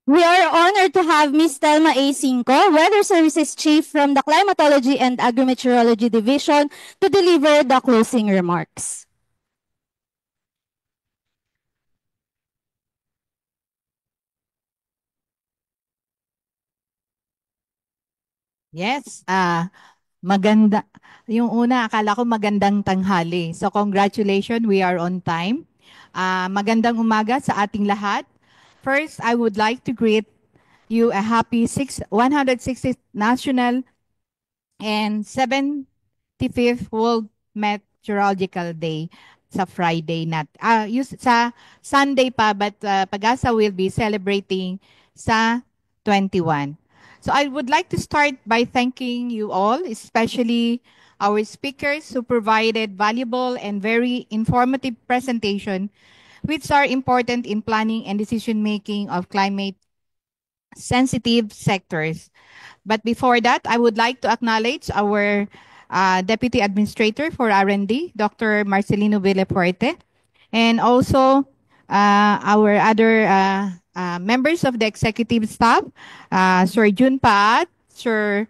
we are honored to have Ms. Telma A. Cinco, Weather Services Chief from the Climatology and Agrimeteorology Division, to deliver the closing remarks. Yes, maganda. Yung una, akala ko magandang tanghali. So congratulations, we are on time. Magandang umaga sa ating lahat. First, I would like to greet you a happy 160th National and 75th World Meteorological Day sa Friday sa Sunday pa, but Pag-asa will be celebrating sa 21. So I would like to start by thanking you all, especially our speakers who provided valuable and very informative presentation which are important in planning and decision-making of climate sensitive sectors. But before that, I would like to acknowledge our Deputy Administrator for R&D, Dr. Marcelino Villapuerte, and also our other members of the executive staff, Sir Jun Paat, Sir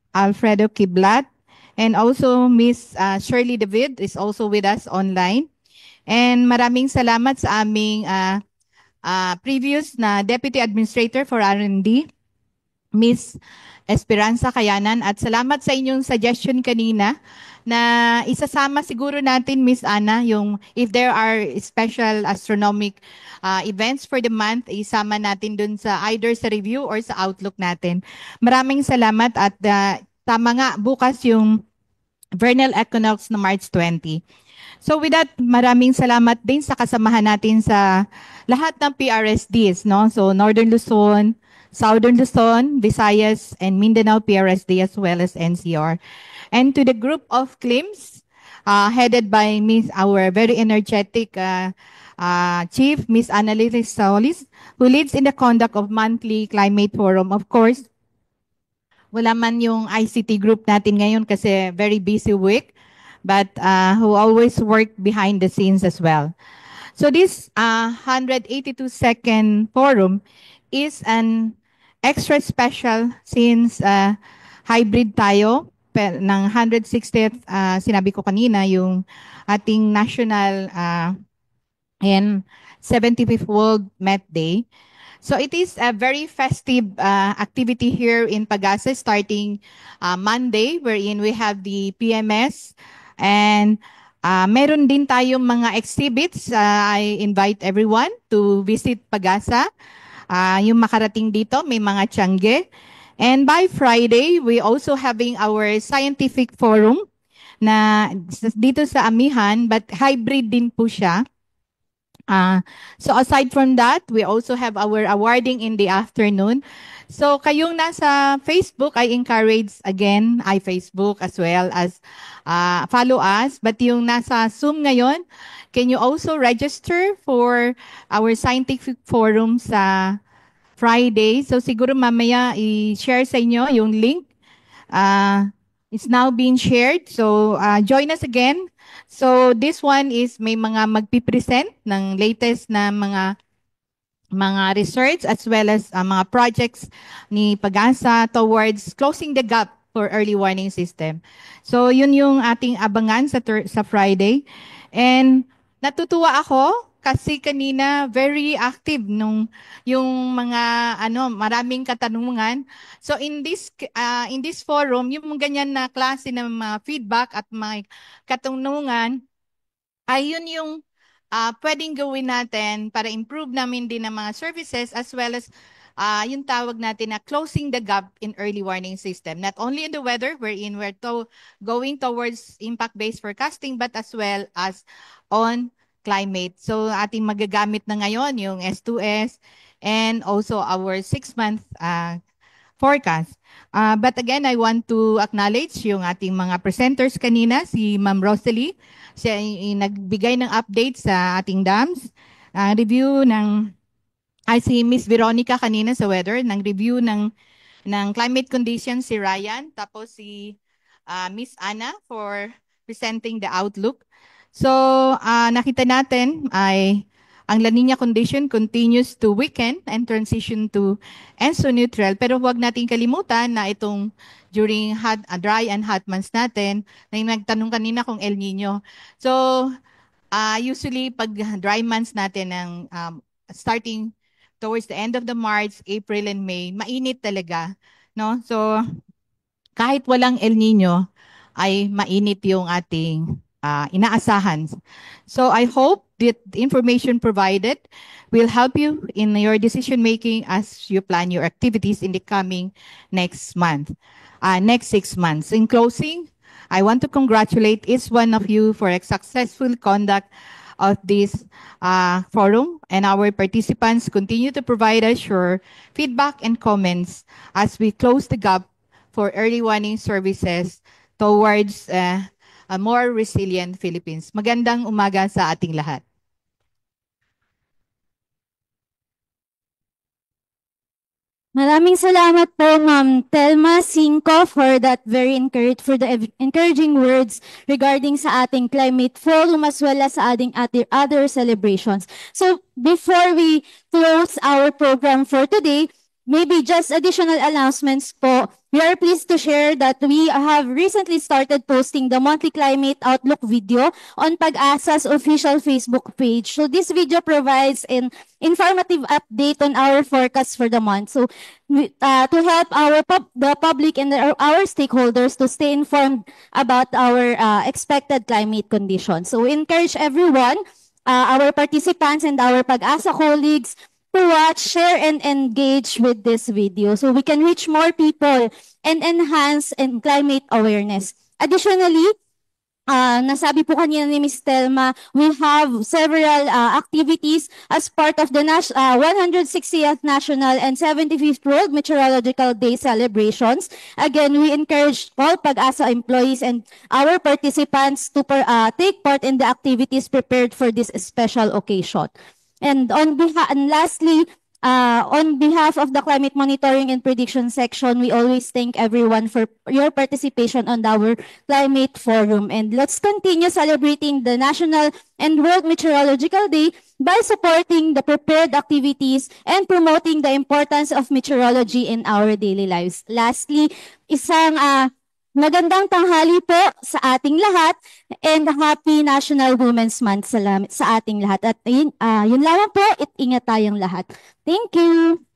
Alfredo Kiblat, and also Miss Shirley David is also with us online. And maraming salamat sa aming previous na Deputy Administrator for R&D, Miss Esperanza Kayanan, at salamat sa inyong suggestion kanina na isasama siguro natin, Miss Ana, yung if there are special astronomic events for the month, isama natin dun sa either sa review or sa outlook natin. Maraming salamat at tama nga, bukas yung vernal equinox na March 20. So with that, maraming salamat din sa kasamahan natin sa lahat ng PRSDs, no? So Northern Luzon, Southern Luzon, Visayas, and Mindanao PRSD as well as NCR. And to the group of CLIMS, headed by our very energetic Chief, Miss Annalise Solis, who leads in the conduct of monthly climate forum. Of course, wala man yung ICT group natin ngayon kasi very busy week, but who always work behind the scenes as well. So this 182nd forum is an extra special since hybrid tayo ng 160th, sinabi ko kanina, yung ating national and 75th World Met Day. So it is a very festive activity here in Pagasa starting Monday, wherein we have the PMS and meron din tayong mga exhibits. I invite everyone to visit Pagasa. Yung makarating dito, may mga tiyangge. And by Friday, we also having our scientific forum na dito sa Amihan, but hybrid din po siya. So aside from that, we also have our awarding in the afternoon. So kayong nasa Facebook, I encourage again, Facebook as well as follow us. But yung nasa Zoom ngayon, can you also register for our scientific forum sa Friday? So siguro mamaya i-share sa inyo yung link. It's now being shared. So join us again. So this one is may mga magpipresent ng latest na mga research as well as mga projects ni Pagasa towards closing the gap for early warning system. So yun yung ating abangan sa Friday. And natutuwa ako kasi kanina very active yung mga maraming katanungan. So in this forum, yung ganyan na klase ng mga feedback at mga katanungan ay yun yung pwedeng gawin natin para improve namin din ang mga services as well as yung tawag natin na closing the gap in early warning system. Not only in the weather, wherein we're going towards impact-based forecasting, but as well as on climate. So ating magagamit na ngayon yung S2S and also our 6-month forecast. But again, I want to acknowledge yung ating mga presenters kanina, si Ma'am Rosalie. Siya nagbigay ng update sa ating dams. Review ng, si Miss Veronica kanina sa weather, ng review ng climate conditions si Ryan. Tapos si Miss Anna for presenting the outlook. So nakita natin ay ang La Nina condition continues to weaken and transition to ENSO neutral. Pero huwag nating kalimutan na itong during dry and hot months natin, na yung nagtanong kanina kung El Nino. So usually pag dry months natin ng starting towards the end of the March, April and May, mainit talaga, no? So kahit walang El Nino ay mainit yung ating inaasahan. So I hope that the information provided will help you in your decision making as you plan your activities in the coming next 6 months. In closing, I want to congratulate each one of you for a successful conduct of this forum, and our participants continue to provide us your feedback and comments as we close the gap for early warning services towards a more resilient Philippines. Magandang umaga sa ating lahat. Maraming salamat po, Ma'am Telma Cinco, for that for the encouraging words regarding sa ating climate forum as well as sa ating other celebrations. So before we close our program for today, maybe just additional announcements po. We are pleased to share that we have recently started posting the monthly climate outlook video on Pag-asa's official Facebook page. So this video provides an informative update on our forecast for the month. So to help the public and our stakeholders to stay informed about our expected climate conditions. So we encourage everyone, our participants and our Pag-asa colleagues, to watch, share, and engage with this video so we can reach more people and enhance climate awareness. Additionally, nasabi po kanina ni Ms. Telma, we have several activities as part of the 160th National and 75th World Meteorological Day celebrations. Again, we encourage all Pag-asa employees and our participants to take part in the activities prepared for this special occasion. And lastly, on behalf of the Climate Monitoring and Prediction Section, we always thank everyone for your participation on our Climate Forum. And let's continue celebrating the National and World Meteorological Day by supporting the prepared activities and promoting the importance of meteorology in our daily lives. Lastly, isang magandang tanghali po sa ating lahat and happy National Women's Month sa ating lahat. At yun lamang po, ingat tayong lahat. Thank you!